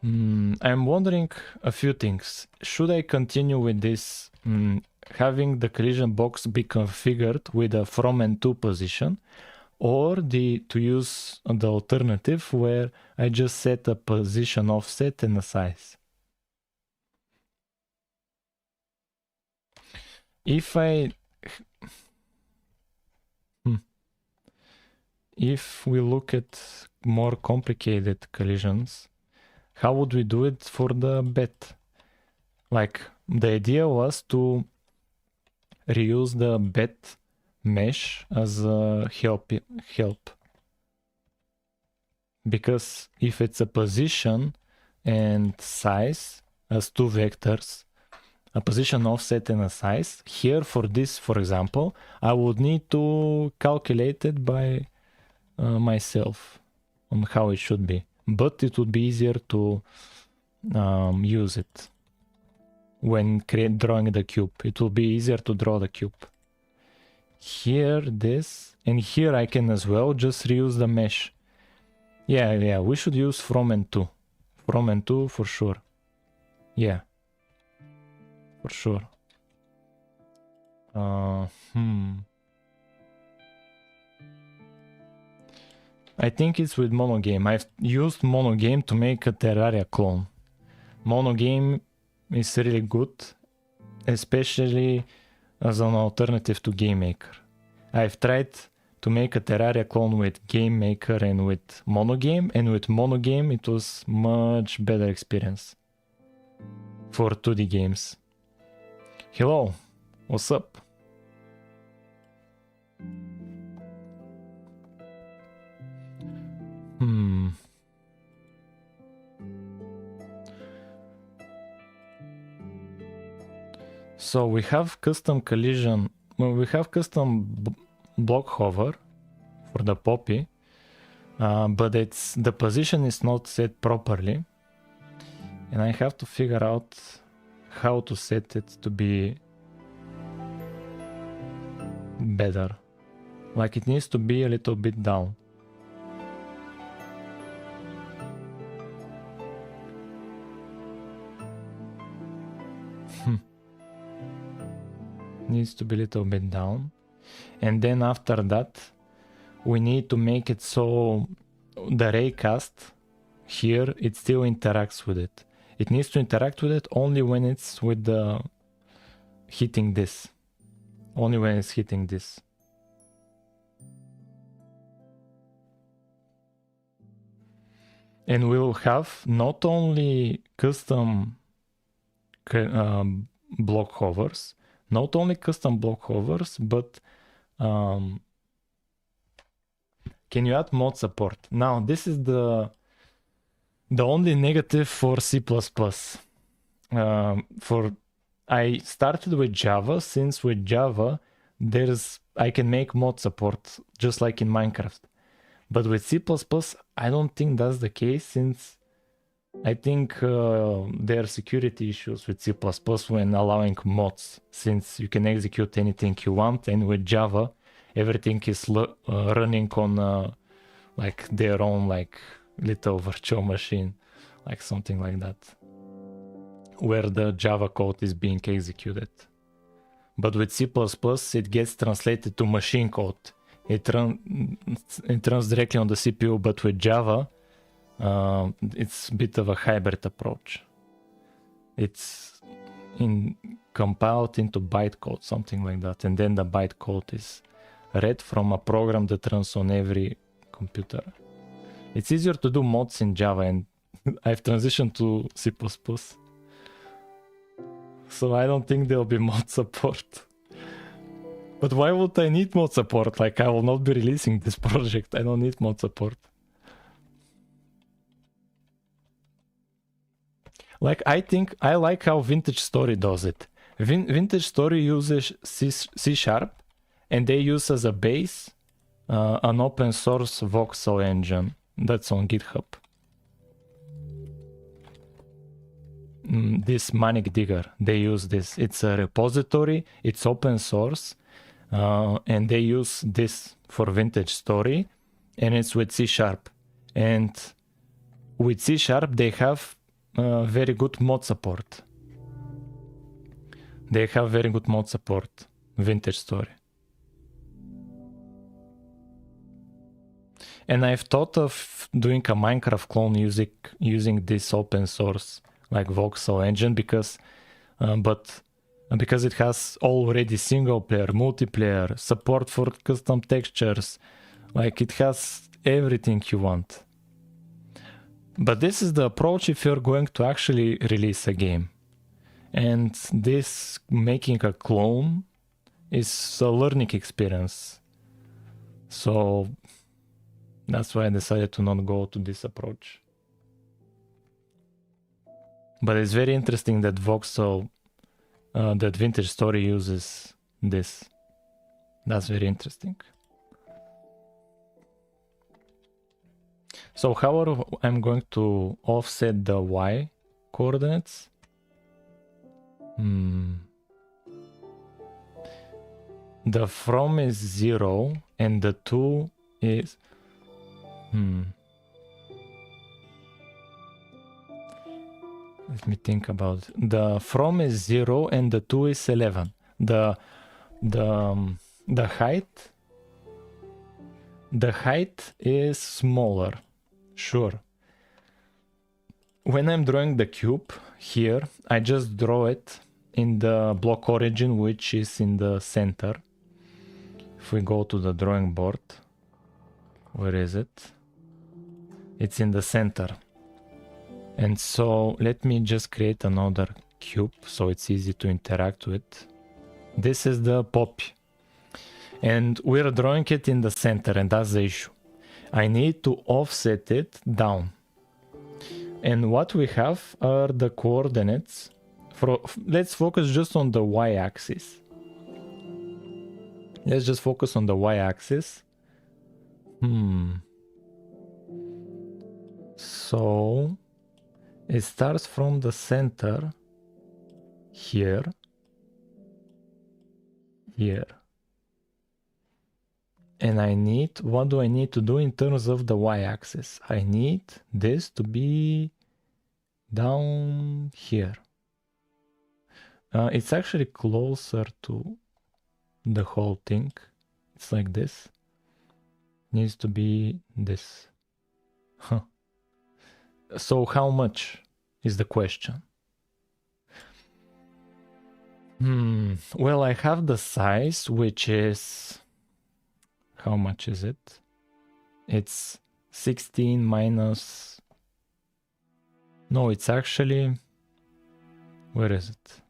I'm wondering a few things. Should I continue with this, having the collision box be configured with a from and to position, or to use the alternative where I just set a position offset and a size? If we look at more complicated collisions, how would we do it for the bed? Like, the idea was to reuse the bed mesh as a help. Because if it's a position and size as two vectors, a position offset and a size, here for this, for example, I would need to calculate it by myself on how it should be. But it would be easier to use it when drawing the cube. It will be easier to draw the cube. Here, this, and here I can as well just reuse the mesh. Yeah, we should use from and to. From and to for sure. Yeah. For sure. I think it's with monogame. I've used monogame to make a Terraria clone. Monogame is really good, especially as an alternative to Game Maker. I've tried to make a Terraria clone with Game Maker and with monogame, and with monogame it was much better experience for 2D games. Hello, what's up? So we have custom collision, we have custom block hover for the poppy, but the position is not set properly, and I have to figure out how to set it to be better. Like, it needs to be a little bit down. Needs to be a little bit down. And then after that, we need to make it so the raycast here, it still interacts with it. It needs to interact with it only when it's with the hitting this. Only when it's hitting this. And we'll have not only custom block hovers, but can you add mod support? Now, this is the only negative for C++. I started with Java, since with Java I can make mod support just like in Minecraft. But with C++, I don't think that's the case, since I think there are security issues with C++ when allowing mods, since you can execute anything you want, and with Java everything is running on like their own like little virtual machine, like something like that, where the Java code is being executed. But with C++, it gets translated to machine code. It runs directly on the CPU, but with Java, it's a bit of a hybrid approach. It's compiled into bytecode, something like that, and then the bytecode is read from a program that runs on every computer. It's easier to do mods in Java, and I've transitioned to C++. So I don't think there'll be mod support. But why would I need mod support? Like, I will not be releasing this project. I don't need mod support. Like, I like how Vintage Story does it. Vintage Story uses C#, and they use as a base an open source voxel engine that's on GitHub. This Manic Digger, they use this. It's a repository, it's open source, and they use this for Vintage Story, and it's with C#. And with C#, they have very good mod support. They have very good mod support, Vintage Story. And I've thought of doing a Minecraft clone using this open source like voxel engine because it has already single player, multiplayer, support for custom textures, like it has everything you want. But this is the approach if you're going to actually release a game. And this making a clone is a learning experience. So that's why I decided to not go to this approach. But it's very interesting that voxel, that Vintage Story uses this. That's very interesting. So how I'm going to offset the y coordinates? The from is 0 and the to is... Let me think about it. The from is 0 and the to is 11. The height is smaller. Sure. When I'm drawing the cube here, I just draw it in the block origin, which is in the center. If we go to the drawing board, where is it? It's in the center. And so let me just create another cube so it's easy to interact with. This is the poppy. And we're drawing it in the center, and that's the issue. I need to offset it down. And what we have are the coordinates. Let's focus just on the y-axis. Let's just focus on the y-axis. So it starts from the center here. And I need, what do I need to do in terms of the y-axis? I need this to be down here. It's actually closer to the whole thing. It's like this. Needs to be this. So how much is the question? Well, I have the size, which is... How much is it? It's 16 minus... No, it's actually... Where is it?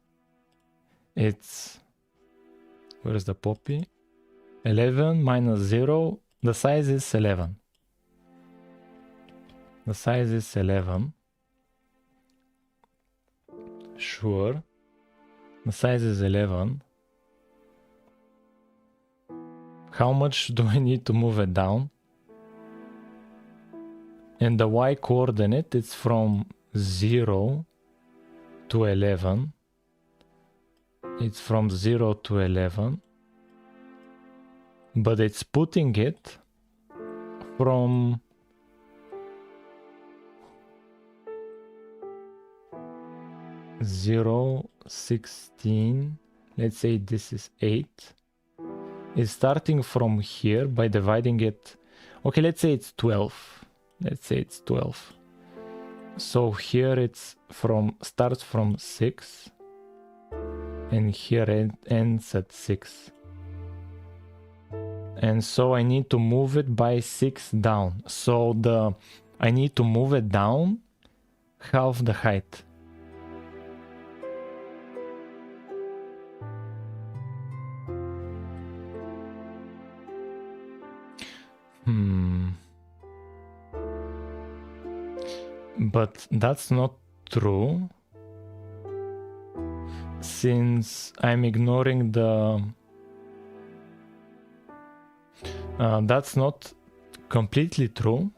It's... Where is the poppy? 11 minus 0. The size is 11. The size is 11. Sure. The size is 11. How much do I need to move it down? And the y coordinate, it's from 0 to 11. It's from 0 to 11. But it's putting it from... Zero, 16, let's say this is 8. It's starting from here by dividing it. Okay, let's say it's 12. Let's say it's 12. So here it's starts from 6. And here it ends at 6. And so I need to move it by 6 down. So I need to move it down half the height. But that's not true, since I'm ignoring the... that's not completely true.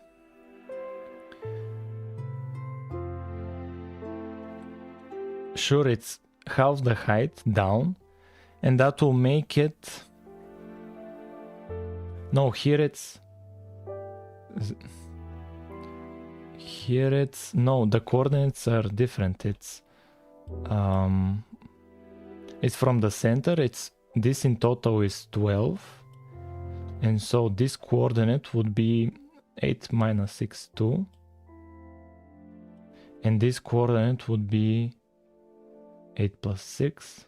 Sure, it's half the height down, and that will make it... No, here it's... Here it's... No, the coordinates are different. It's from the center. It's... This in total is 12. And so this coordinate would be 8 minus 6, 2. And this coordinate would be 8 plus 6.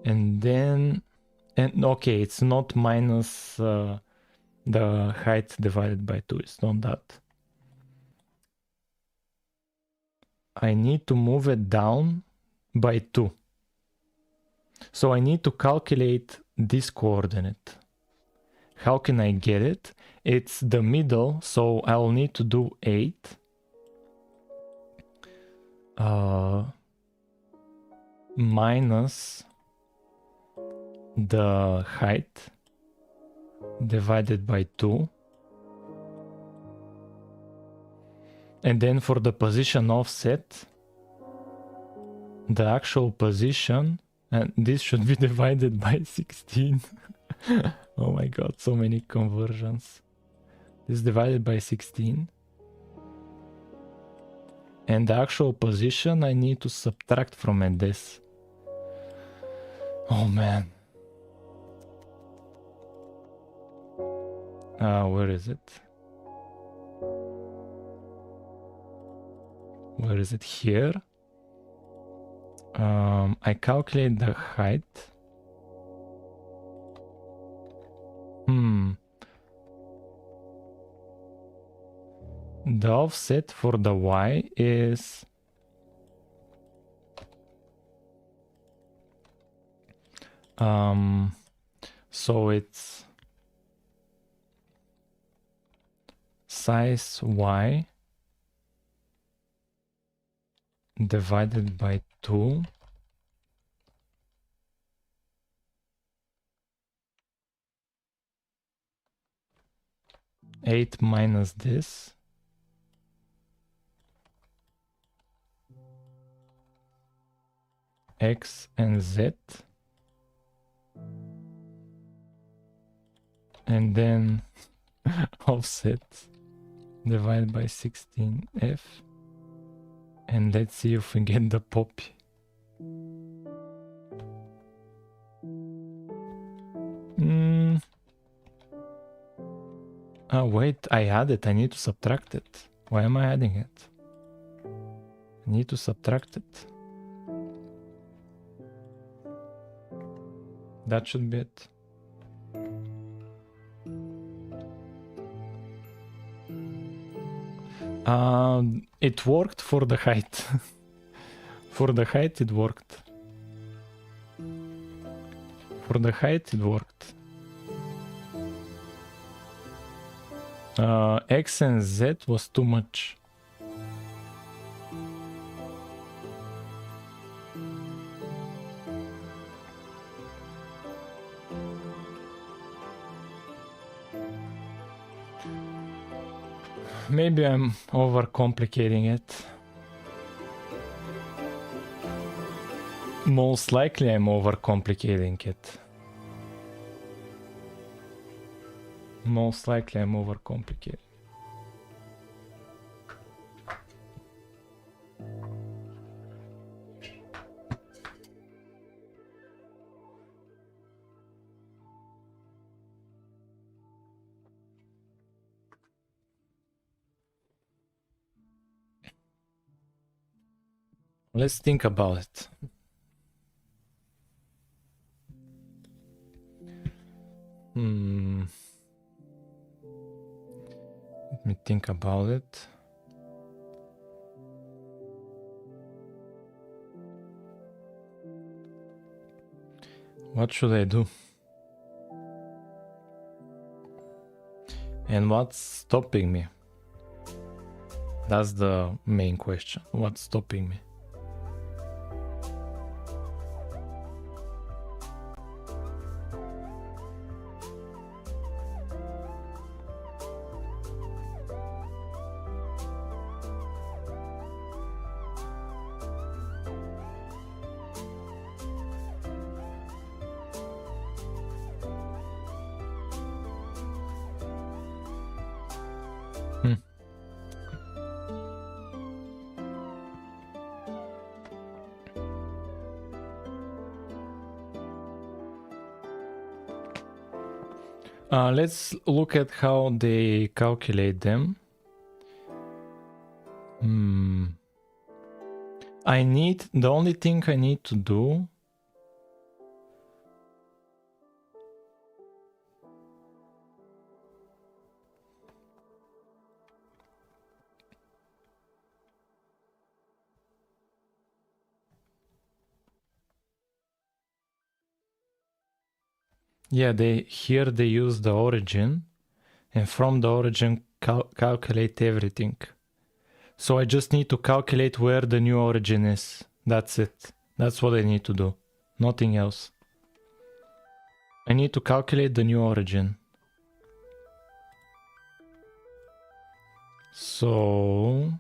And then... And okay, it's not minus the height divided by 2. It's not that. I need to move it down by 2. So I need to calculate this coordinate. How can I get it? It's the middle, so I'll need to do 8 minus the height divided by 2. And then for the position offset, the actual position, and this should be divided by 16. Oh my god, so many conversions. This is divided by 16. And the actual position I need to subtract from it this. Oh man. Where is it? Where is it? Here. I calculate the height. The offset for the y is so it's size y divided by 2 . 8 minus this. X and Z. And then offset divided by 16F. And let's see if we get the poppy. Oh wait, I add it. I need to subtract it. Why am I adding it? I need to subtract it. That should be it. It worked for the height. For the height it worked. For the height it worked. X and Z was too much. Maybe I'm overcomplicating it. Most likely I'm overcomplicating it. Most likely I'm overcomplicating. Let's think about it. Let me think about it. What should I do? And what's stopping me? That's the main question. What's stopping me? Let's look at how they calculate them. The only thing I need to do here they use the origin, and from the origin calculate everything. So I just need to calculate where the new origin is. That's it. That's what I need to do. Nothing else. I need to calculate the new origin. So...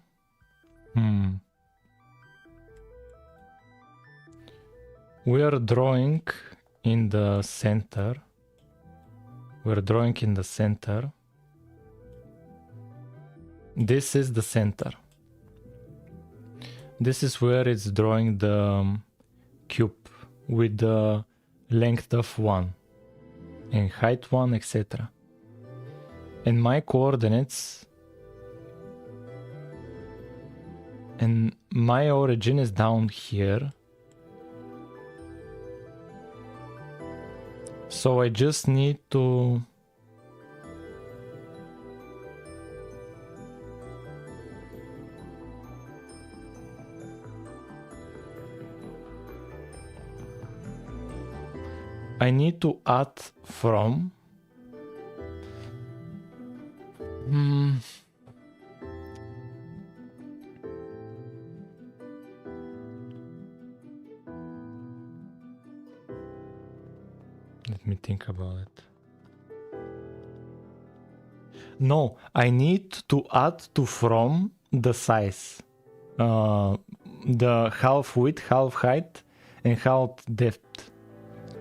we are drawing in the center. We're drawing in the center. This is the center. This is where it's drawing the cube with the length of 1 and height 1, etc. And my coordinates and my origin is down here. So I just need to add from let me think about it. No, I need to add to from the size. The half width, half height, and half depth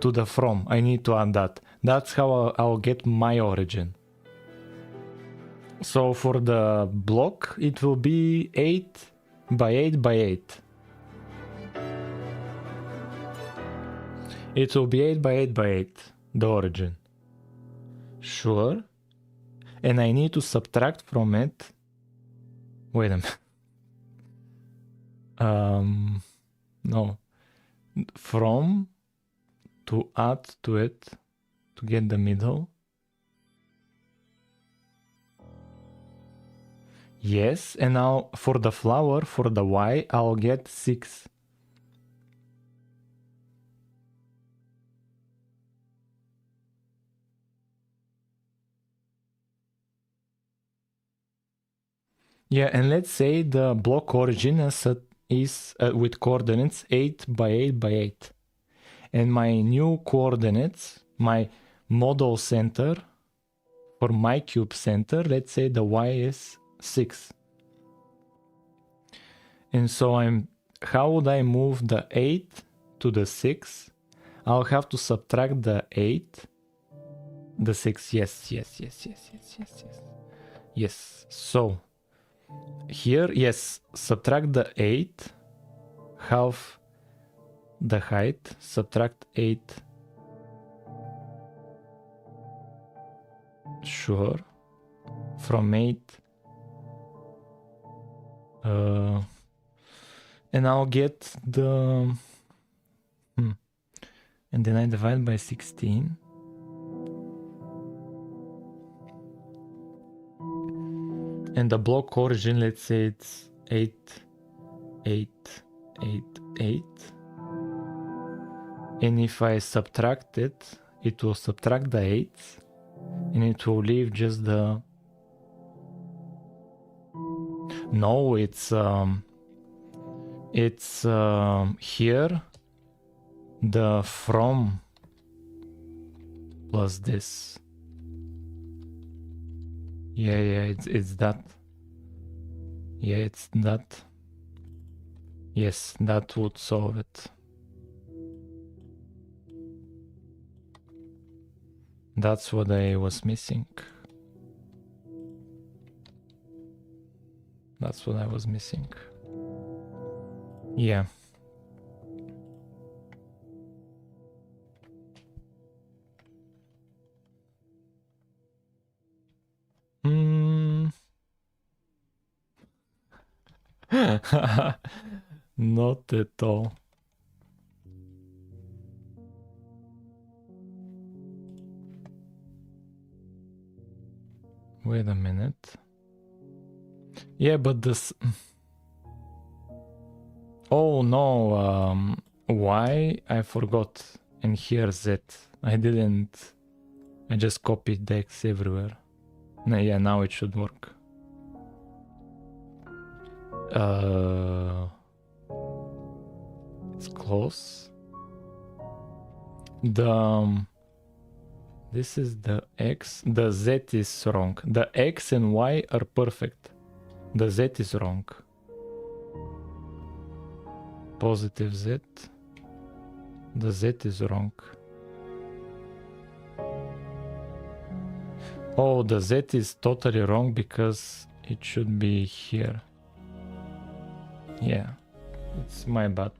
to the from. I need to add that. That's how I'll get my origin. So for the block, it will be 8 by 8 by 8. It will be 8 by 8 by 8, the origin. Sure. And I need to subtract from it. Wait a minute. No. From to add to it to get the middle. Yes, and now for the flower, for the Y, I'll get 6. Yeah, and let's say the block origin is with coordinates 8 by 8 by 8. And my new coordinates, my model center, for my cube center, let's say the Y is 6. And so how would I move the 8 to the 6? I'll have to subtract the 8, the 6, yes. So, here, yes, subtract the 8, half the height, subtract 8. Sure. From 8. And I'll get the... And then I divide by 16. And the block origin, let's say it's 8, 8, 8, 8. And if I subtract it, it will subtract the 8s. And it will leave just the... No, it's here, the from plus this. Yeah, it's that. Yeah, it's that. Yes, that would solve it. That's what I was missing. That's what I was missing. Yeah. Not at all. Wait a minute. Yeah, but this... Oh no, Y, I forgot. And here Z. I didn't... I just copied the X everywhere. No, yeah, now it should work. It's close. The... this is the X. The Z is wrong. The X and Y are perfect. The Z is wrong. Positive Z. The Z is wrong. Oh, the Z is totally wrong because it should be here. Yeah, it's my bad.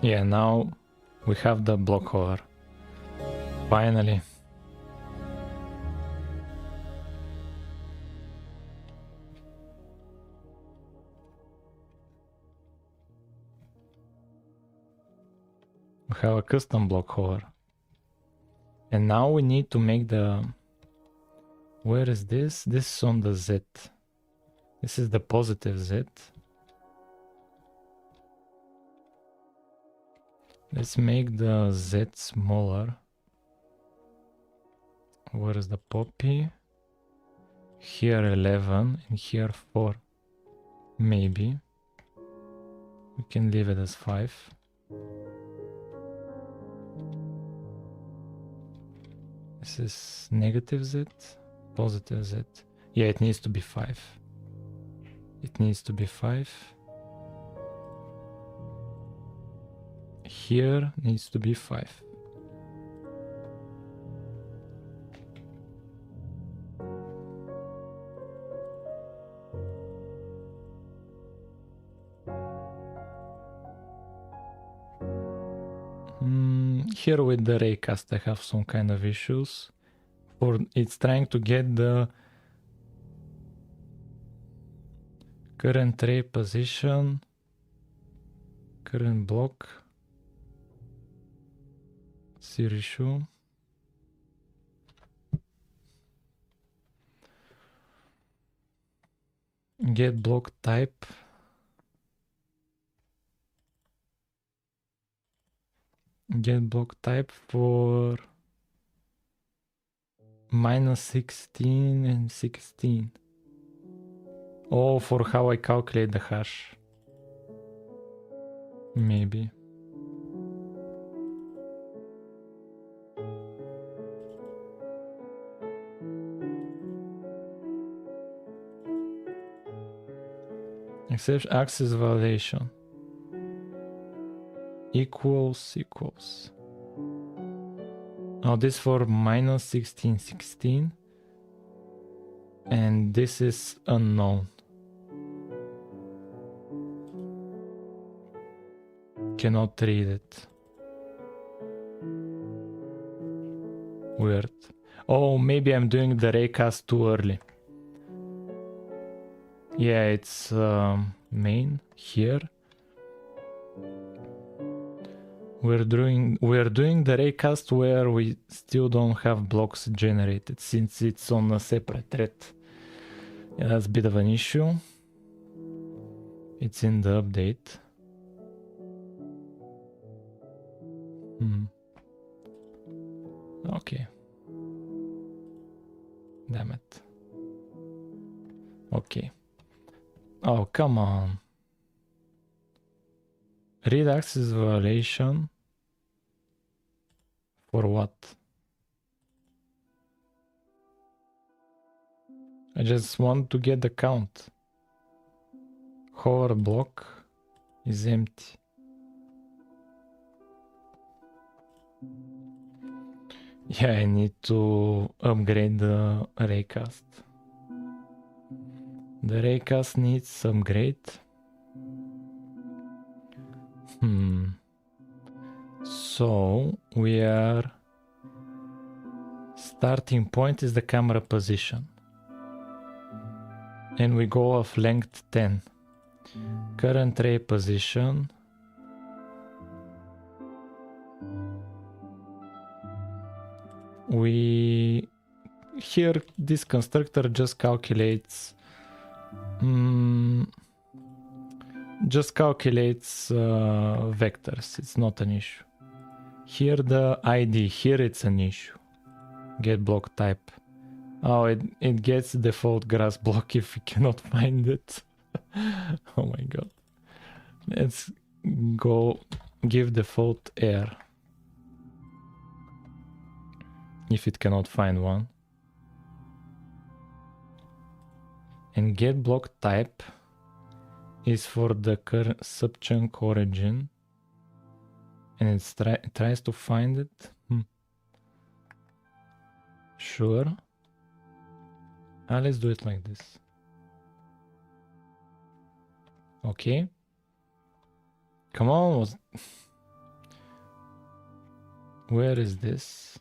Yeah, now we have the block hover. Finally. We have a custom block hover. And now we need to make the... Where is this? This is on the Z. This is the positive Z. Let's make the Z smaller. Where is the poppy? Here 11 and here 4. Maybe. We can leave it as 5. This is negative Z, positive Z. Yeah, it needs to be 5. It needs to be 5. Here needs to be 5. Here with the raycast I have some kind of issues. It's trying to get the current ray position, current block, zero issue. Get block type. Get block type for -16 and 16. Oh, for how I calculate the hash. Maybe. Except access validation. Equals. Oh, this for -16, 16. And this is unknown. Cannot read it. Weird. Oh, maybe I'm doing the raycast too early. Yeah, it's main here. We're doing the raycast where we still don't have blocks generated since it's on a separate thread. Yeah, that's a bit of an issue. It's in the update. Okay. Damn it. Okay. Oh, come on. Read access violation. For what? I just want to get the count. Hover block is empty. Yeah, I need to upgrade the raycast. The raycast needs upgrade. So we are starting point is the camera position. And we go of length 10. Current ray position. We here this constructor just calculates vectors. It's not an issue. Here the ID, here it's an issue. Get block type. Oh, it gets default grass block if we cannot find it. Oh my god. Let's go give default air. If it cannot find one. And get block type is for the subchunk origin. And it tries to find it. Sure. Let's do it like this. Okay. Come on. Where is this?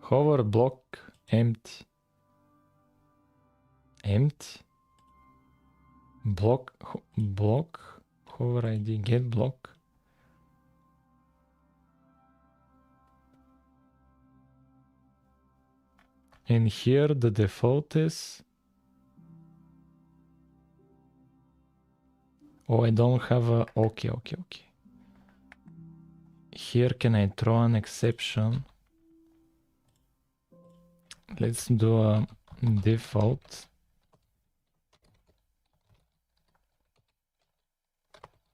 Hover block empty. Empty. Block hover ID get block. And here the default is. Oh, I don't have a. Okay. Here can I throw an exception? Let's do a default.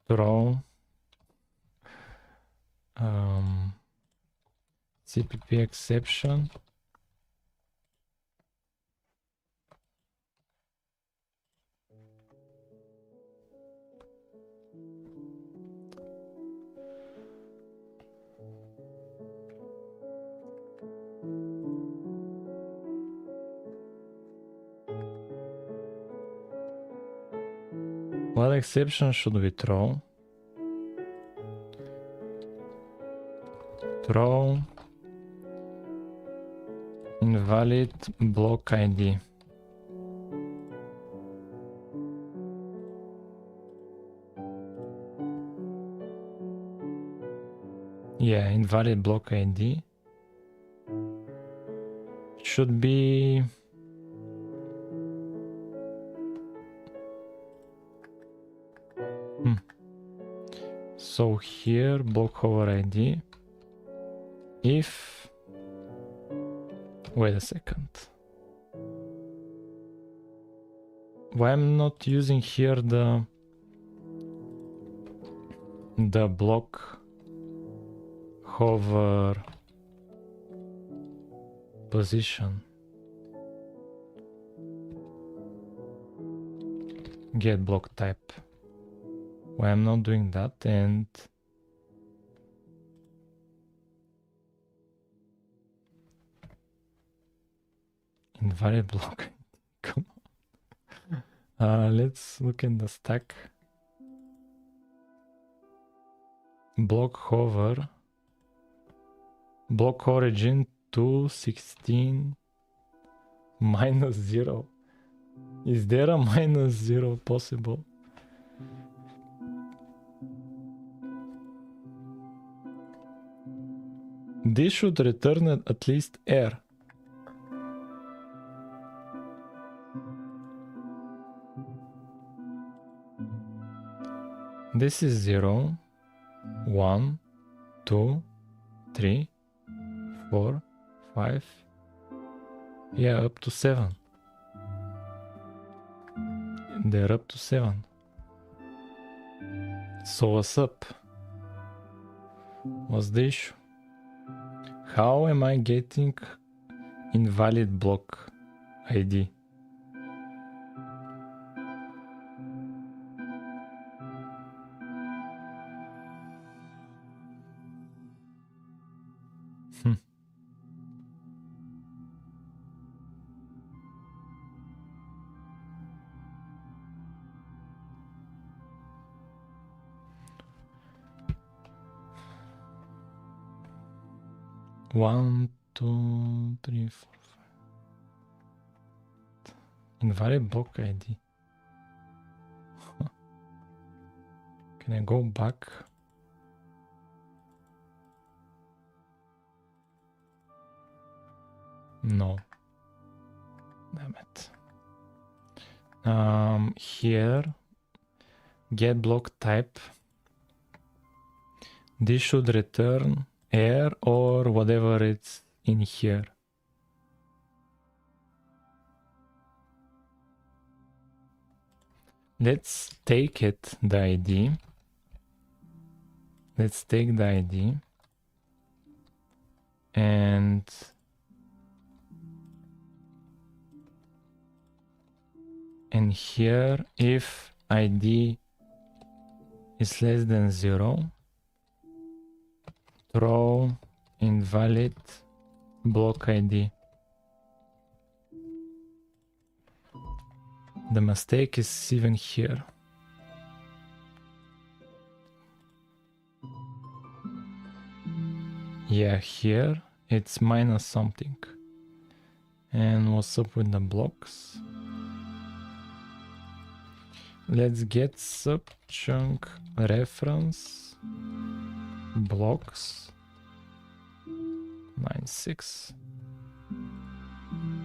Throw CPP exception. What exception should we throw? Throw invalid block ID. Yeah, invalid block ID should be so here block hover ID if wait a second, why I'm not using here the block hover position. Get block type. Why I'm not doing that? And invalid block. Come on. Let's look in the stack. Block hover. Block origin 2, 16, -0. Is there a -0 possible? This should return at least air. This is 0, 1, 2, 3, 4, 5. Yeah, up to 7. They're up to 7. So what's up? What's the issue? How am I getting invalid block ID? One, two, three, 4, 5. Invalid block ID. Can I go back? No. Damn it. Here, get block type. This should return air or whatever it's in here. Let's take it, the ID. Let's take the ID. And here, if ID is less than 0, throw invalid block ID. The mistake is even here. Yeah, here it's minus something. And what's up with the blocks? Let's get subchunk reference blocks 96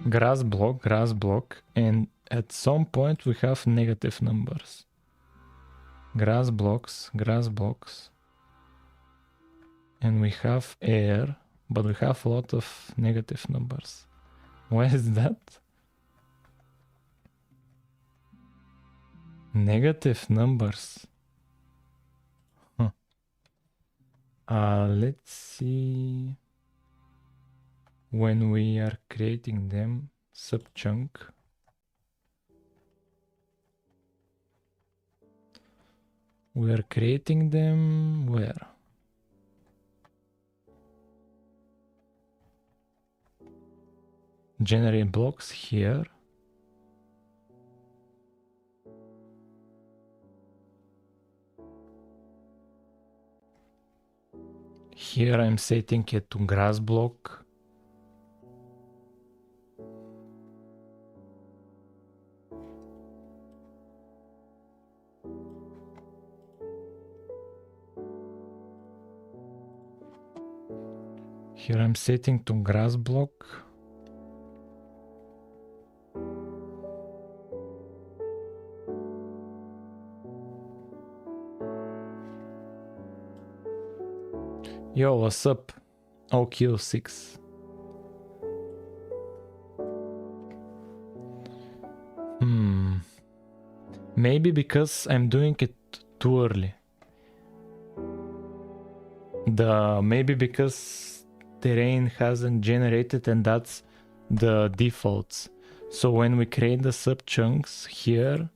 grass block, and at some point we have negative numbers. Grass blocks, and we have air, but we have a lot of negative numbers. Why is that? Negative numbers. Let's see. When we are creating them, subchunk. We are creating them where? Generate blocks here. Here I'm setting it to grass block. Here I'm setting to grass block. Yo, what's up? OQ6. Maybe because I'm doing it too early. Maybe because terrain hasn't generated and that's the defaults. So when we create the subchunks here,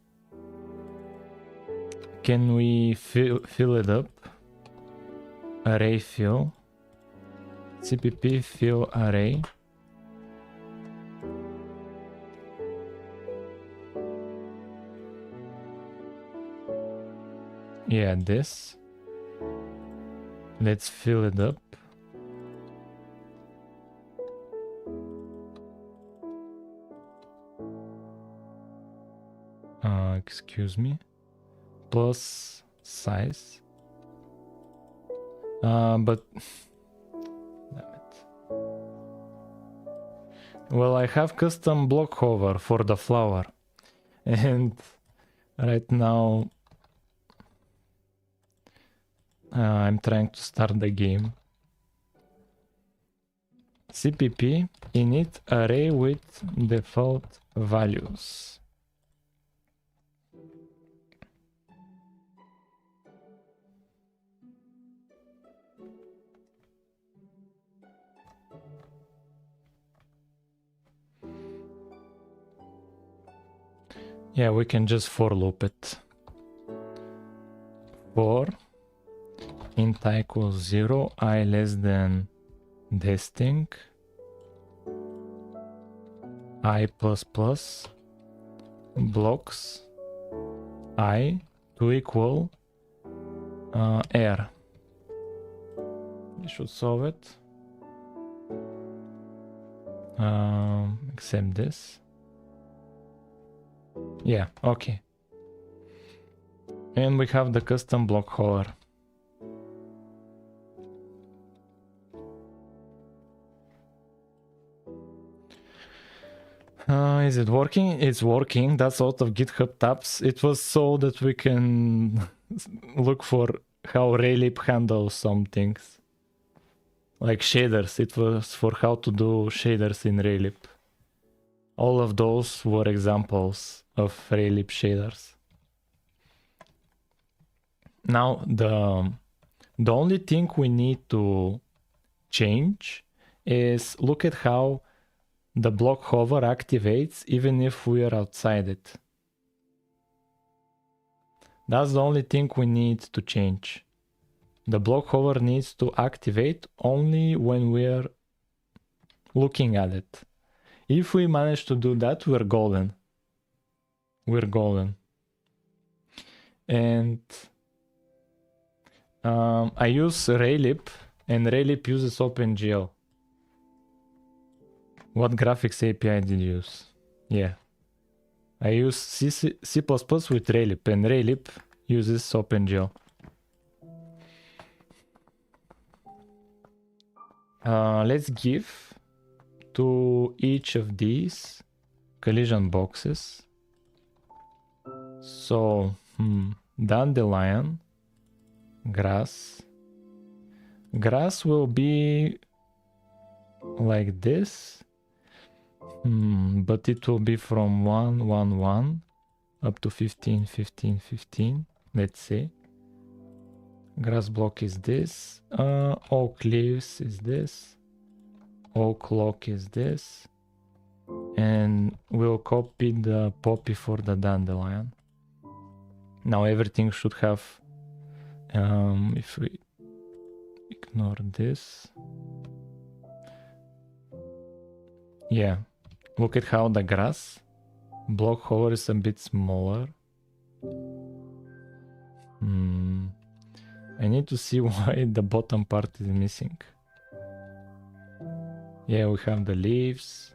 can we fill it up? Array fill, cpp fill array. Yeah, this. Let's fill it up. excuse me, plus size. But damn it. Well, I have custom block hover for the flower, and right now I'm trying to start the game. CPP init array with default values. Yeah, we can just for loop it. For int I equals 0, I less than this thing, I plus plus, blocks I to equal air. You should solve it. Except this. Yeah, okay. And we have the custom block hover. Is it working? It's working. That's out of GitHub tabs. It was so that we can look for how Raylib handles some things. Like shaders. It was for how to do shaders in Raylib. All of those were examples of Raylib shaders. Now the only thing we need to change is look at how the block hover activates even if we are outside it. That's the only thing we need to change. The block hover needs to activate only when we're looking at it. If we manage to do that, we're golden. We're golden. And I use Raylib, and Raylib uses OpenGL. What graphics API did you use? Yeah. I use C++ with Raylib, and Raylib uses OpenGL. Let's give to each of these collision boxes. So, dandelion, grass. Grass will be like this. But it will be from 1, 1, 1 up to 15, 15, 15. Let's see. Grass block is this. Oak leaves is this. Oak log is this. And we'll copy the poppy for the dandelion. Now everything should have, if we ignore this. Yeah. Look at how the grass block hover is a bit smaller. I need to see why the bottom part is missing. Yeah, we have the leaves.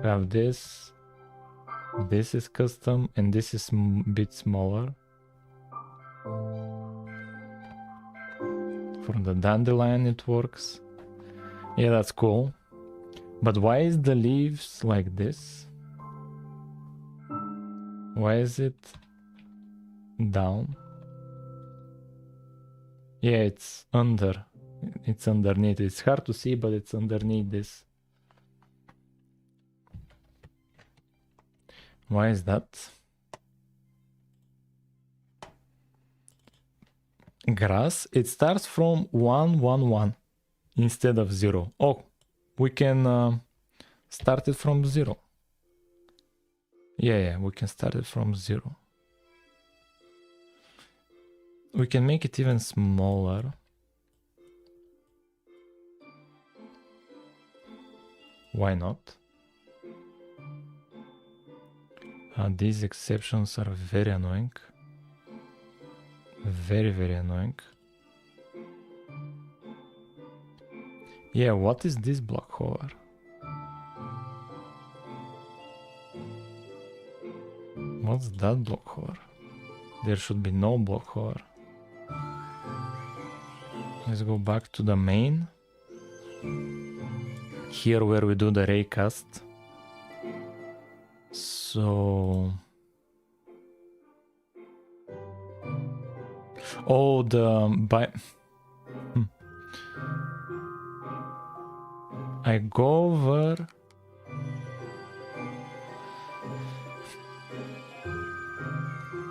We have this. This is custom and this is a bit smaller. For the dandelion it works. Yeah, that's cool. But why is the leaves like this? Why is it down? Yeah, it's under. It's underneath. It's hard to see, but it's underneath this. Why is that? Grass, it starts from 1, 1, 1 instead of 0. Oh, we can start it from 0. Yeah, we can start it from 0. We can make it even smaller. Why not? These exceptions are very annoying. Very, very annoying. Yeah, what is this block hover? What's that block hover? There should be no block hover. Let's go back to the main. Here where we do the raycast. So... Oh, I go over...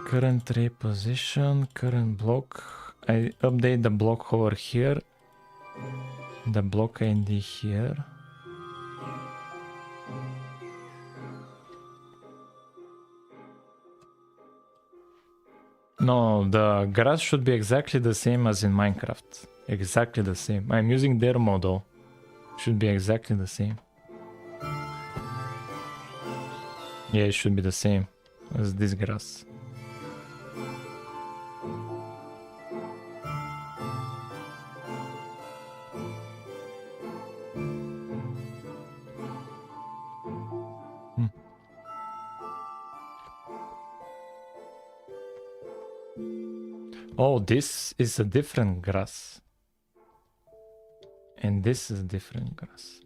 Current ray position, current block. I update the block over here. The block ID here. No, the grass should be exactly the same as in Minecraft. Exactly the same. I'm using their model. Should be exactly the same. Yeah, it should be the same as this grass. Oh, this is a different grass. And this is a different grass.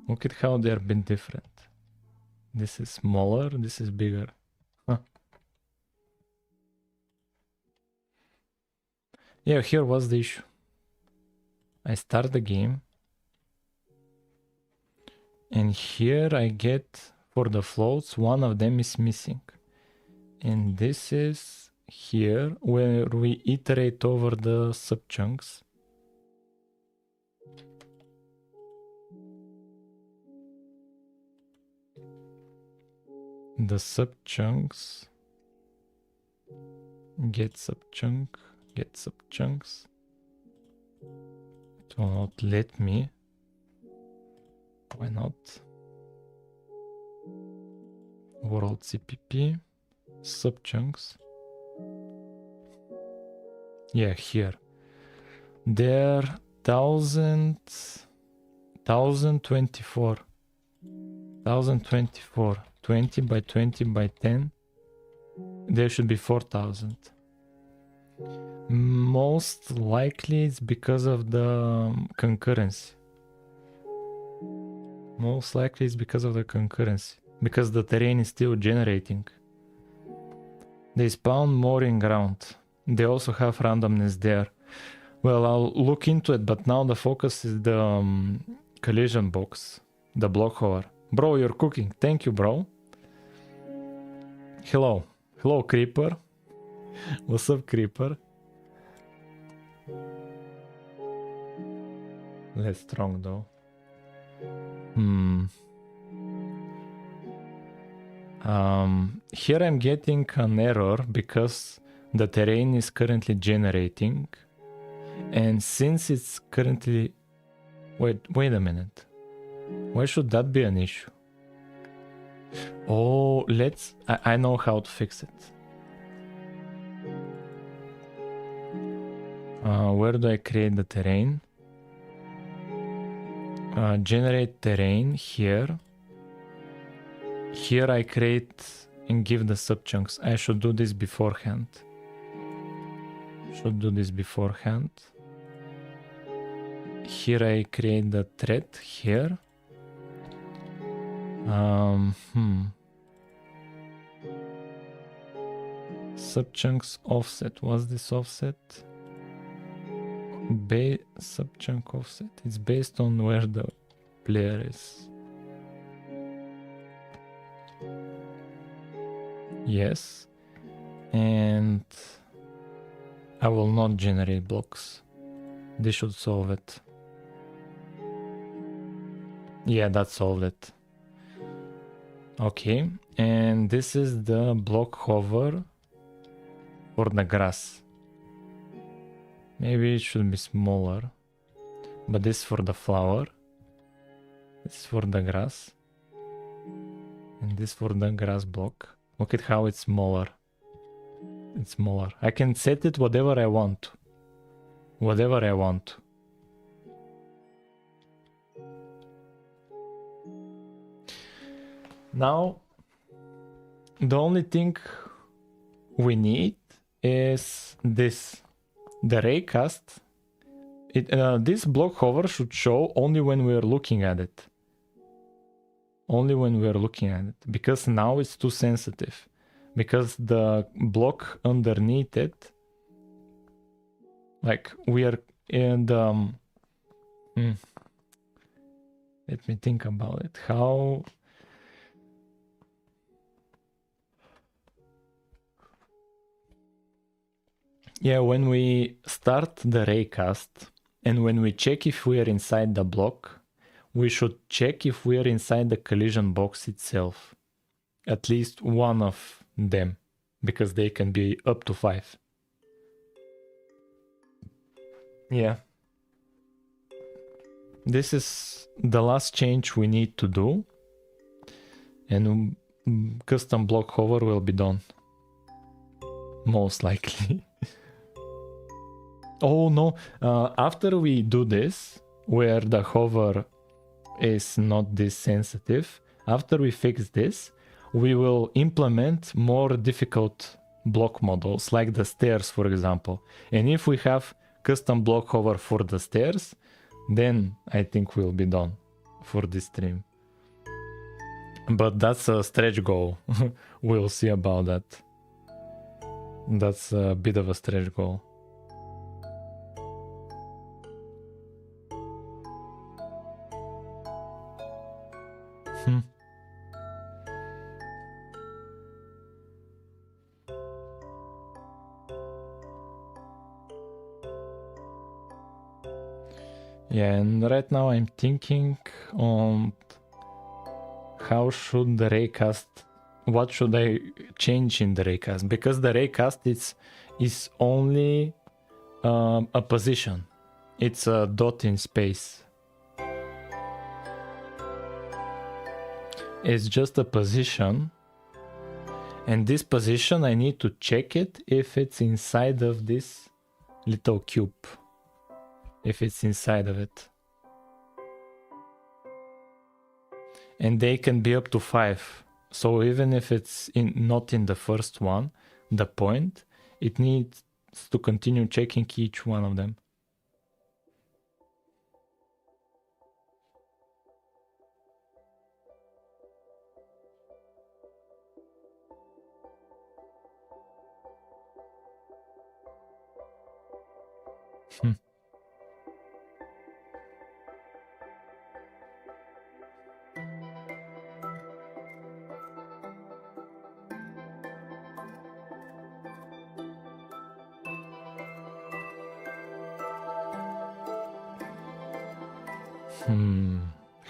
Look at how they're a bit different. This is smaller, this is bigger. Huh. Yeah, here was the issue. I start the game. And here I get, for the floats, one of them is missing. And this is here where we iterate over the subchunks. The subchunks get subchunk, get subchunks. It will not let me. Why not? World CPP, subchunks. Yeah, here. There 1024. 1024. 20 by 20 by 10. There should be 4000. Most likely it's because of the concurrency. Most likely it's because of the concurrency. Because the terrain is still generating. They spawn more in ground. They also have randomness there. Well, I'll look into it, but now the focus is the collision box. The block hover. Bro, you're cooking. Thank you, bro. Hello. Hello, Creeper. What's up, Creeper? Less strong, though. Here I'm getting an error because the terrain is currently generating. And since it's currently... Wait a minute. Why should that be an issue? Oh, I know how to fix it. Where do I create the terrain? Generate terrain here. Here I create and give the subchunks. I should do this beforehand. Here I create the thread here. Subchunks offset. What's this offset? Subchunk offset. It's based on where the player is. Yes. And I will not generate blocks. This should solve it. Yeah, that solved it. Okay, and this is the block hover for the grass. Maybe it should be smaller, but this is for the flower. This is for the grass. And this for the grass block. Look at how it's smaller. It's smaller. I can set it whatever I want. Whatever I want. Now, the only thing we need is this, the raycast. This block hover should show only when we're looking at it. Only when we're looking at it, because now it's too sensitive. Because the block underneath it, like we are in the... Let me think about it. How... Yeah, when we start the raycast and when we check if we are inside the block, we should check if we are inside the collision box itself. At least one of them, because they can be up to 5. Yeah. This is the last change we need to do. And custom block hover will be done. Most likely. Oh no, after we do this, where the hover is not this sensitive, after we fix this, we will implement more difficult block models, like the stairs, for example. And if we have custom block hover for the stairs, then I think we'll be done for this stream. But that's a stretch goal. We'll see about that. That's a bit of a stretch goal. Yeah, and right now I'm thinking on how should the raycast, what should I change in the raycast? Because the raycast is only a position. It's a dot in space. It's just a position. And this position, I need to check it if it's inside of this little cube. If it's inside of it. And they can be up to 5. So even if it's not in the first one, the point, it needs to continue checking each one of them.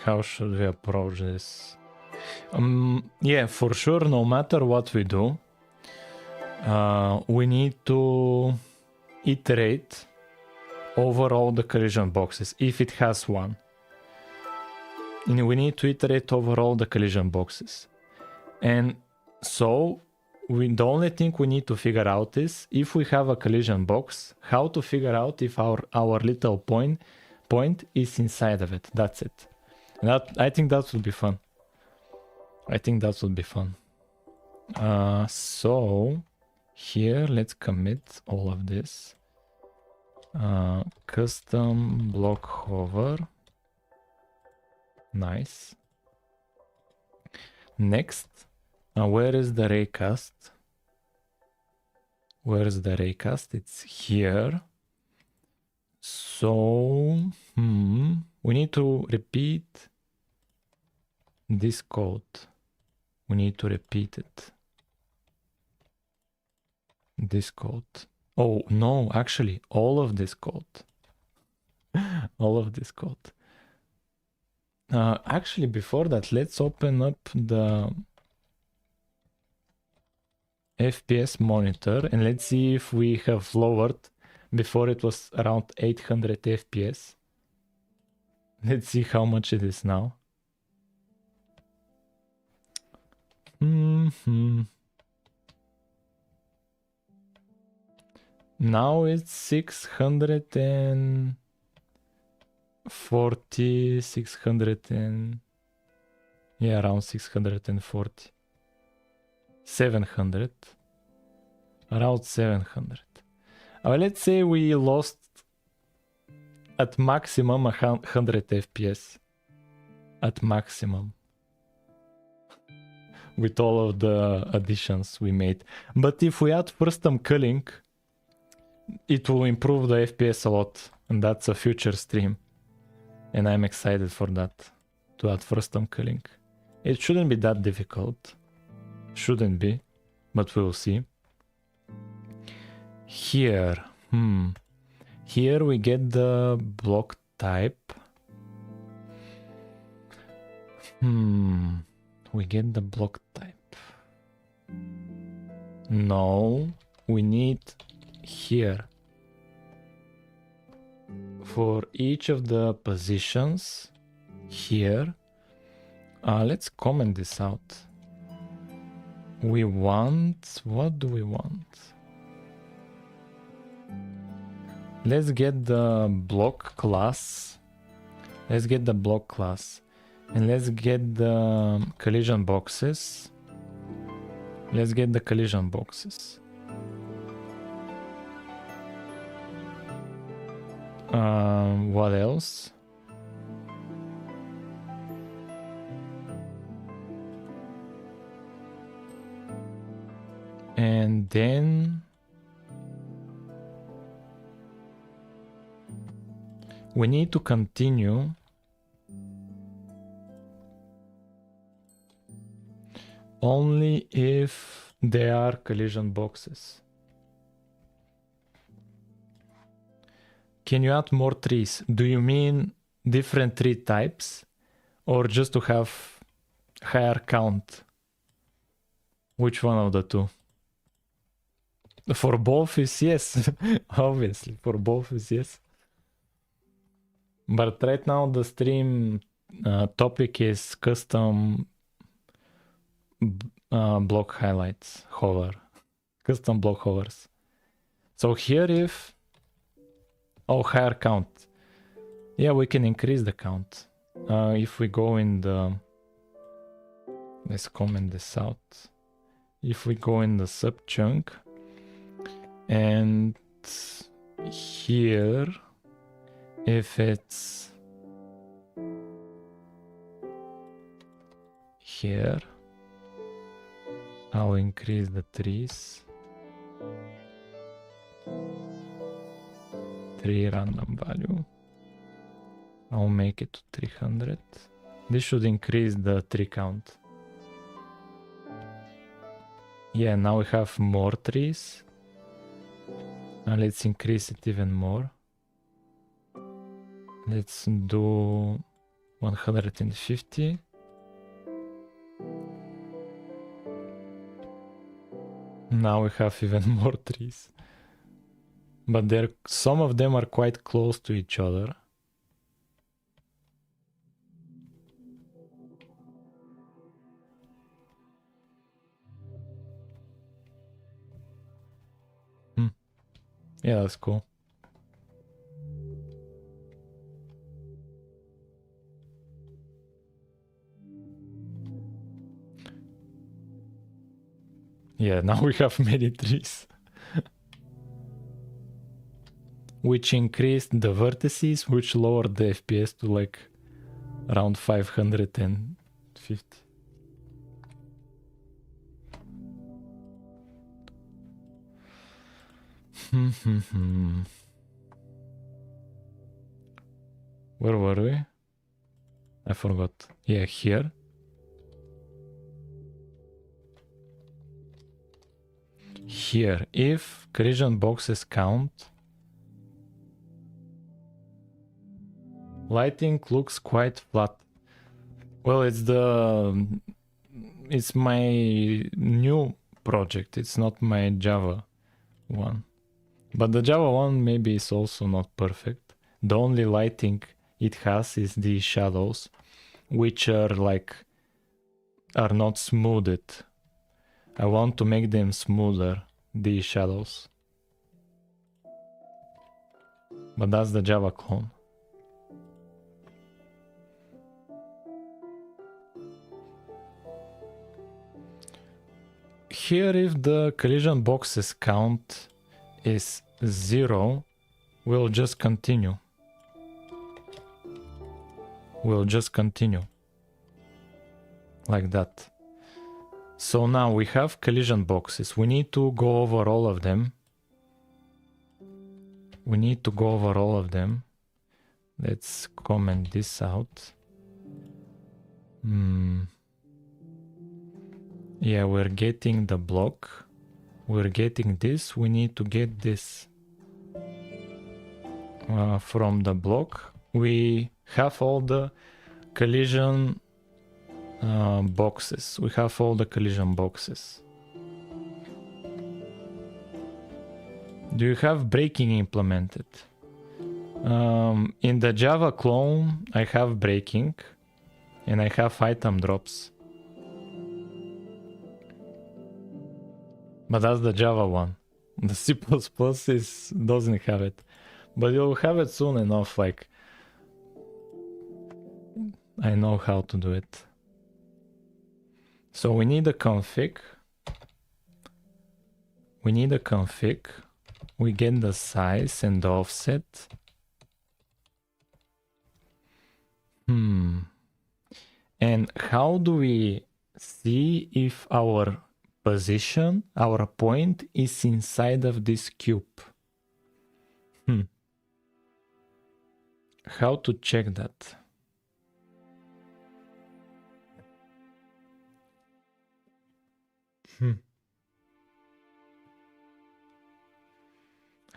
How should we approach this? Yeah, for sure, no matter what we do, we need to iterate over all the collision boxes, if it has one. And we need to iterate over all the collision boxes. And so, the only thing we need to figure out is, if we have a collision box, how to figure out if our little point is inside of it. That's it. I think that would be fun. I think that would be fun. So here, let's commit all of this. Custom block hover. Nice. Next, where is the raycast? Where is the raycast? It's here. So, we need to repeat this code. We need to repeat it. This code. Oh, no, actually, all of this code. All of this code. Actually, before that, let's open up the FPS monitor and let's see if we have lowered. Before it was around 800 FPS. Let's see how much it is now. Now it's 640, 600 and... Yeah, around 640. 700. Around 700. Let's say we lost at maximum 100 FPS. At maximum. With all of the additions we made. But if we add custom culling, it will improve the FPS a lot. And that's a future stream. And I'm excited for that. To add custom culling. It shouldn't be that difficult. Shouldn't be. But we'll see. Here. Here we get the block type. We get the block type. No, we need here. For each of the positions here. Let's comment this out. We want... What do we want? Let's get the block class. Let's get the block class. And let's get the collision boxes. Let's get the collision boxes. What else? And then we need to continue only if they are collision boxes. Can you add more trees? Do you mean different tree types or just to have higher count? Which one of the two? For both is yes, obviously, for both is yes. But right now the stream topic is custom block highlights, hover, custom block hovers. So here if, higher count. Yeah, we can increase the count. If we go in the, let's comment this out. If we go in the sub chunk, and here, if it's here, I'll increase the trees. 3 random value. I'll make it to 300. This should increase the tree count. Yeah, now we have more trees. Now let's increase it even more. Let's do 150. Now we have even more trees. But some of them are quite close to each other. Yeah, that's cool. Yeah, now we have many trees. Which increased the vertices, which lowered the FPS to like around 550. Where were we? I forgot. Yeah, here. Here, if collision boxes count, lighting looks quite flat. Well, it's my new project. It's not my Java one. But the Java one maybe is also not perfect. The only lighting it has is the shadows, which are not smoothed. I want to make them smoother, these shadows. But that's the Java clone. here if the collision boxes count is 0, we'll just continue. We'll just continue. Like that. So now we have collision boxes. We need to go over all of them. We need to go over all of them. Let's comment this out. Yeah, we're getting the block. We're getting this. We need to get this from the block. We have all the collision boxes. We have all the collision boxes. Do you have breaking implemented? In the Java clone, I have breaking and I have item drops. But that's the Java one. The C++ doesn't have it. But you'll have it soon enough, like I know how to do it. So we need a config. We need a config. We get the size and the offset. And how do we see if our position, our point is inside of this cube? How to check that?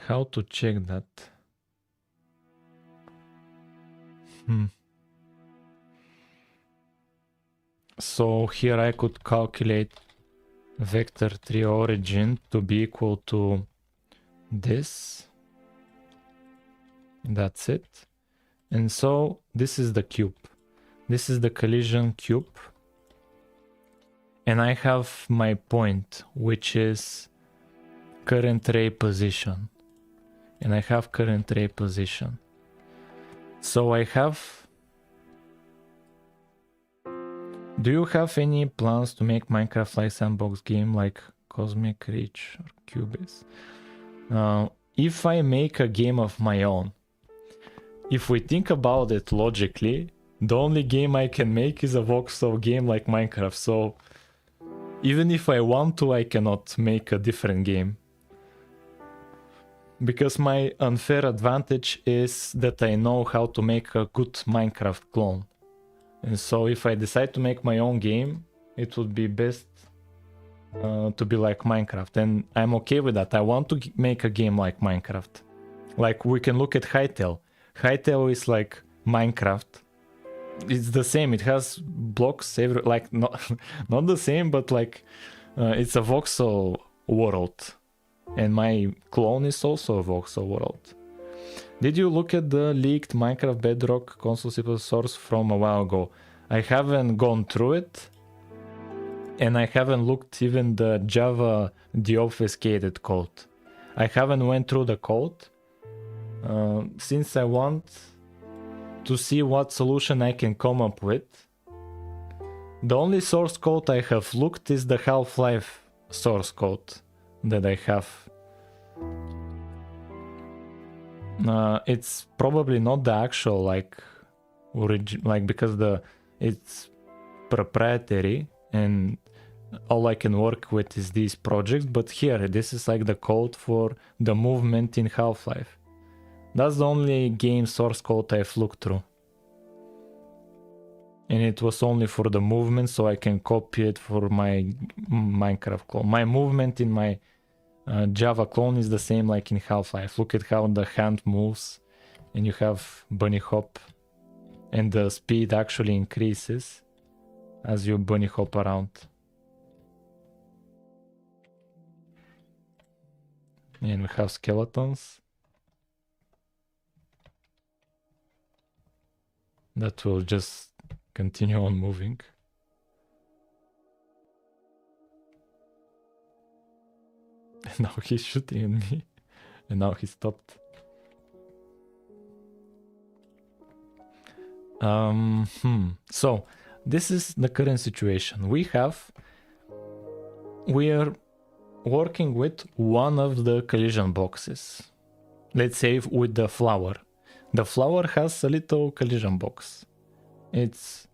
How to check that? So here I could calculate vector 3 origin to be equal to this. That's it. And so this is the cube. This is the collision cube. And I have my point, which is current ray position. And I have current ray position. So I have... Do you have any plans to make Minecraft like sandbox game like Cosmic Reach or Cubase? If I make a game of my own, if we think about it logically, the only game I can make is a voxel game like Minecraft. So even if I want to, I cannot make a different game. Because my unfair advantage is that I know how to make a good Minecraft clone. And so if I decide to make my own game, it would be best to be like Minecraft. And I'm okay with that. I want to make a game like Minecraft. Like we can look at Hytale. Hytale is like Minecraft. It's the same. It has blocks every, like not the same, but like it's a voxel world. And my clone is also a voxel world. Did you look at the leaked Minecraft Bedrock console C++ source from a while ago? I haven't gone through it. And I haven't looked even the Java deobfuscated code. I haven't went through the code. Since I want to see what solution I can come up with. The only source code I have looked is the Half-Life source code that I have. It's probably not the actual like because it's proprietary and all I can work with is these projects, but here this is like the code for the movement in Half-Life. That's the only game source code I've looked through. And it was only for the movement, so I can copy it for my Minecraft clone. My movement in my Java clone is the same like in Half-Life. Look at how the hand moves and you have bunny hop and the speed actually increases as you bunny hop around. And we have skeletons that will just continue on moving. And now he's shooting at me. And now he stopped. So this is the current situation. We have we are working with one of the collision boxes. Let's say with the flower. The flower has a little collision box. It's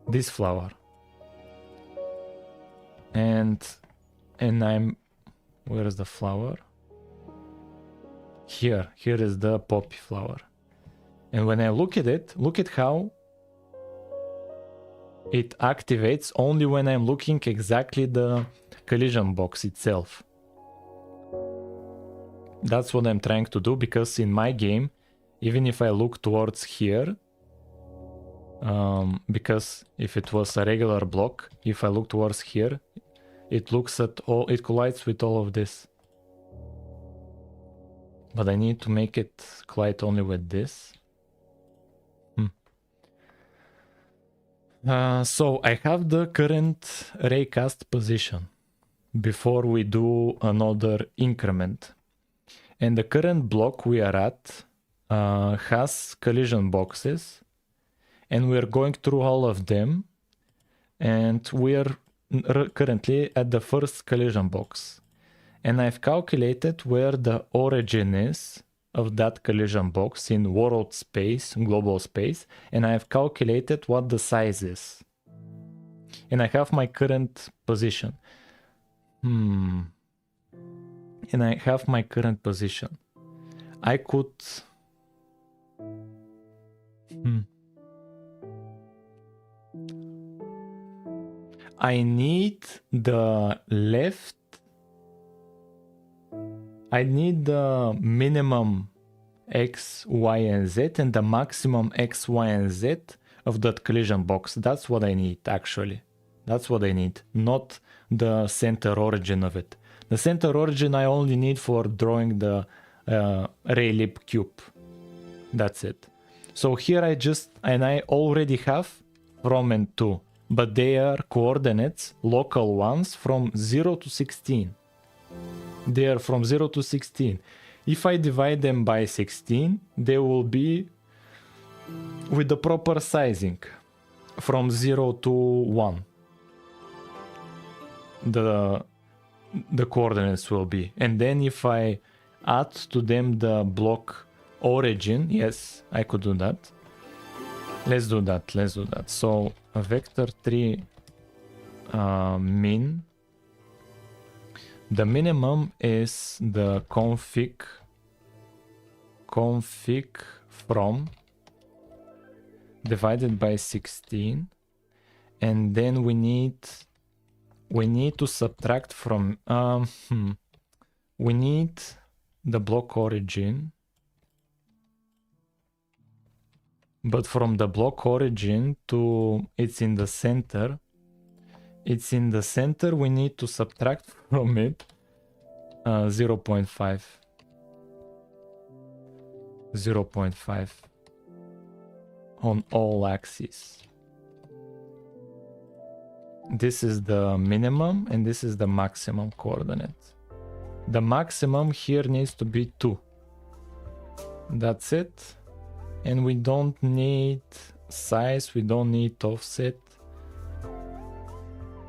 this flower. And I'm... Where is the flower? Here is the poppy flower. And when I look at it, look at how it activates only when I'm looking exactly the collision box itself. That's what I'm trying to do, because in my game, even if I look towards here, because if it was a regular block, if I look towards here, it looks at all, it collides with all of this. But I need to make it collide only with this. So I have the current raycast position before we do another increment. And the current block we are at has collision boxes, and we're going through all of them, and we're currently at the first collision box. And I've calculated where the origin is of that collision box in world space, global space, and I've calculated what the size is. And I have my current position. And I have my current position. I could... I need the left... I need the minimum X, Y, and Z and the maximum X, Y, and Z of that collision box. That's what I need, actually. That's what I need, not the center origin of it. The center origin I only need for drawing the Raylib cube. That's it. So here I already have from and to, but they are coordinates, local ones, from 0 to 16. They are from 0 to 16. If I divide them by 16, they will be with the proper sizing from 0 to 1. The coordinates will be. And then if I add to them the block origin, yes, I could do that. Let's do that. So a vector 3 min. The minimum is the config from divided by 16, and then we need to subtract from we need the block origin, but from the block origin to it's in the center. It's in the center, we need to subtract from it 0.5. 0.5 on all axes. This is the minimum and this is the maximum coordinate. The maximum here needs to be 2. That's it. And we don't need size, we don't need offset.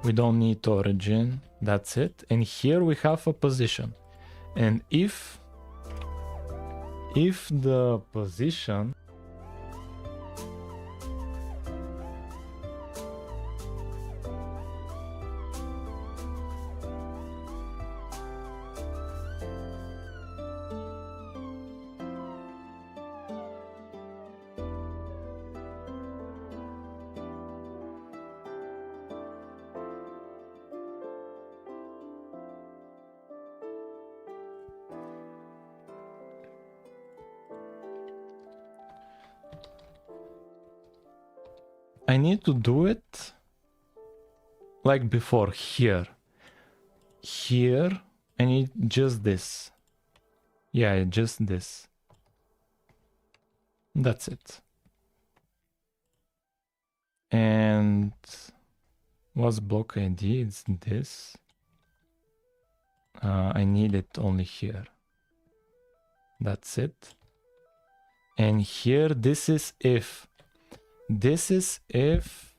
We don't need origin, that's it. And here we have a position. And if the position I need to do it like before. Here I need just this. Yeah, just this. That's it. And what's block ID? It's this. I need it only here. That's it. And here, this is if. This is if...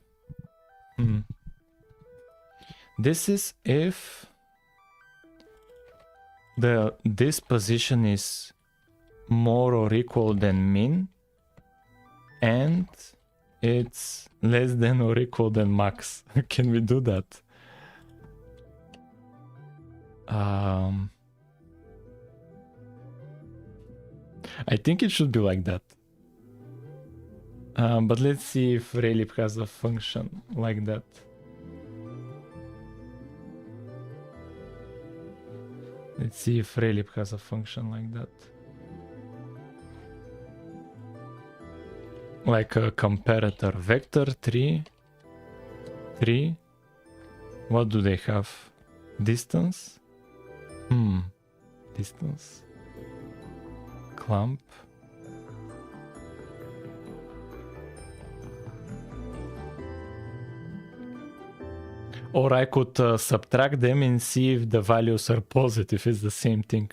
This is if this position is more or equal than min, and it's less than or equal than max. Can we do that? I think it should be like that. But let's see if Raylib has a function like that. Let's see if Raylib has a function like that. Like a comparator. Vector 3. What do they have? Distance? Distance. Clump. Or I could subtract them and see if the values are positive. It's the same thing.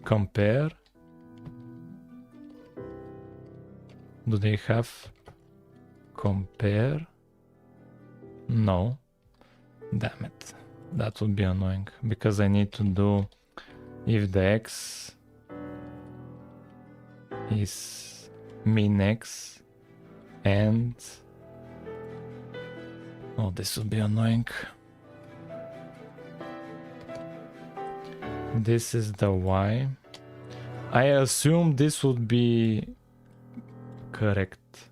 Compare. Do they have compare? No. Damn it. That would be annoying because I need to do if the x is min x and oh, this would be annoying. This is the y. I assume this would be correct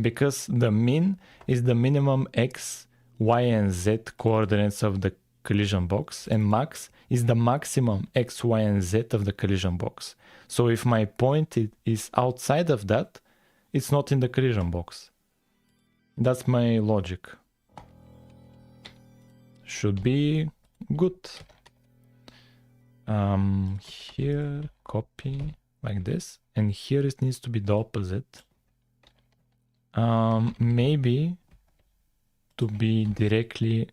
because the min is the minimum x, y and z coordinates of the collision box, and max is the maximum x, y and z of the collision box. So if my point is outside of that, it's not in the collision box. That's my logic. Should be good. Here, copy like this, and here it needs to be the opposite. Maybe to be directly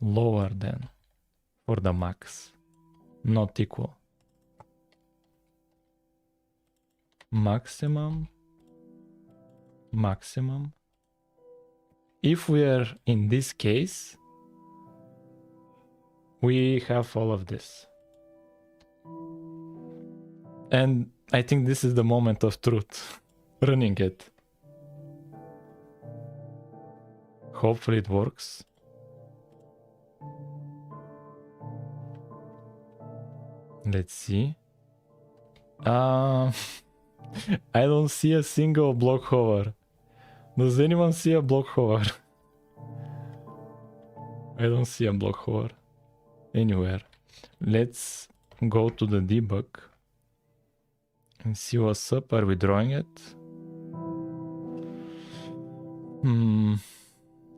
lower than for the max, not equal. Maximum. If we are in this case, we have all of this. And I think this is the moment of truth. Running it. Hopefully it works. Let's see. I don't see a single block hover. Does anyone see a block hover? I don't see a block hover anywhere. Let's go to the debug and see what's up. Are we drawing it?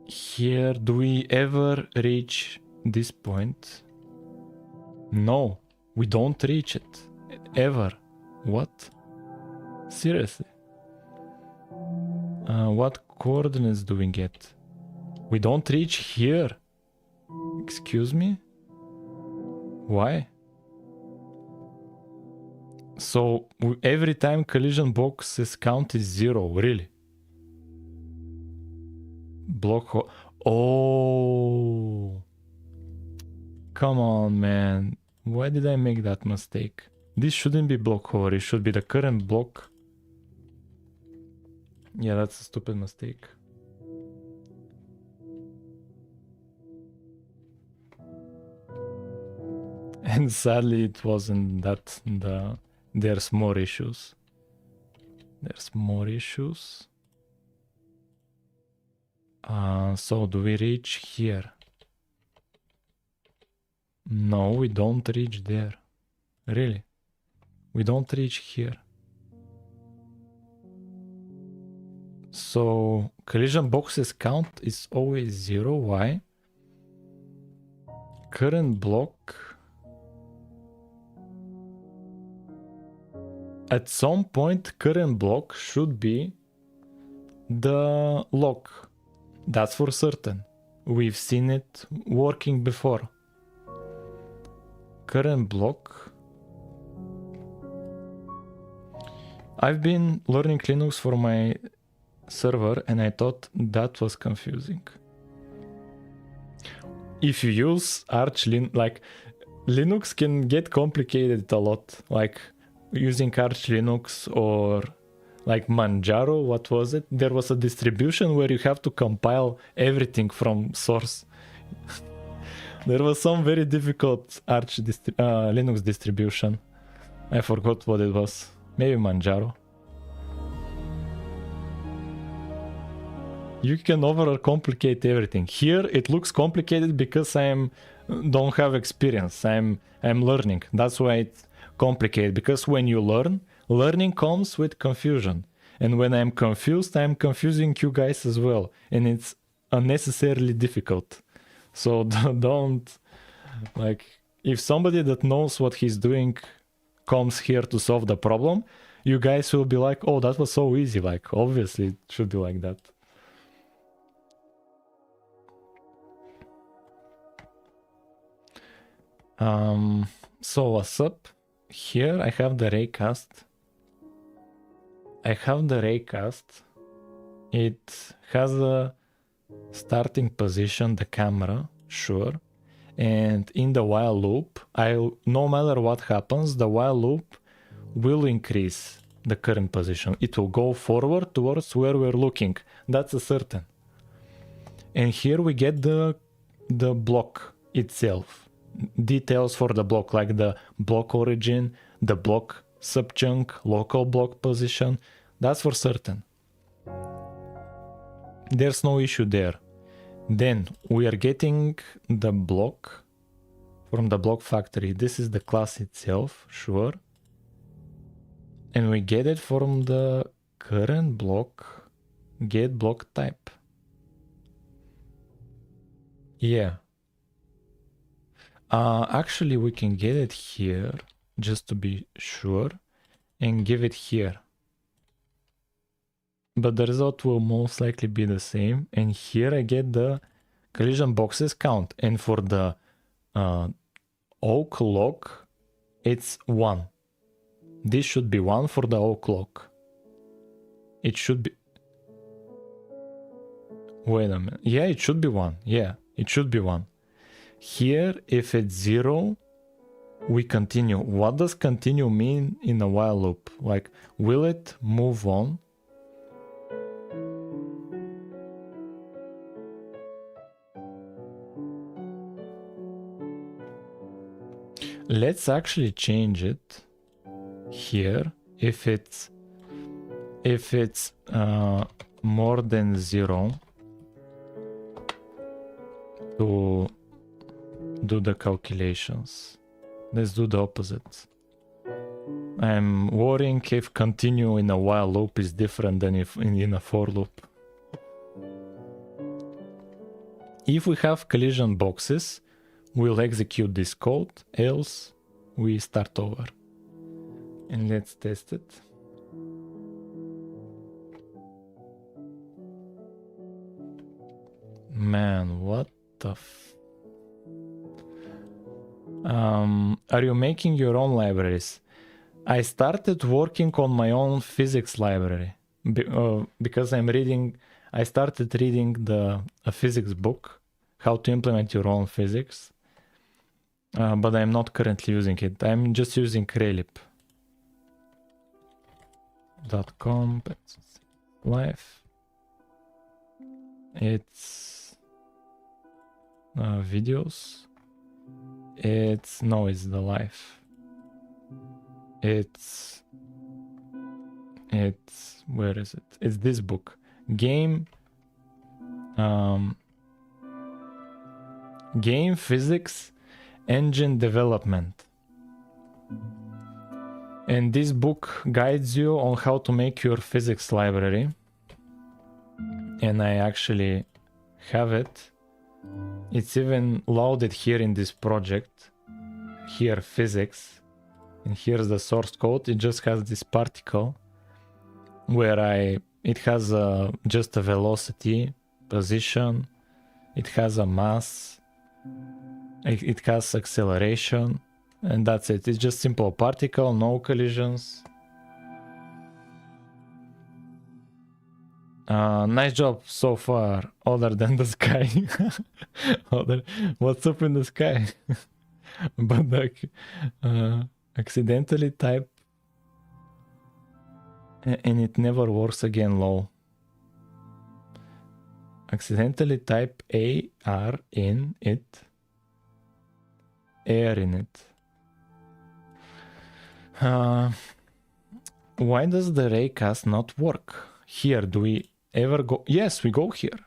Here, do we ever reach this point? No, we don't reach it. Ever. What? Seriously? What coordinates do we get? We don't reach here. Excuse me? Why? So every time collision boxes count is 0, really? Block hole. Oh, come on, man. Why did I make that mistake? This shouldn't be block hover. It should be the current block. Yeah, that's a stupid mistake. And sadly, it wasn't that. There's more issues. There's more issues. So do we reach here? No, we don't reach there. Really? We don't reach here. So collision boxes count is always 0. Why? Current block. At some point, current block should be the lock. That's for certain. We've seen it working before. Current block. I've been learning Linux for my server and I thought that was confusing. if you use Arch like Linux can get complicated a lot, like using Arch Linux or like Manjaro, what was it? There was a distribution where you have to compile everything from source. There was some very difficult Arch Linux distribution. I forgot what it was. Maybe Manjaro. You can overcomplicate everything. Here it looks complicated because don't have experience. I'm learning. That's why it's complicated. Because when you learning comes with confusion. And when I'm confused, I'm confusing you guys as well. And it's unnecessarily difficult. So don't, like, if somebody that knows what he's doing comes here to solve the problem, you guys will be like, oh, that was so easy. Like, obviously it should be like that. So what's up? Here I have the raycast. It has a starting position, the camera, sure. And in the while loop, no matter what happens, the while loop will increase the current position. It will go forward towards where we're looking. That's a certain. And here we get the block itself. Details for the block, like the block origin, the block subchunk, local block position. That's for certain. There's no issue there. Then we are getting the block from the block factory. This is the class itself, sure. And we get it from the current block, get block type. Yeah. Actually, we can get it here, just to be sure, and give it here. But the result will most likely be the same. And here I get the collision boxes count. And for the oak lock, it's 1. This should be 1 for the oak lock. It should be... Wait a minute. Yeah, it should be 1. Yeah, it should be 1. Here, if it's 0, we continue. What does continue mean in a while loop? Like, will it move on? Let's actually change it here. If it's more than 0, to do the calculations. Let's do the opposite. I'm worrying if continue in a while loop is different than if in a for loop. If we have collision boxes, we'll execute this code, else we start over. And let's test it. Man, what the are you making your own libraries? I started working on my own physics library because I started reading a physics book, how to implement your own physics, but I'm not currently using it. I'm just using Raylib.com live. It's videos. It's the life. It's where is it? It's this book, game physics engine development. And this book guides you on how to make your physics library. And I actually have it. It's even loaded here in this project. Here, physics. And here's the source code. It just has this particle where it has just a velocity, position. It has a mass. It has acceleration. And that's it. It's just simple particle, no collisions. Nice job so far, other than the sky. What's up in the sky? But like, accidentally type and it never works again, lol. Accidentally type AR in it. Air in it. Why does the raycast not work? Here, do we ever go? Yes, we go here.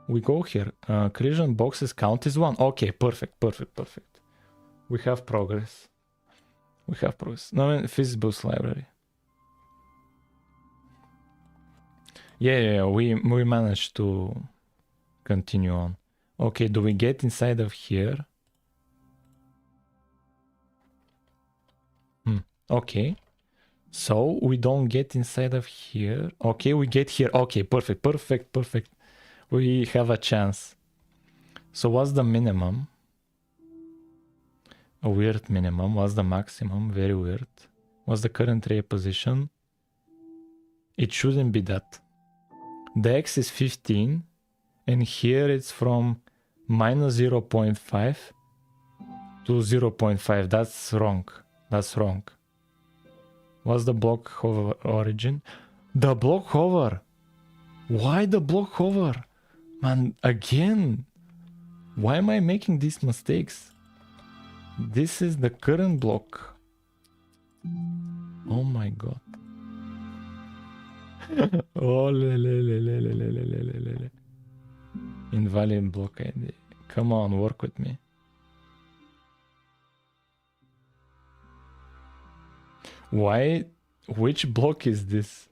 We go here. Collision boxes count as 1. Okay, perfect. We have progress. No, in Physics library. Yeah, we managed to continue on. Okay, do we get inside of here? Okay. So we don't get inside of here. Okay, we get here. Okay, perfect. We have a chance. So what's the minimum? A weird minimum. What's the maximum? Very weird. What's the current ray position? It shouldn't be that. The x is 15, and here it's from minus 0.5 to 0.5. That's wrong. What's the block hover origin? The block hover. Why the block hover? Man, again. Why am I making these mistakes? This is the current block. Oh my god. Oh, invalid block ID. Come on, work with me. Why? Which block is this?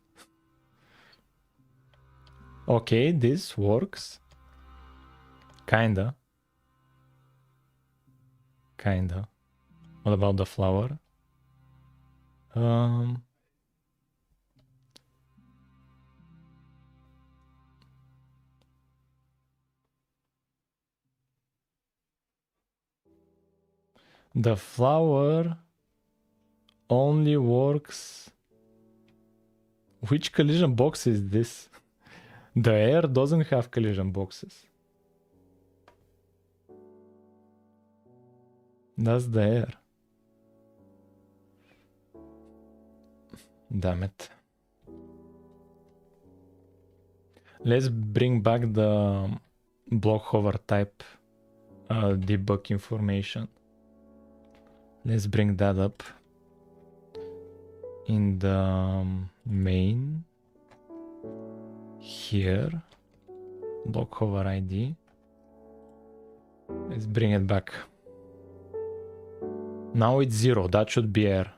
Okay, this works. Kinda. What about the flower? The flower only works. Which collision box is this? The air doesn't have collision boxes. That's the air. Damn it. Let's bring back the block hover type debug information. Let's bring that up in the main here. Block hover ID. Let's bring it back. Now it's 0. That should be air.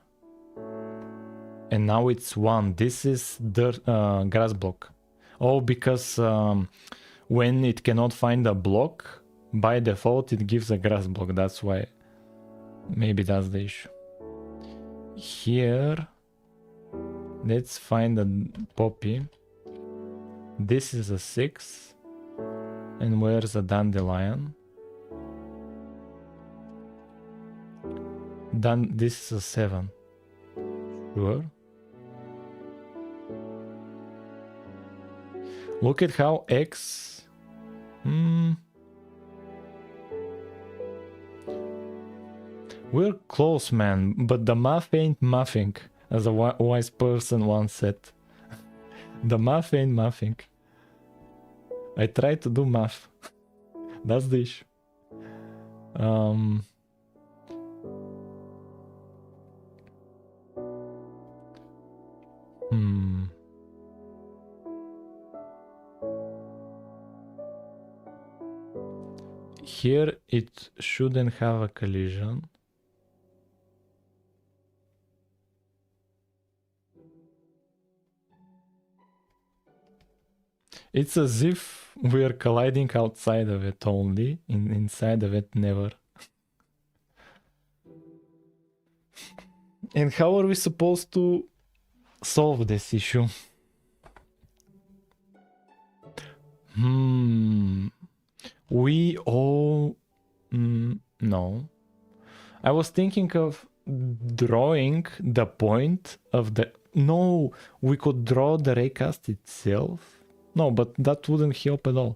And now it's 1. This is dirt, grass block. Oh, because when it cannot find a block, by default it gives a grass block. That's why. Maybe that's the issue. Here, let's find a poppy. This is a 6. And where's a dandelion? This is a 7. Sure. Look at how X... We're close, man, but the math ain't mathing, as a wise person once said. The math ain't mathing. I try to do math. That's the issue. Here it shouldn't have a collision. It's as if we're colliding outside of it only, inside of it never. And how are we supposed to solve this issue? We all... no. I was thinking of drawing the point of the... No, we could draw the raycast itself. No, but that wouldn't help at all.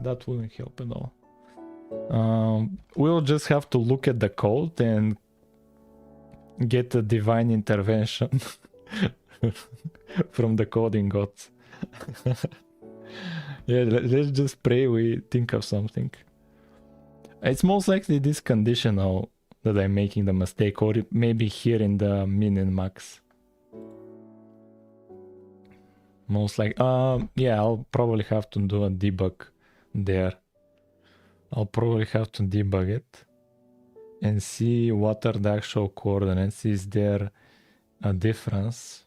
That wouldn't help at all. We'll just have to look at the code and get a divine intervention from the coding gods. Yeah, let's just pray we think of something. It's most likely this conditional that I'm making the mistake, or maybe here in the min and max. Most like, yeah, I'll probably have to do a debug there. I'll probably have to debug it and see what are the actual coordinates. Is there a difference?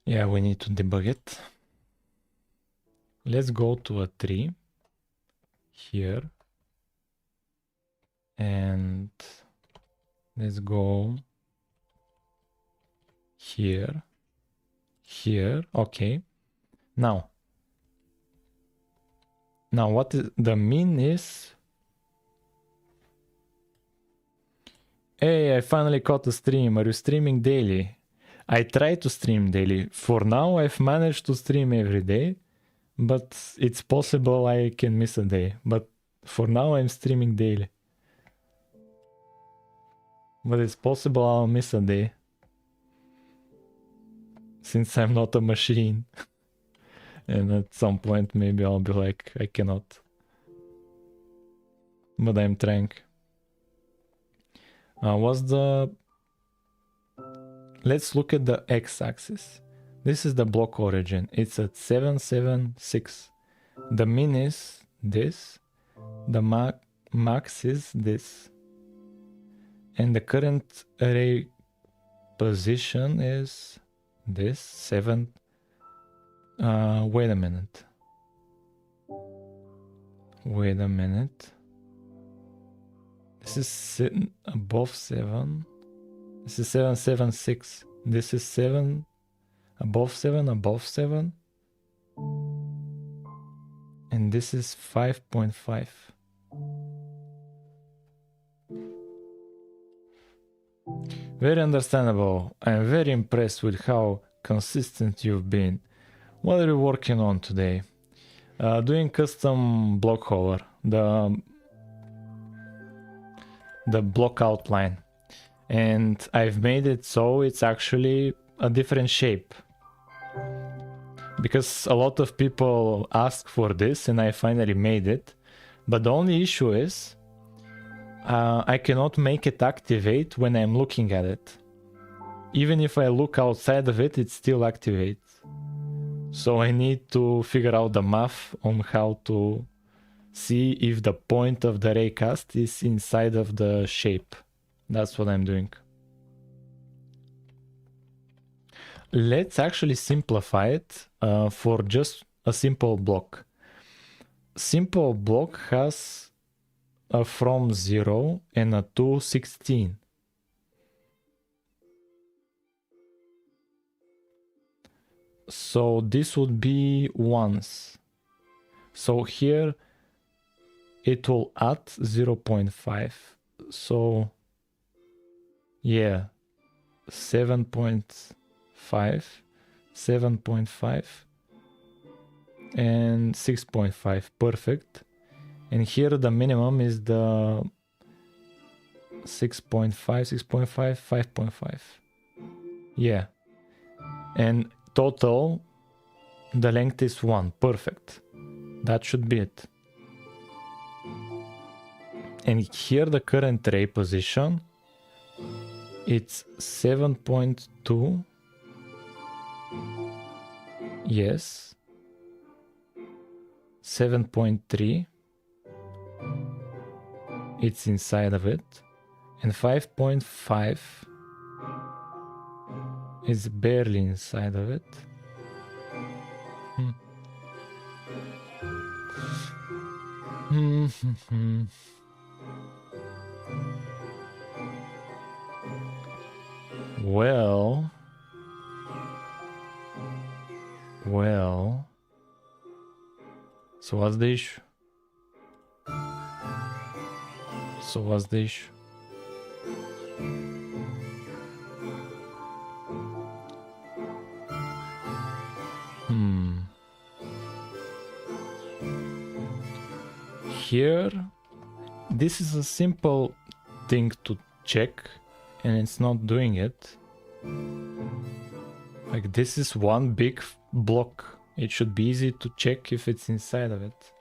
Yeah, we need to debug it. Let's go to a tree here. And let's go here. Here, okay. Now what is the mean is? Hey, I finally caught a stream. Are you streaming daily? I try to stream daily. For now, I've managed to stream every day, but it's possible I can miss a day. But for now, I'm streaming daily. But it's possible I'll miss a day, since I'm not a machine. And at some point, maybe I'll be like, I cannot. But I'm trying. Let's look at the x-axis. This is the block origin. It's at 776. The min is this. The max is this. And the current array position is this, 7. Wait a minute. Wait a minute. This is sitting above 7. This is 776. This is 7 above 7 above 7. And this is 5.5. Very understandable. I'm very impressed with how consistent you've been. What are you working on today? Doing custom block hover, the block outline. And I've made it so it's actually a different shape. Because a lot of people ask for this and I finally made it. But the only issue is I cannot make it activate when I'm looking at it. Even if I look outside of it, it still activates. So I need to figure out the math on how to see if the point of the raycast is inside of the shape. That's what I'm doing. Let's actually simplify it for just a simple block. Simple block has a from 0 and a to 16. So this would be ones. So here it will add 0.5. So yeah, 7.5, 7.5 and 6.5. Perfect. And here the minimum is the 6.5, 6.5, 5.5. Yeah. And total, the length is 1. Perfect. That should be it. And here the current ray position, it's 7.2. Yes. 7.3. It's inside of it. And 5.5 is barely inside of it. Well, so what's the issue? here, this is a simple thing to check, and it's not doing it. Like, this is one big block. It should be easy to check if it's inside of it.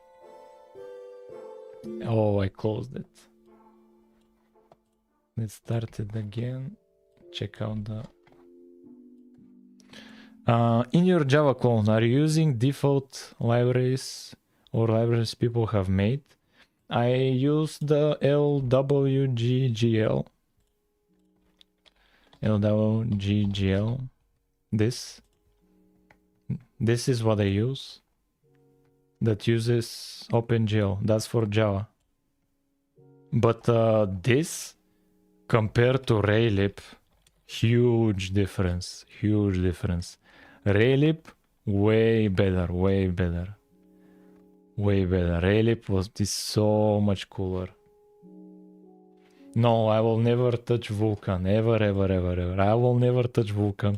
Oh, I closed it. Let's start it again. Check out the... in your Java clone, are you using default libraries or libraries people have made? I use the LWGGL. LWGGL. This is what I use. That uses OpenGL. That's for Java. But this, compared to Raylib, huge difference. Huge difference. Raylib, way better, way better. Way better. Raylib is so much cooler. No, I will never touch Vulkan. Ever, ever, ever, ever. I will never touch Vulkan.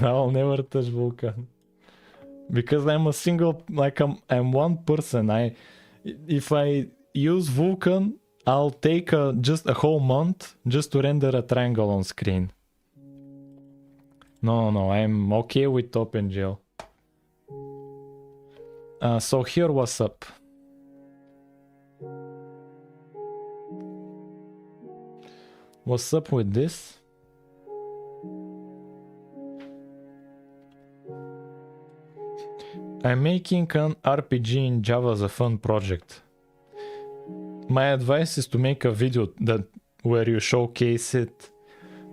I will never touch Vulkan. Because I'm a single, like I'm one person. If I use Vulkan, I'll take just a whole month just to render a triangle on screen. No, I'm okay with OpenGL. So here, what's up? What's up with this? I'm making an RPG in Java as a fun project. My advice is to make a video where you showcase it,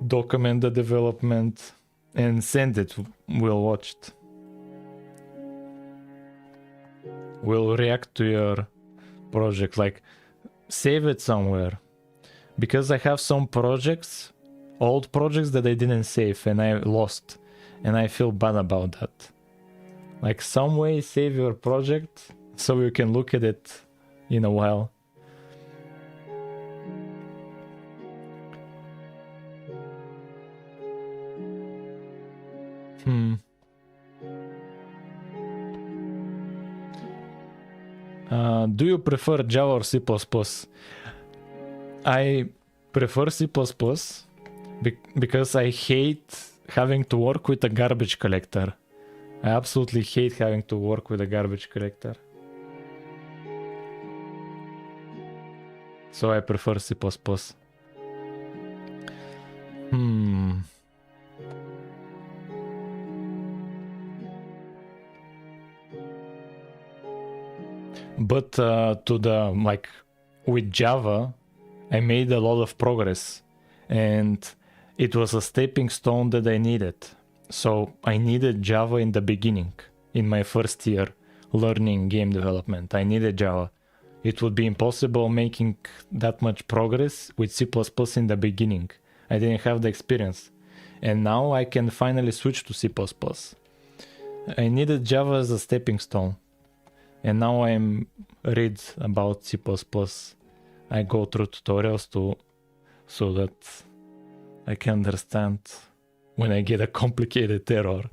document the development, and send it. We'll watch it. We'll react to your project, like save it somewhere. Because I have some projects, old projects that I didn't save and I lost. And I feel bad about that. Like, some way save your project so you can look at it in a while. Do you prefer Java or C++? I prefer C++ because I hate having to work with a garbage collector. I absolutely hate having to work with a garbage collector. So I prefer C++. But with Java, I made a lot of progress, and it was a stepping stone that I needed. So I needed Java in the beginning, in my first year learning game development. I needed Java. It would be impossible making that much progress with C++ in the beginning. I didn't have the experience. And now I can finally switch to C++. I needed Java as a stepping stone. And now I'm read about C++. I go through tutorials so that I can understand when I get a complicated error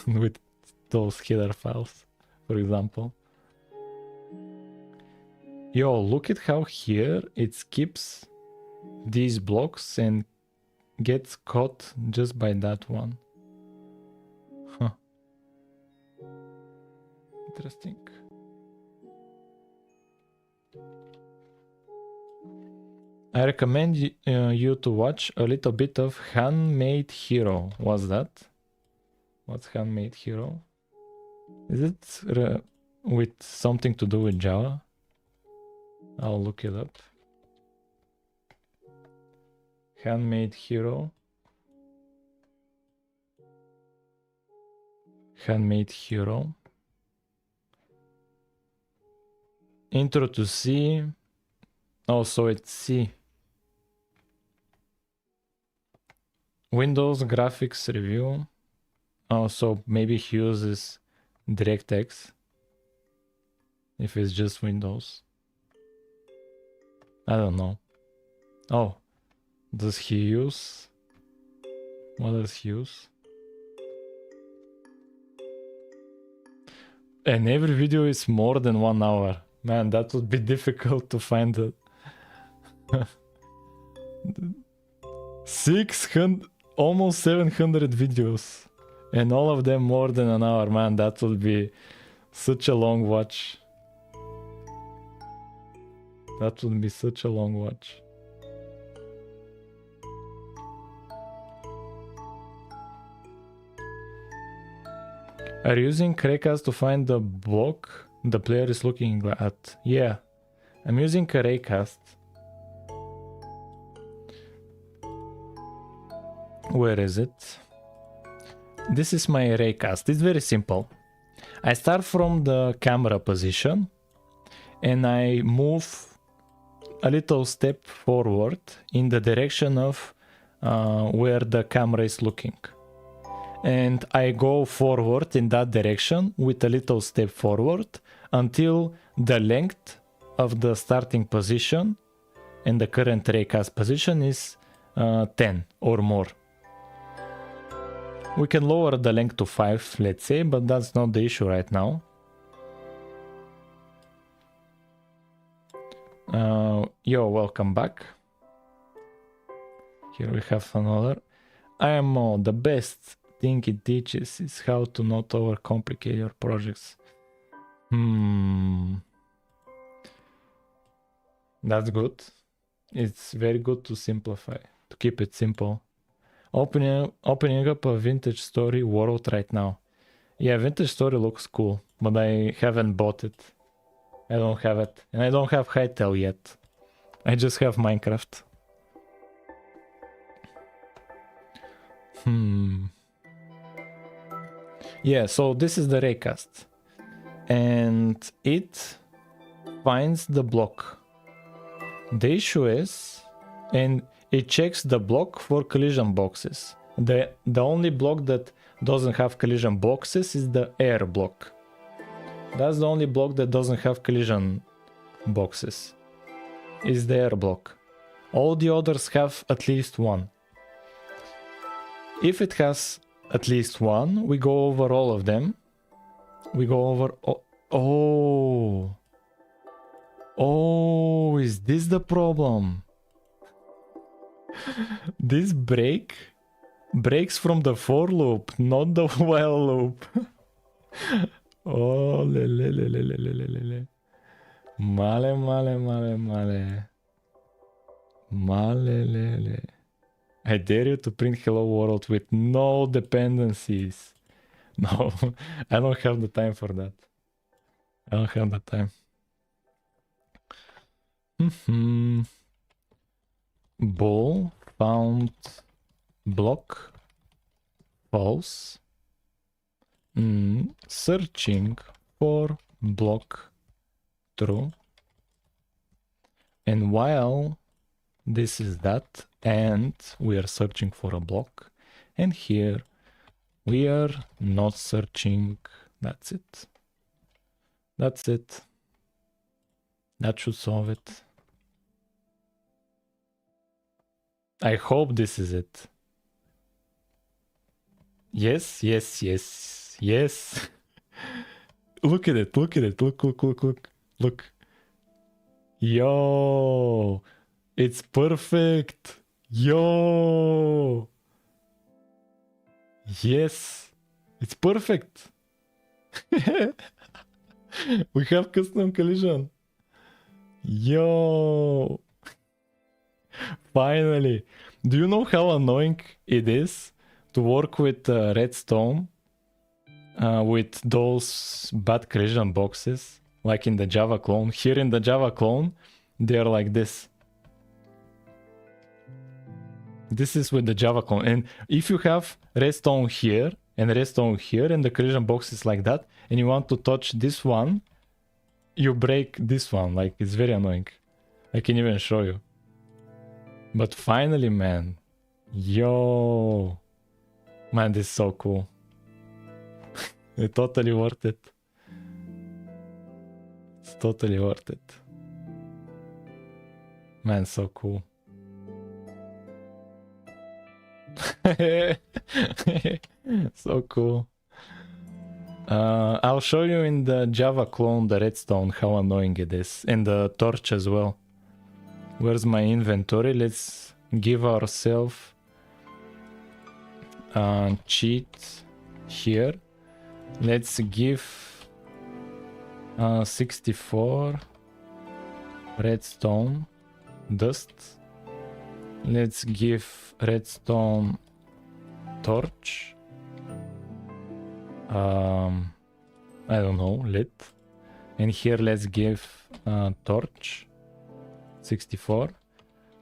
with those header files, for example. Yo, look at how here it skips these blocks and gets caught just by that one. Huh. Interesting. I recommend you to watch a little bit of Handmade Hero. What's that? What's Handmade Hero? Is it with something to do with Java? I'll look it up. Handmade Hero. Handmade Hero. Intro to C. Oh, so it's C. Windows graphics review. Oh, so maybe he uses DirectX if it's just Windows. I don't know. Oh, does he use? What does he use? And every video is more than 1 hour. Man, that would be difficult to find it. 600, almost 700 videos. And all of them more than an hour. Man, that would be such a long watch. That would be such a long watch. Are you using raycast to find the block the player is looking at? Yeah, I'm using a raycast. Where is it? This is my raycast. It's very simple. I start from the camera position and I move a little step forward in the direction of where the camera is looking. And I go forward in that direction with a little step forward until the length of the starting position and the current raycast position is 10 or more. We can lower the length to 5, let's say, but that's not the issue right now. Yo, welcome back. Here we have another. IMO, the best thing it teaches is how to not overcomplicate your projects. That's good. It's very good to simplify, to keep it simple. Opening up a vintage story world right now. Yeah, vintage story looks cool, but I haven't bought it. I don't have it. And I don't have Hytale yet. I just have Minecraft. Yeah, so this is the raycast. And it finds the block. The issue is, and it checks the block for collision boxes. The only block that doesn't have collision boxes is the air block. That's the only block that doesn't have collision boxes. Is the air block. All the others have at least one. If it has at least one, we go over all of them. We go over... Oh, is this the problem? This breaks from the for loop, not the while loop. Oh, le. Male. I dare you to print hello world with no dependencies. No, I don't have the time for that. I don't have the time. Ball found block false. Searching for block true. And while this is that, and we are searching for a block, and here we are not searching. That's it. That should solve it. I hope this is it. Yes. Look at it. Look. Yo, it's perfect. Yo. Yes, it's perfect. We have custom collision. Yo. Finally. Do you know how annoying it is to work with redstone with those bad collision boxes like in the Java clone? Here in the Java clone, they're like this. This is with the Java clone. And if you have redstone here and redstone here and the collision box is like that, and you want to touch this one, you break this one. Like, it's very annoying. I can even show you. But finally, man. Yo. Man, this is so cool. It's totally worth it. It's totally worth it. Man, so cool. So cool. I'll show you in the Java clone, the redstone, how annoying it is. And the torch as well. Where's my inventory? Let's give ourselves cheat here. Let's give 64 redstone dust. Let's give redstone torch. I don't know, lit. And here let's give torch 64.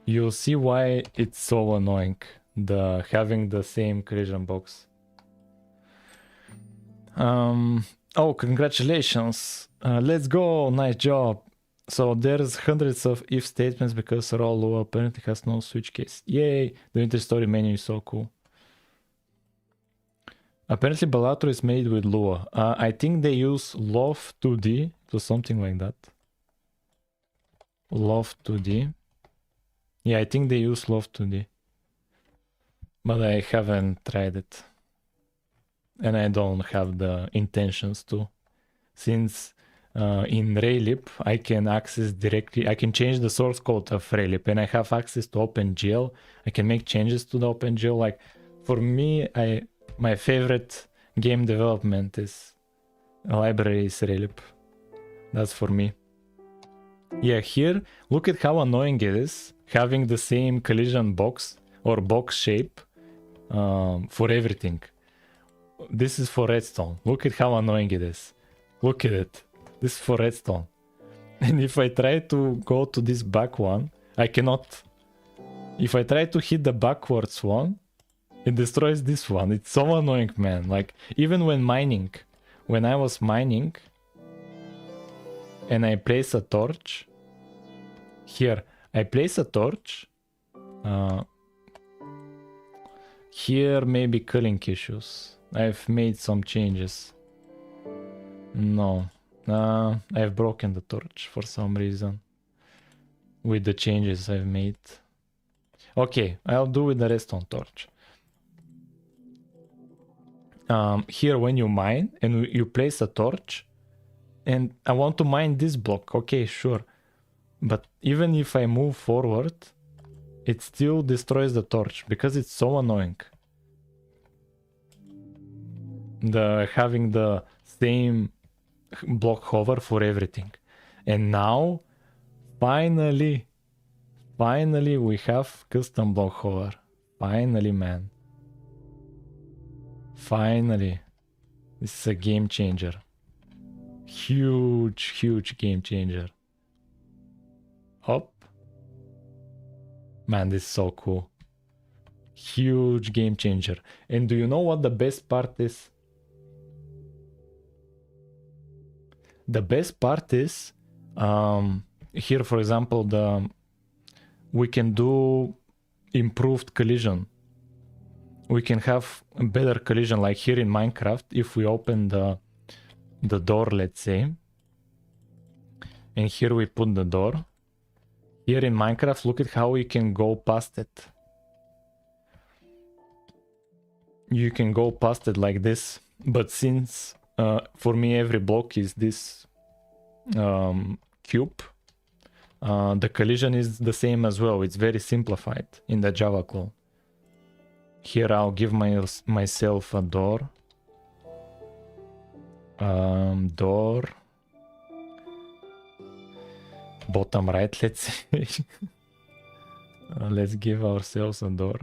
You'll see why it's so annoying, the having the same collision box. Oh, congratulations. Let's go, nice job. So there's hundreds of if statements because raw Lua apparently has no switch case. Yay, the inter-story menu is so cool. Apparently Balatro is made with Lua. I think they use Love 2D, so something like that. Love 2D. Yeah, I think they use Love 2D. But I haven't tried it. And I don't have the intentions to. Since in Raylib, I can access directly, I can change the source code of Raylib and I have access to OpenGL. I can make changes to the OpenGL. Like for me, my favorite game development is library is Raylib. That's for me. Yeah, here, look at how annoying it is having the same collision box or box shape for everything. This is for redstone. Look at how annoying it is. Look at it. This is for redstone. And if I try to go to this back one, I cannot. If I try to hit the backwards one, it destroys this one. It's so annoying, man. Like, even when mining, when I was mining, and I place a torch, here, I place a torch, here maybe culling issues. I've made some changes. No, I've broken the torch for some reason with the changes I've made. Okay, I'll do with the redstone torch. Here when you mine and you place a torch and I want to mine this block, okay, sure. But even if I move forward, it still destroys the torch because it's so annoying. Having the same block hover for everything. And now, finally we have custom block hover. Finally, man. Finally. This is a game changer. Huge game changer. Hop. Man, this is so cool. Huge game changer. And do you know what the best part is? The best part is, here for example, we can do improved collision. We can have a better collision, like here in Minecraft, if we open the door, let's say, and here we put the door. Here in Minecraft, look at how we can go past it. You can go past it like this, but since for me every block is this cube, the collision is the same as well. It's very simplified in the Java clone. Here I'll give myself a door. Door. Bottom right, let's say. Let's give ourselves a door.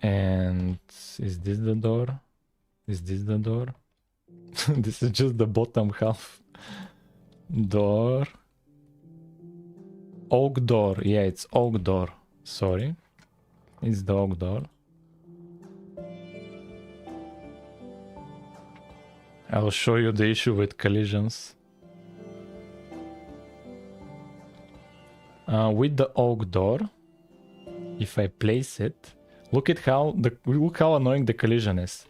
And is this the door? Is this the door? This is just the bottom half. Door. Oak door. Yeah, it's oak door. Sorry. It's the oak door. I'll show you the issue with collisions. With the oak door, if I place it, look how annoying the collision is.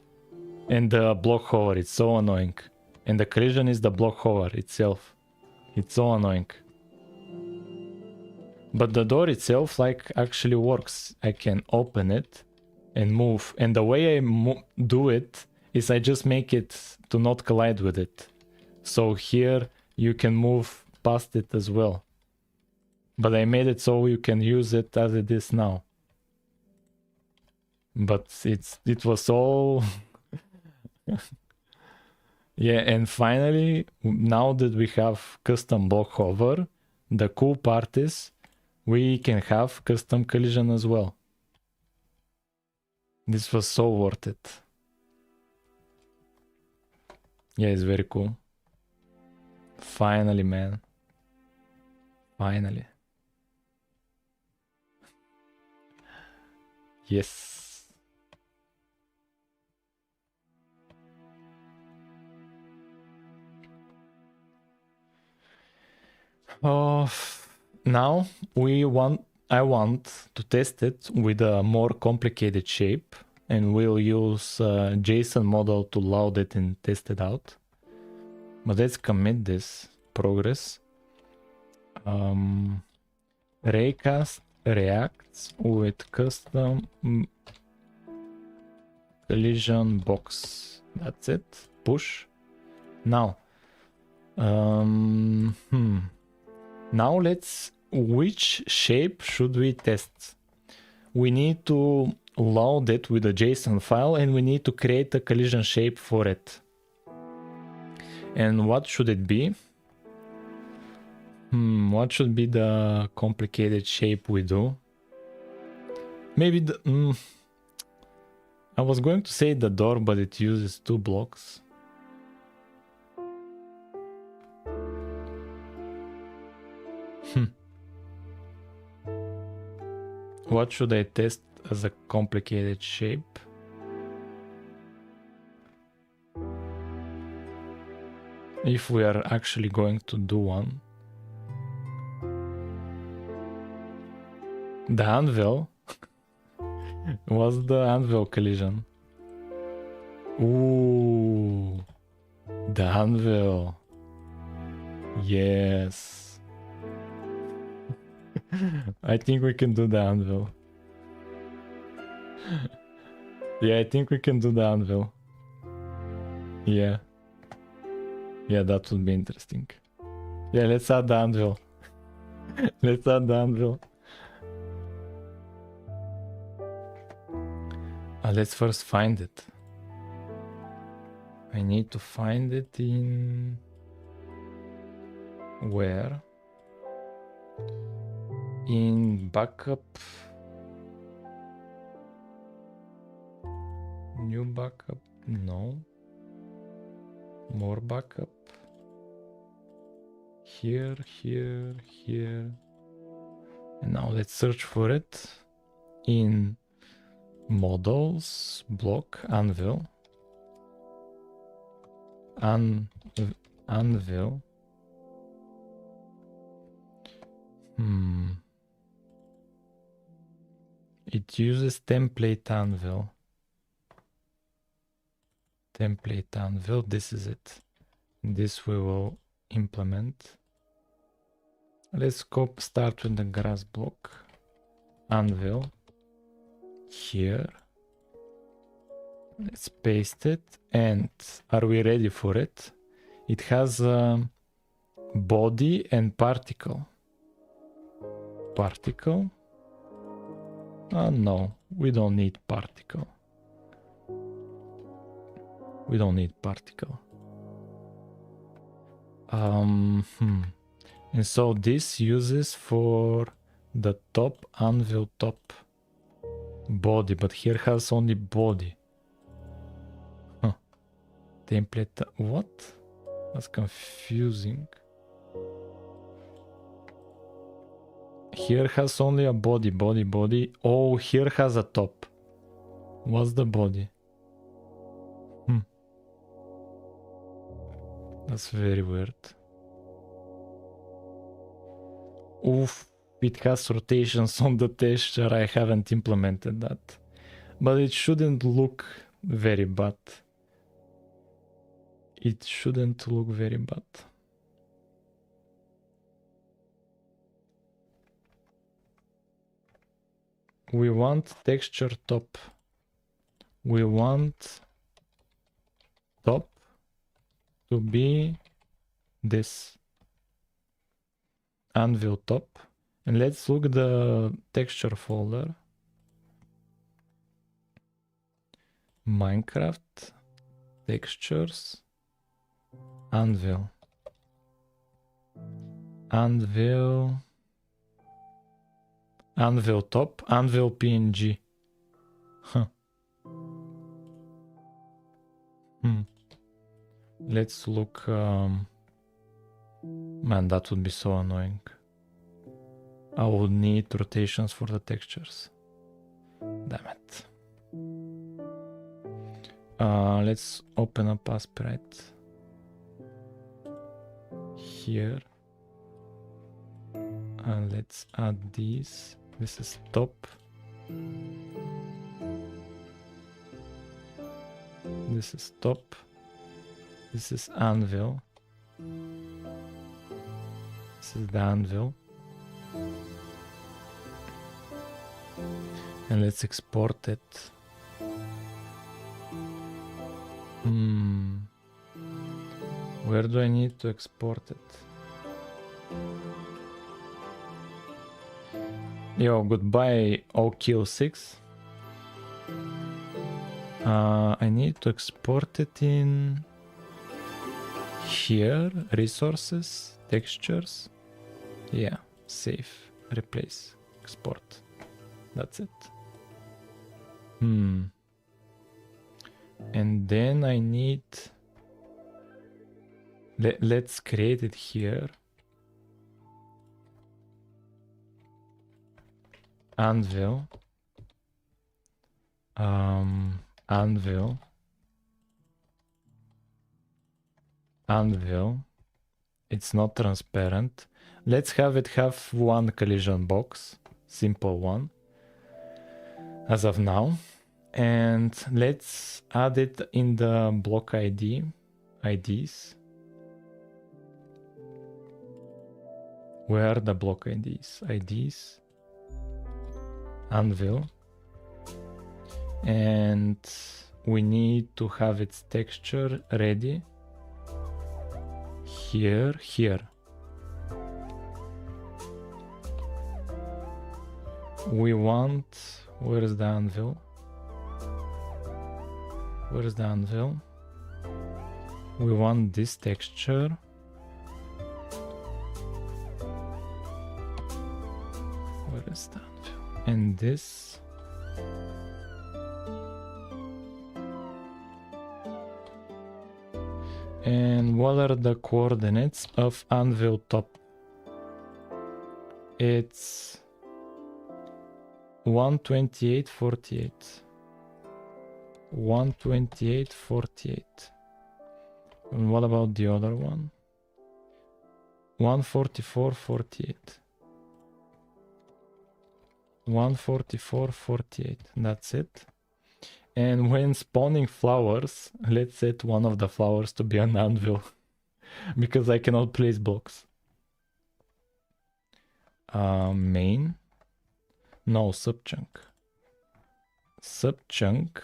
And the block hover, it's so annoying. And the collision is the block hover itself. It's so annoying. But the door itself like actually works. I can open it and move. And the way I do it is I just make it to not collide with it. So here you can move past it as well. But I made it so you can use it as it is now. But it was all... Yeah, and finally, now that we have custom block hover, the cool part is we can have custom collision as well. This was so worth it. Yeah, it's very cool. Finally, man. Finally. Yes. Now I want to test it with a more complicated shape, and we'll use a JSON model to load it and test it out. But let's commit this progress. Raycast reacts with custom collision box. That's it. Push. Now. Now which shape should we test? We need to load it with a JSON file and we need to create a collision shape for it. And what should it be? What should be the complicated shape we do? Maybe I was going to say the door, but it uses 2 blocks. What should I test as a complicated shape? If we are actually going to do one. The anvil? What's the anvil collision? Ooh, the anvil. Yes. I think we can do the anvil. Yeah, I think we can do the anvil. Yeah. Yeah, that would be interesting. Yeah, let's add the anvil. Let's add the anvil. Let's first find it. I need to find it in... Where? In backup. New backup. No. More backup. Here, here, here. And now let's search for it in models, block, anvil. Anvil. It uses template anvil. Template anvil, this is it. This we will implement. Let's go start with the grass block. Anvil. Here. Let's paste it. And are we ready for it? It has a body and particle. Particle. No, we don't need particle. We don't need particle. And so this uses for the top anvil top body, but here has only body. Huh. Template. What? That's confusing. Here has only a body, body, body. Oh, here has a top. What's the body? That's very weird. Oof, it has rotations on the texture. I haven't implemented that. But it shouldn't look very bad. It shouldn't look very bad. We want texture top. We want top to be this anvil top. And let's look the texture folder. Minecraft textures anvil top, anvil PNG. Huh. Let's look. Man, that would be so annoying. I would need rotations for the textures. Damn it. Let's open up Aspirate here. Let's add these. This is top. This is top. This is anvil. This is the anvil. And let's export it. Where do I need to export it? Yo, goodbye OKill6. I need to export it in here, resources, textures. Yeah, save, replace, export. That's it. And then I need... Let's create it here. Anvil. Anvil. It's not transparent. Let's have it have one collision box. Simple one. As of now. And let's add it in the block IDs. Where are the block IDs? Anvil. And we need to have its texture ready. Here. We want... Where is the anvil? We want this texture. Where is the anvil? And this. And what are the coordinates of anvil top? It's 128.48. 128.48. And what about the other one? 144.48. 144.48. That's it. And when spawning flowers, let's set one of the flowers to be an anvil because I cannot place blocks. Main. No, subchunk. Subchunk.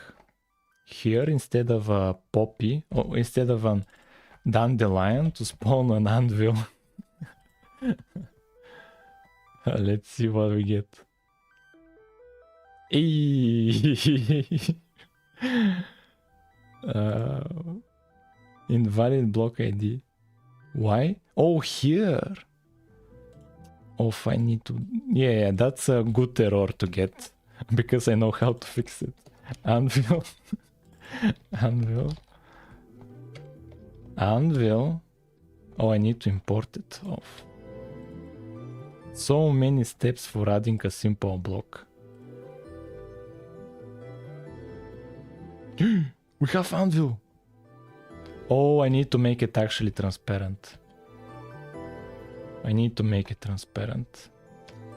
Here, instead of a poppy, or instead of an dandelion, to spawn an anvil. Let's see what we get. Invalid block ID. Why? Oh, here. Oh, I need to... Yeah, that's a good error to get. Because I know how to fix it. Anvil. Anvil. Oh, I need to import it off. So many steps for adding a simple block. We have anvil. Oh, I need to make it actually transparent.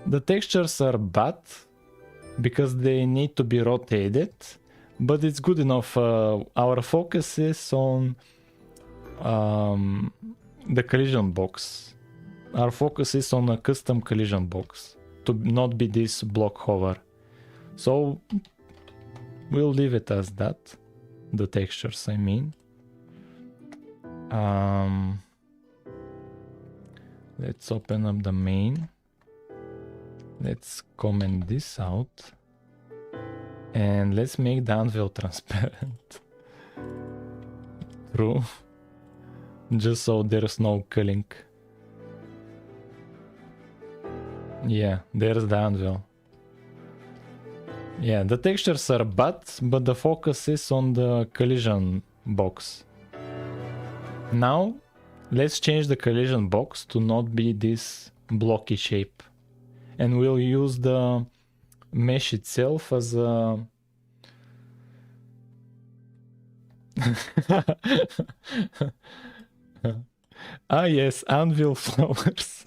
The textures are bad because they need to be rotated, but it's good enough. Our focus is on the collision box. Our focus is on a custom collision box to not be this block hover. So we'll leave it as that. The textures, I mean. Let's open up the main. Let's comment this out. And let's make the anvil transparent. True. Just so there's no culling. Yeah, there's the anvil. Yeah, the textures are bad, but the focus is on the collision box. Now, let's change the collision box to not be this blocky shape. And we'll use the mesh itself as a... Ah yes, anvil flowers.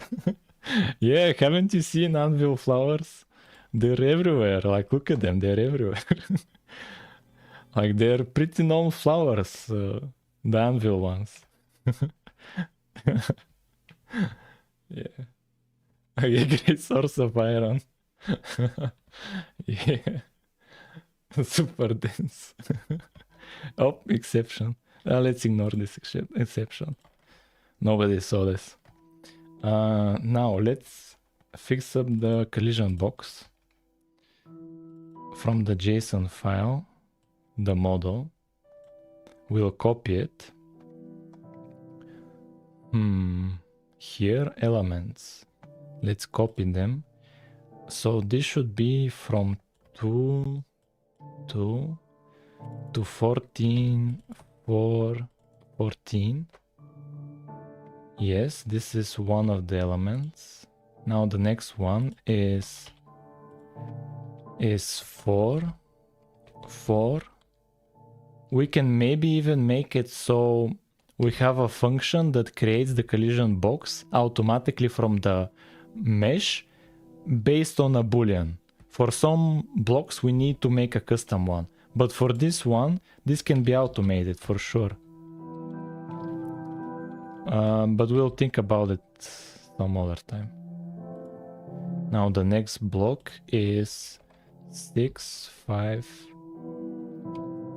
Yeah, haven't you seen anvil flowers? They're everywhere. Like, look at them, they're everywhere. Like, they're pretty known flowers, the anvil ones. Yeah. A great source of iron. Yeah. Super dense. Oh, exception. Let's ignore this exception. Nobody saw this. Now let's fix up the collision box. From the JSON file, the model. We'll copy it. Here, elements. Let's copy them. So this should be from 2 to 14, 4, 14. Yes, this is one of the elements. Now the next one is 4, 4. We can maybe even make it so we have a function that creates the collision box automatically from the mesh based on a boolean. For some blocks we need to make a custom one, but for this one, this can be automated for sure. But we'll think about it some other time. Now the next block is 6, 5,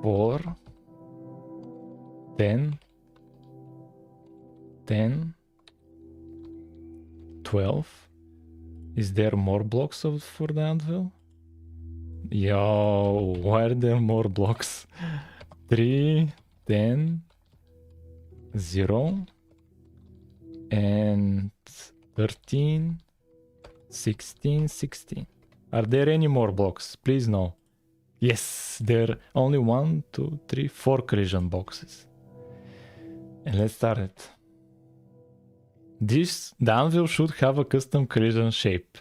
4, 10, 10, 12. Is there more blocks for the anvil? Yo, why are there more blocks? 3, 10, 0, and 13, 16, 16. Are there any more blocks? Please no. Yes, there are only 1, 2, 3, 4 collision boxes. And let's start it. The anvil should have a custom collision shape,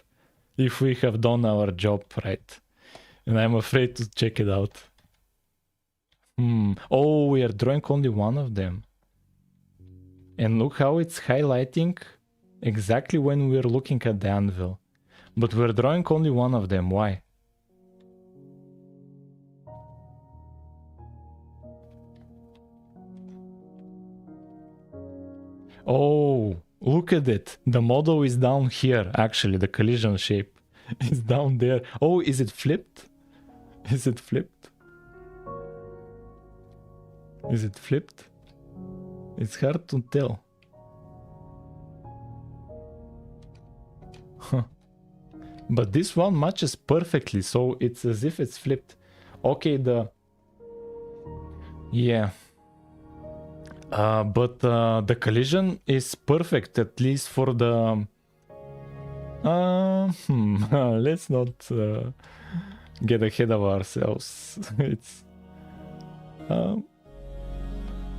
if we have done our job right. And I'm afraid to check it out. Oh, we are drawing only one of them. And look how it's highlighting exactly when we're looking at the anvil. But we're drawing only one of them. Why? Oh, look at it. The model is down here, actually. The collision shape is down there. Oh, is it flipped? Is it flipped? Is it flipped? It's hard to tell. Huh. But this one matches perfectly, so it's as if it's flipped. Okay, yeah. But the collision is perfect, at least for the... Let's not get ahead of ourselves. It's...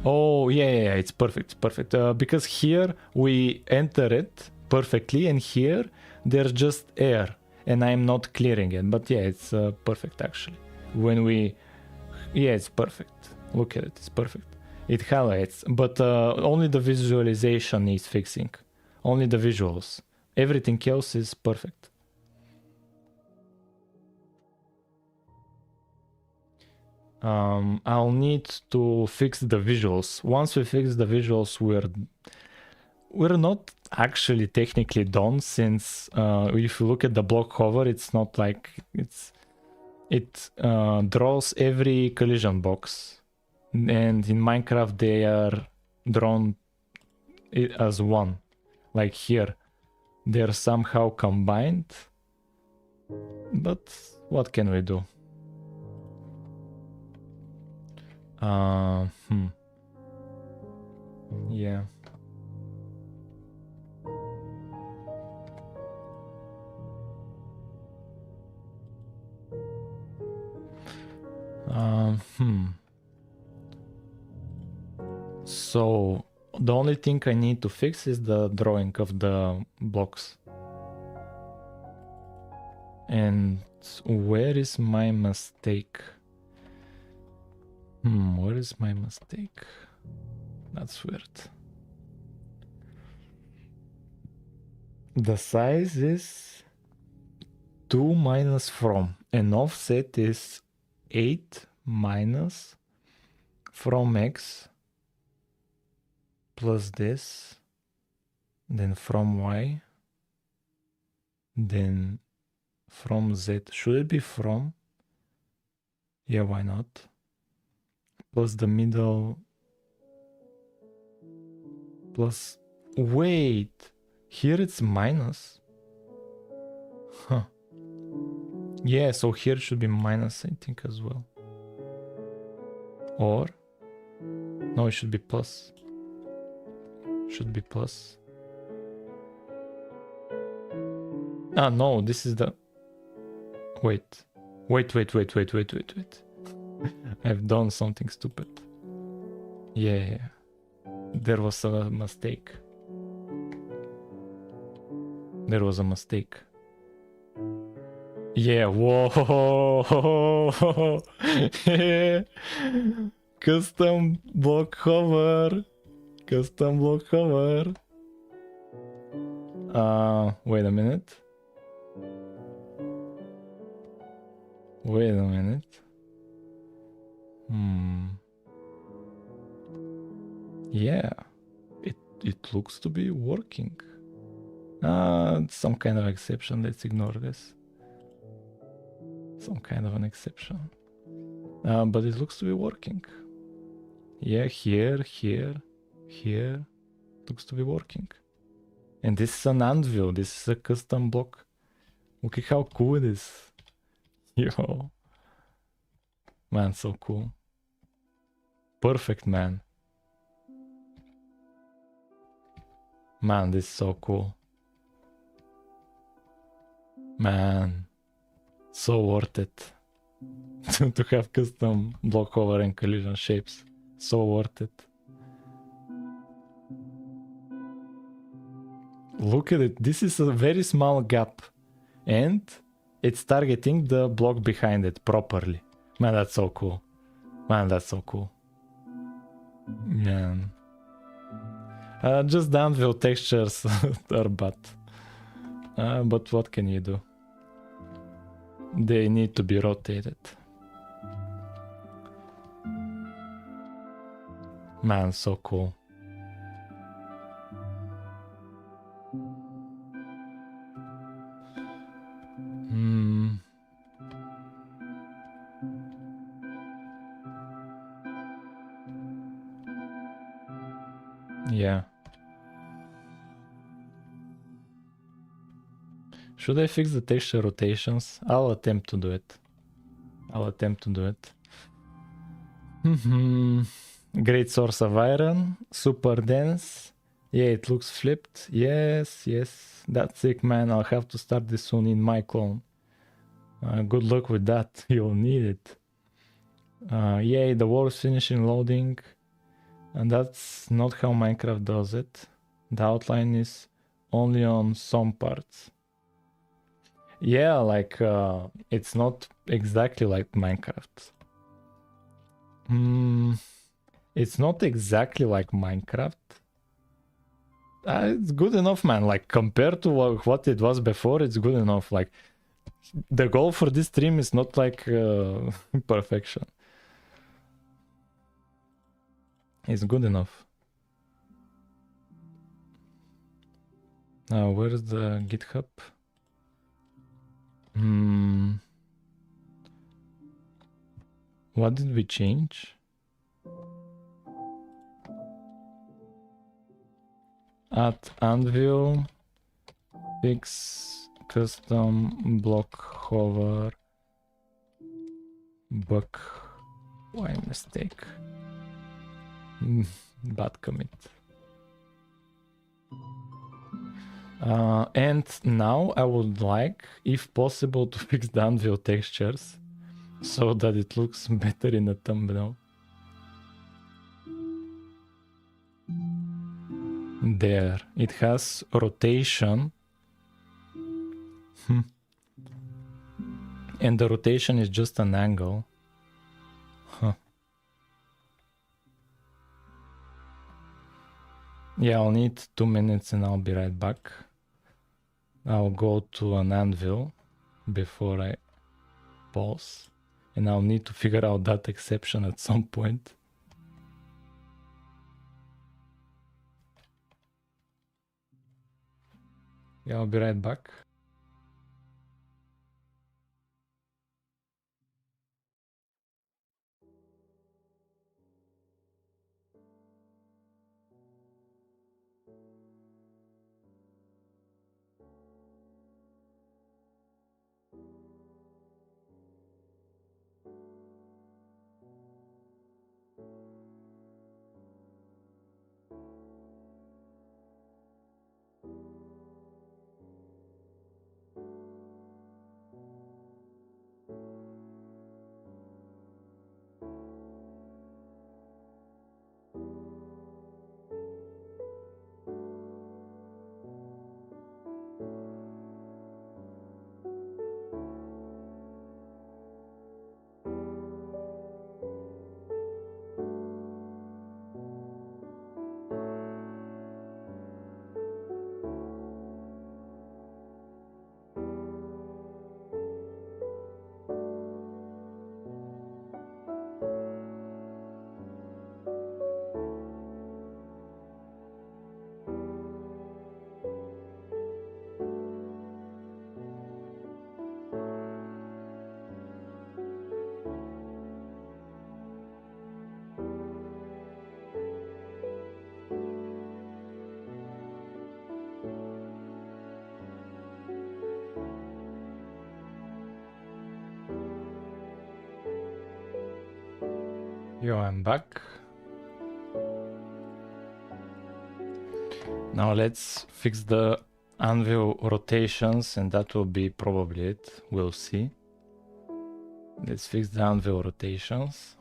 Oh, yeah, it's perfect, perfect. Because here we enter it perfectly, and here there's just air, and I'm not clearing it. But yeah, it's perfect actually. When we... Yeah, it's perfect. Look at it, it's perfect. It highlights, but only the visualization needs fixing. Only the visuals. Everything else is perfect. I'll need to fix the visuals. Once we fix the visuals, we're not actually technically done, since if you look at the block hover, it's not like it's it draws every collision box, and in Minecraft they are drawn as one. Like here, they're somehow combined, but what can we do? Yeah. So the only thing I need to fix is the drawing of the blocks. And where is my mistake? Where is my mistake? That's weird. The size is 2 minus from, and offset is 8 minus from x plus this, then from y, then from z. Should it be from? Yeah, why not? Plus the middle, plus, wait, here it's minus. Huh. Yeah, so here it should be minus, I think, as well. Or, no, it should be plus. Should be plus. Ah, no, this is the... Wait. I've done something stupid. Yeah. There was a mistake. There was a mistake. Yeah, whoa. Custom block hover. Custom block hover. Wait a minute. Wait a minute. Yeah, it looks to be working. Some kind of exception. Let's ignore this. Some kind of an exception. But it looks to be working. Yeah, here. Looks to be working. And this is an anvil. This is a custom block. Look at how cool it is. Yo. Man, so cool. Perfect, man. Man, this is so cool. Man. So worth it. To have custom block hover and collision shapes. So worth it. Look at it. This is a very small gap. And it's targeting the block behind it properly. Man, that's so cool. Man, that's so cool. Man. Just the anvil textures are bad. But what can you do? They need to be rotated. Man, so cool. Yeah. Should I fix the texture rotations? I'll attempt to do it. Great source of iron. Super dense. Yeah, it looks flipped. Yes. That's sick, man. I'll have to start this soon in my clone. Good luck with that. You'll need it. Yay, the wall is finishing loading. And that's not how Minecraft does it. The outline is only on some parts. Yeah, like it's not exactly like Minecraft. It's not exactly like Minecraft. It's good enough, man. Like compared to what it was before, it's good enough. Like the goal for this stream is not like perfection. It's good enough. Now, where's the GitHub? What did we change? Add anvil, fix custom block hover, bug. Why mistake? Bad commit. And now I would like, if possible, to fix the anvil textures so that it looks better in the thumbnail. There, it has rotation. And the rotation is just an angle. Huh. Yeah, I'll need 2 minutes and I'll be right back. I'll go to an anvil before I pause. And I'll need to figure out that exception at some point. Yeah, I'll be right back. Yo, I'm back. Now let's fix the anvil rotations and that will be probably it. We'll see. Let's fix the anvil rotations.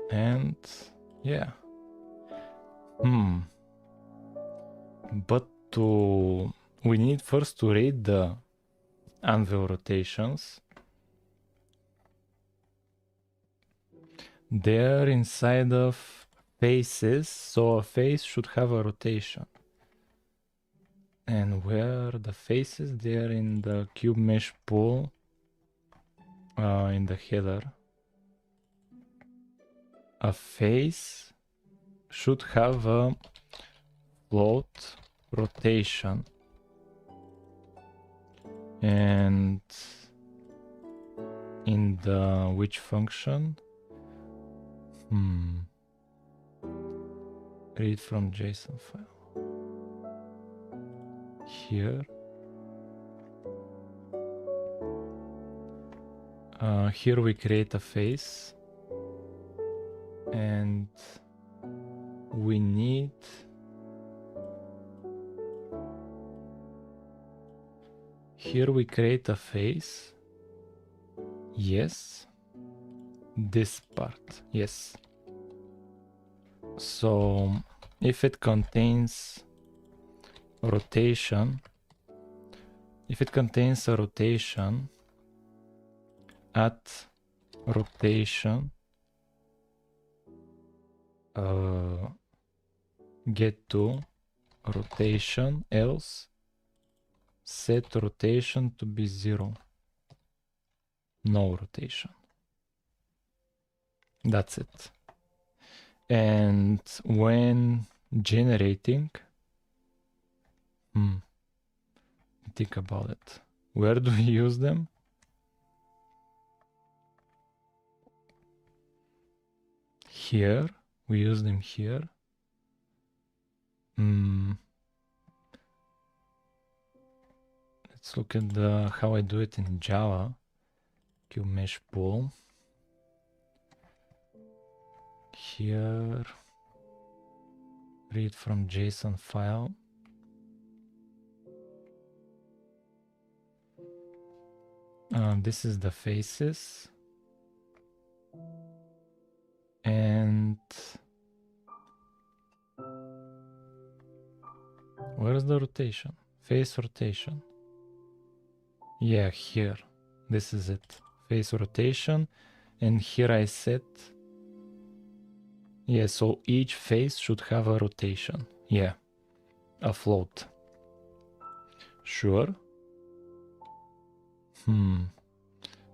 And yeah. But we need first to rate the anvil rotations. They're inside of faces, so a face should have a rotation. And where the faces? They're in the cube mesh pool, in the header. A face should have a float rotation. And in the which function? Read from JSON file. Here. Here we create a face. And we need here we create a face. Yes. This part, yes. So if it contains rotation, if it contains a rotation, add rotation get to rotation, else set rotation to be 0. No rotation. That's it. And when generating, me think about it. Where do we use them? Here. We use them here. Let's look at how I do it in Java. Cube mesh pool. Here. Read from JSON file. This is the faces. And where's the rotation? Face rotation. Yeah, here. This is it. Face rotation. And here I set. Yeah, so each face should have a rotation. Yeah, a float. Sure.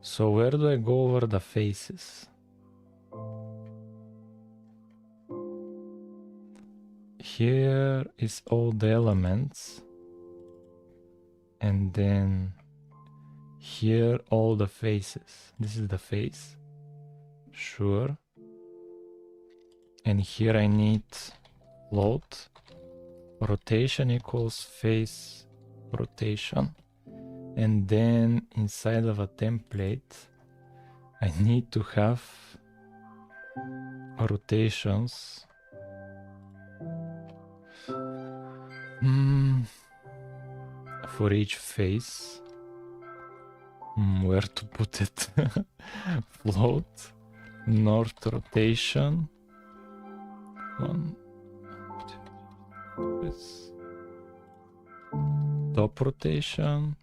So where do I go over the faces? Here is all the elements. And then here all the faces. This is the face. Sure. And here I need float. Rotation equals face rotation. And then inside of a template, I need to have rotations. For each face. Where to put it? Float. North rotation. One. Two. Top rotation.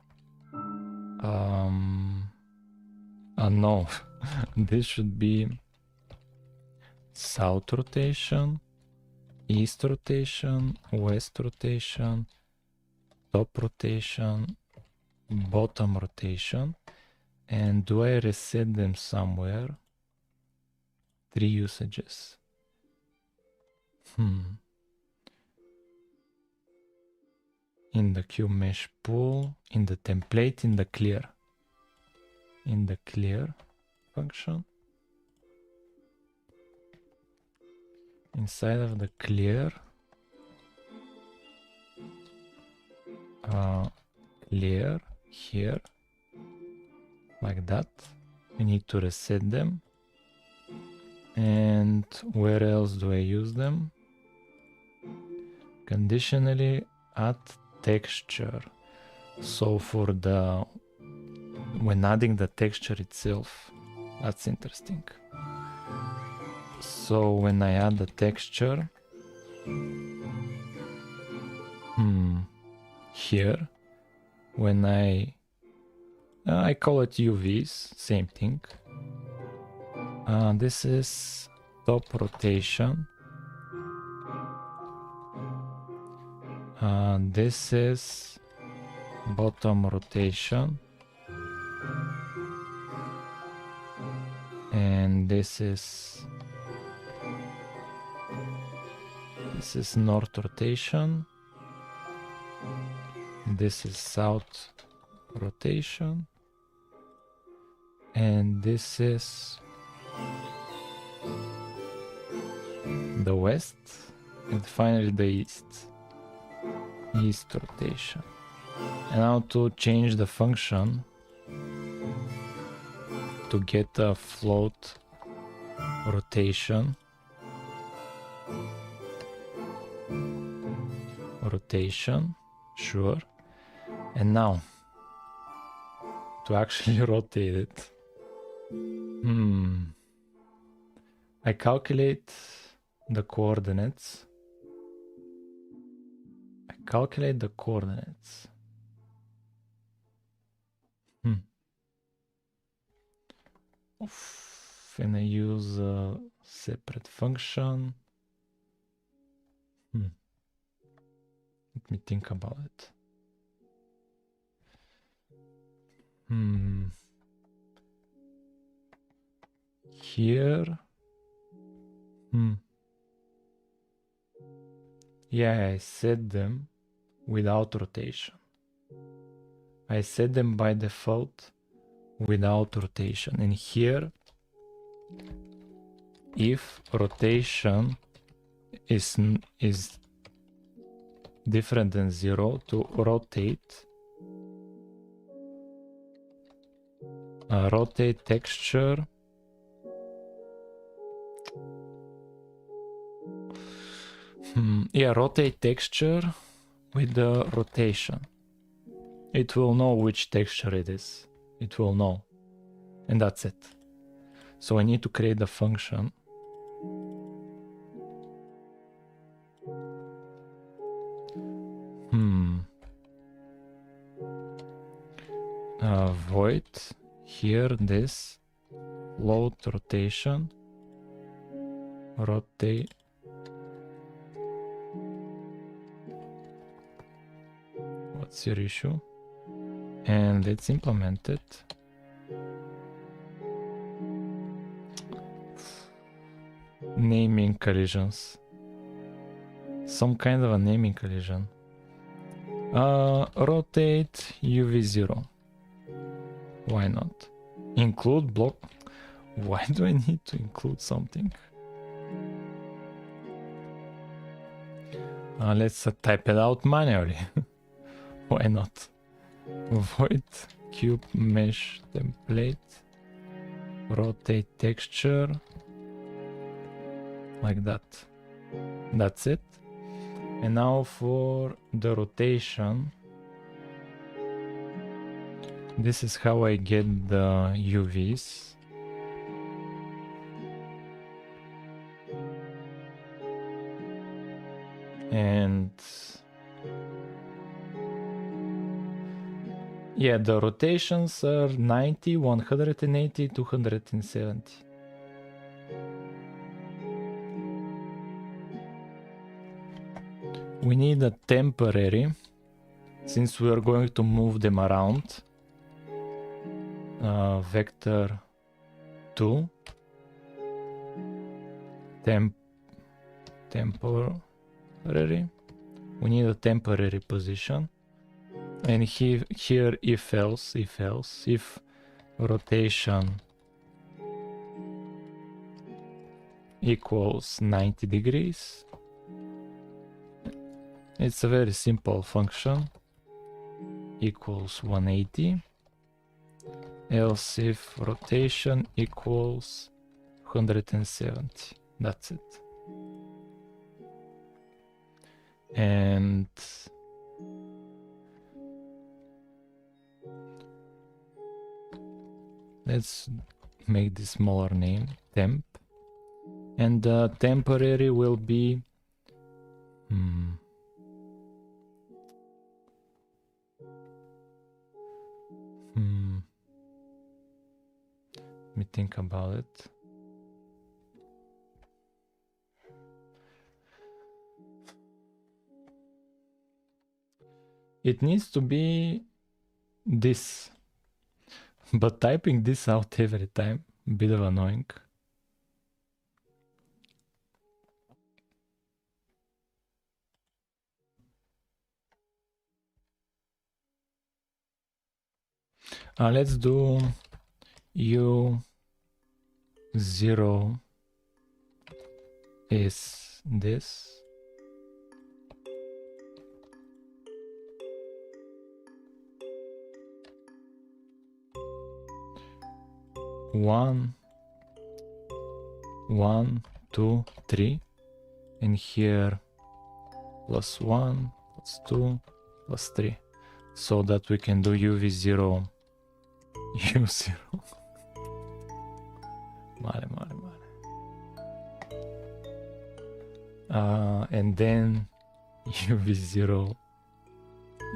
No. This should be south rotation, east rotation, west rotation, top rotation, bottom rotation. And do I reset them somewhere? 3 usages. In the cube mesh pool, in the template, in the clear. In the clear function. Inside of the clear. Clear here. Like that. We need to reset them. And where else do I use them? Conditionally add texture. So for the when adding the texture itself, that's interesting. So when I add the texture, here, when I call it UVs, same thing. This is top rotation. This is bottom rotation. And this is north rotation. This is south rotation. And this is the west. And finally the east rotation. And now to change the function to get a float rotation. Sure. And now to actually rotate it, I calculate the coordinates. And I use a separate function. Let me think about it. Here. Yeah, I set them without rotation. I set them by default without rotation. And here, if rotation is different than 0, to rotate, rotate texture rotate texture with the rotation. It will know which texture it is. It will know. And that's it. So I need to create the function. Void here, this float rotation, rotate. What's your issue? And let's implement it. Naming collisions. Some kind of a naming collision. Rotate UV0. Why not? Include block. Why do I need to include something? Let's type it out manually. Why not? Void cube mesh template. Rotate texture. Like that. That's it. And now for the rotation. This is how I get the UVs. And yeah, the rotations are 90, 180, 270. We need a temporary, since we are going to move them around. Vector 2 temporary. We need a temporary position, and here if else, if rotation equals 90 degrees. It's a very simple function. Equals 180. Else if rotation equals 170. That's it. And let's make this smaller name, temp. And the temporary will be let me think about it. It needs to be this, but typing this out every time, a bit of annoying. Let's do U0 is this. One, 2, 3, and here +1, +2, +3, so that we can do UV0, U0. Mare. And then UV0,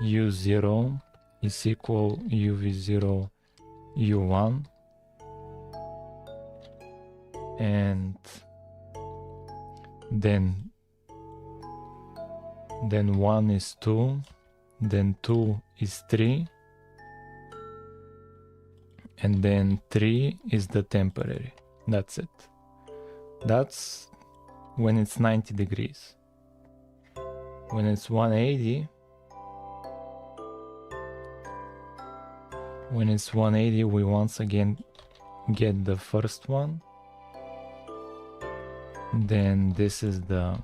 U0 is equal UV0, U1. And then 1 is 2, then 2 is 3, and then 3 is the temporary. That's it. That's when it's 90 degrees. When it's 180, When it's 180, we once again get the first one. Then this is the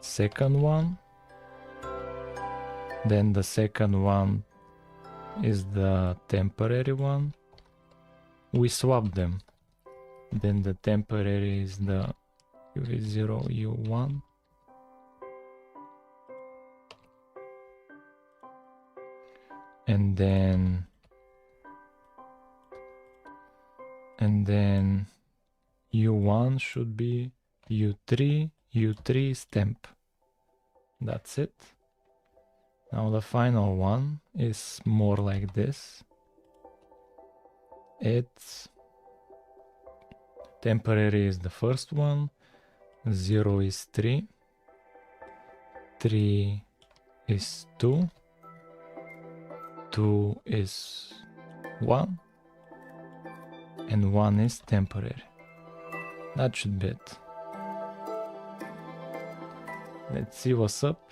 second one. Then the second one is the temporary one. We swap them. Then the temporary is the UV0, U1. And then U1 should be U3, U3 is temp. That's it. Now the final one is more like this. It's temporary is the first one, 0 is 3, 3 is 2, 2 is 1, and 1 is temporary. That should be it. Let's see what's up.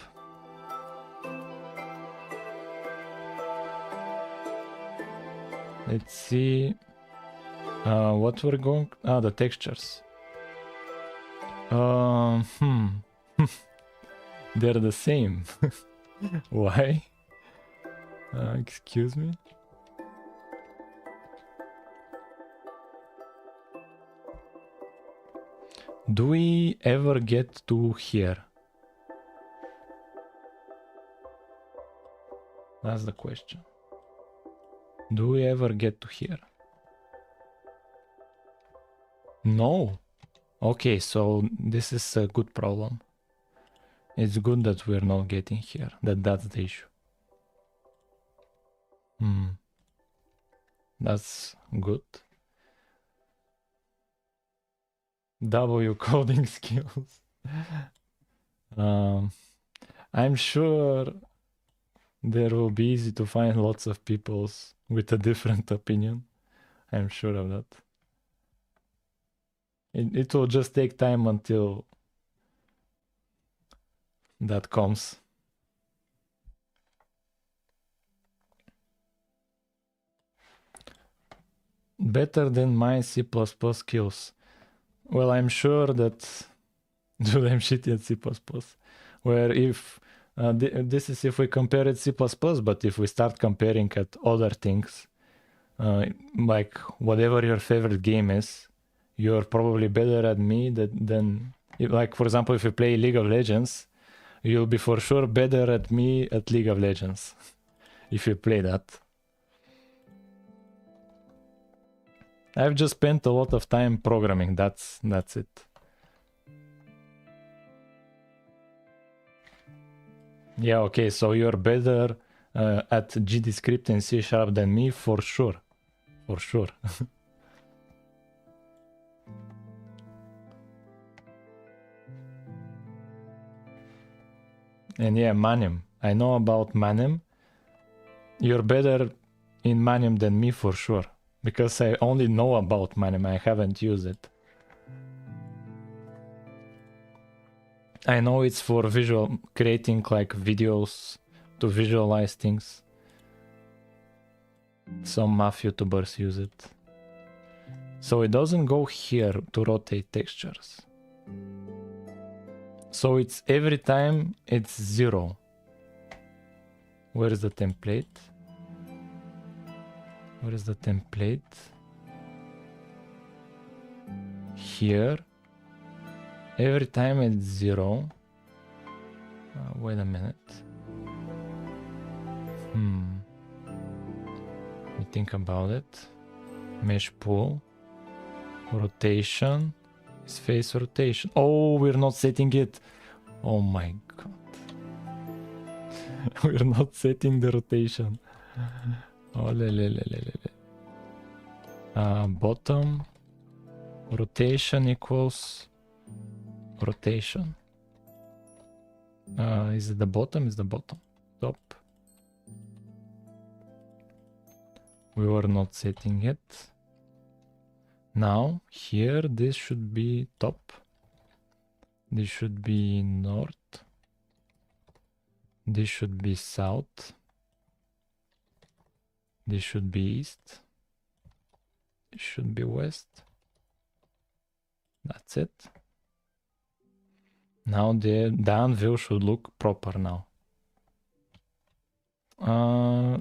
Let's see what we're going. The textures. They're the same. Why? Excuse me. Do we ever get to here? That's the question. Do we ever get to here? No. Okay, so this is a good problem. It's good that we're not getting here. That's the issue. That's good. W coding skills. I'm sure there will be easy to find lots of people with a different opinion. I'm sure of that. It will just take time until that comes. Better than my C++ skills. Well, I'm sure that dude, I'm shitty at C++. Where if this is if we compare it C++, but if we start comparing at other things, like whatever your favorite game is, you're probably better at me than like, for example, if you play League of Legends, you'll be for sure better at me at League of Legends if you play that. I've just spent a lot of time programming. That's it. Yeah, okay, so you're better at GDScript and C# than me, for sure. For sure. And yeah, Manim. I know about Manim. You're better in Manim than me, for sure. Because I only know about Manim, I haven't used it. I know it's for creating like videos to visualize things. Some math YouTubers use it. So it doesn't go here to rotate textures. So it's every time it's 0. Where is the template? Where is the template? Here. Every time it's 0. Wait a minute. Let me think about it. Mesh pool. Rotation. Is face rotation. Oh, we're not setting it. Oh my god. We're not setting the rotation. Oh, bottom. Rotation equals rotation. Is it the bottom? Is the bottom. Top. We were not setting it. Now, here, this should be top. This should be north. This should be south. This should be east. It should be west. That's it. Now the anvil should look proper now.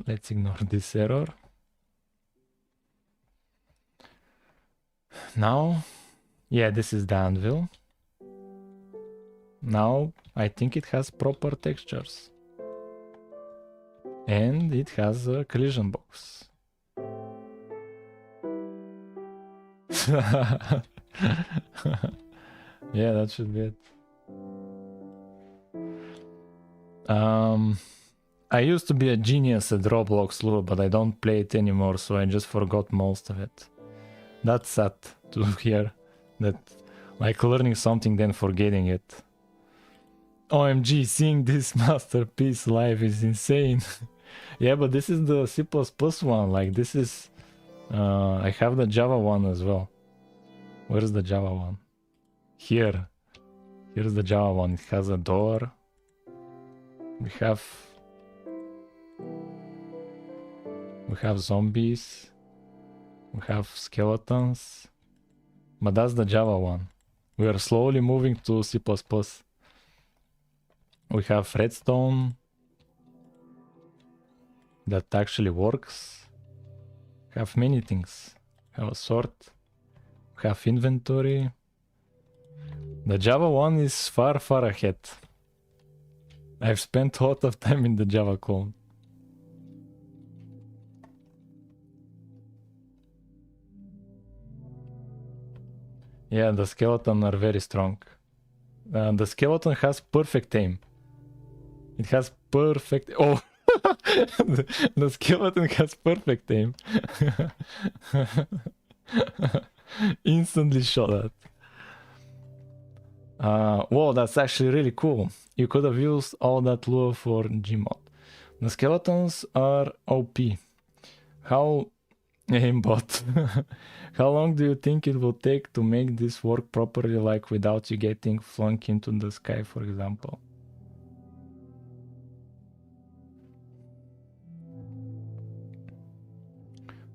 Let's ignore this error. Now, yeah, this is the anvil. Now I think it has proper textures. And it has a collision box. Yeah, that should be it. I used to be a genius at Roblox Lure, but I don't play it anymore, so I just forgot most of it. That's sad to hear that, like learning something then forgetting it. OMG, seeing this masterpiece live is insane. Yeah, but this is the C++ one, like this is... I have the Java one as well. Where's the Java one? Here. Here's the Java one. It has a door. We have zombies. We have skeletons. But that's the Java one. We are slowly moving to C++. We have redstone. That actually works. We have many things. We have a sword. We have inventory. The Java one is far ahead. I've spent a lot of time in the Java clone. Yeah, the skeleton are very strong. The skeleton has perfect aim. It has perfect... Oh! the skeleton has perfect aim. Instantly shot at. Whoa, that's actually really cool. You could have used all that lure for Gmod. The skeletons are OP. How... Aimbot. How long do you think it will take to make this work properly, like without you getting flung into the sky, for example?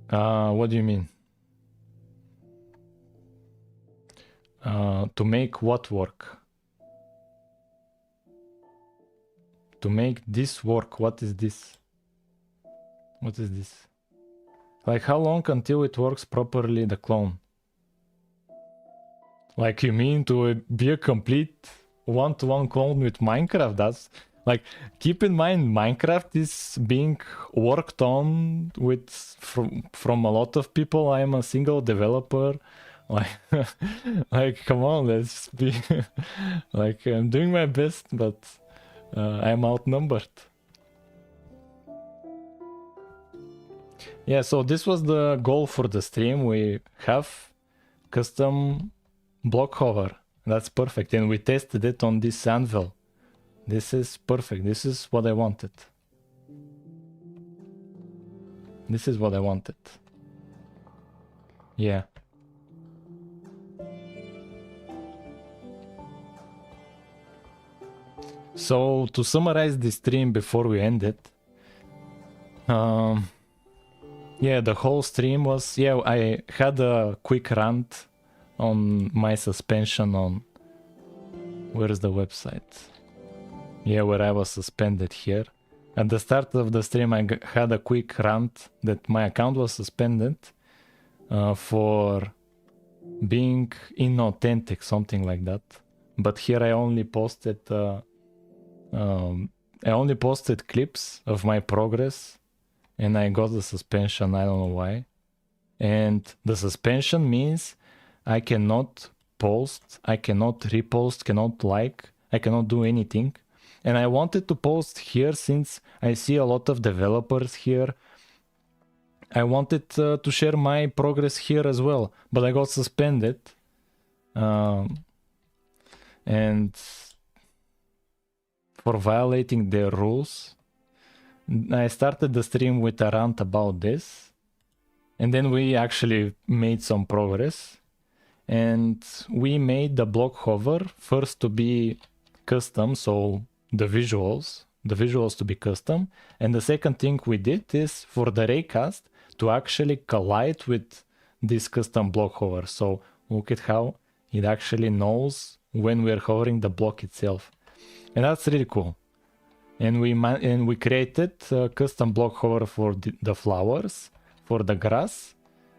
What do you mean? To make what work? To make this work, what is this? What is this? Like how long until it works properly, the clone? Like you mean to be a complete one-to-one clone with Minecraft? That's like, keep in mind, Minecraft is being worked on with from a lot of people. I am a single developer. Like, like come on, let's be like, I'm doing my best, but I'm outnumbered. Yeah, so this was the goal for the stream. We have custom block hover. That's perfect. And we tested it on this anvil. This is perfect. This is what I wanted. This is what I wanted. Yeah. So to summarize the stream before we end it, yeah, the whole stream was, yeah, I had a quick rant on my suspension on, where's the website? Yeah, where I was suspended here. At the start of the stream, I had a quick rant that my account was suspended for being inauthentic, something like that. But here I only posted clips of my progress, and I got the suspension. I don't know why. And the suspension means I cannot post, I cannot repost, cannot like, I cannot do anything. And I wanted to post here since I see a lot of developers here. I wanted to share my progress here as well, but I got suspended. And for violating their rules, I started the stream with a rant about this. And then we actually made some progress. And we made the block hover first to be custom, so the visuals, the visuals to be custom. And the second thing we did is for the raycast to actually collide with this custom block hover. So look at how it actually knows when we're hovering the block itself. And that's really cool. And we created a custom block hover for the flowers, for the grass,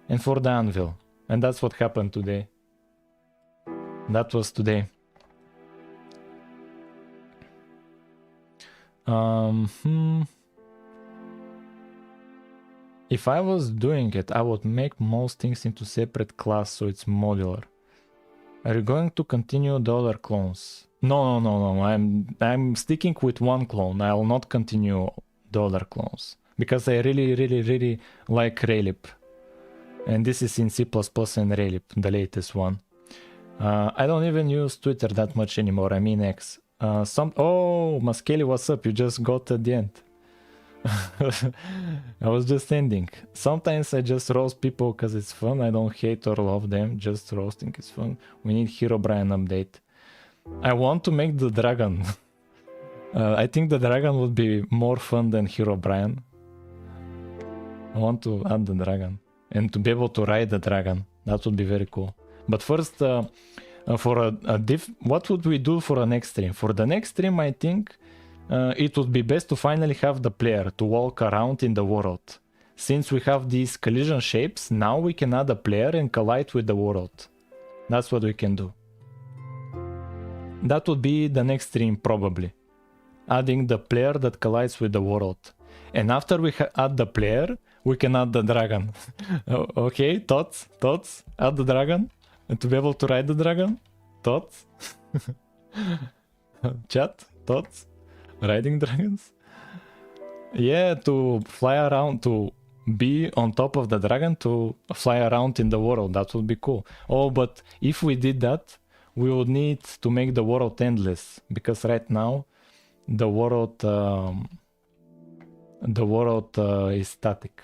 and for the anvil. And that's what happened today. That was today. If I was doing it, I would make most things into separate class so it's modular. Are you going to continue the other clones? No. I'm sticking with one clone. I will not continue the other clones because I really like Raylib. And this is in C++ and Raylib, the latest one. I don't even use Twitter that much anymore. I mean X. Oh, Maskeli, what's up? You just got at the end. I was just ending. Sometimes I just roast people because it's fun. I don't hate or love them. Just roasting is fun. We need Herobrine update. I want to make the dragon. I think the dragon would be more fun than Herobrine. I want to add the dragon and to be able to ride the dragon. That would be very cool. But first, for what would we do for a next stream? For the next stream, I think it would be best to finally have the player to walk around in the world. Since we have these collision shapes, now we can add a player and collide with the world. That's what we can do. That would be the next stream probably. Adding the player that collides with the world. And after we add the player, we can add the dragon. Okay, thoughts? Add the dragon? And to be able to ride the dragon? Thoughts? Chat? Thoughts? Riding dragons? Yeah, to fly around, to be on top of the dragon, to fly around in the world. That would be cool. Oh, but if we did that, we would need to make the world endless. Because right now, the world is static.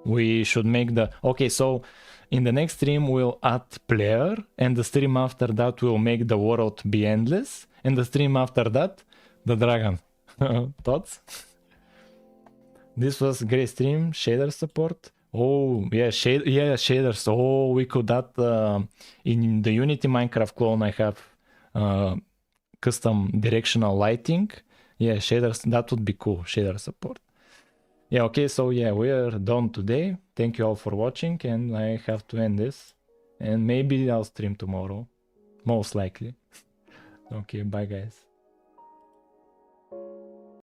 We should make the... Okay, so in the next stream, we'll add player. And the stream after that, we'll make the world be endless. And the stream after that, the dragon. Thoughts? This was great stream. Shader support. Oh yeah, shaders. Oh, we could add in the Unity Minecraft clone. I have custom directional lighting. Yeah, shaders. That would be cool. Shader support. Yeah. Okay. So yeah, we are done today. Thank you all for watching, and I have to end this. And maybe I'll stream tomorrow, most likely. Okay. Bye, guys.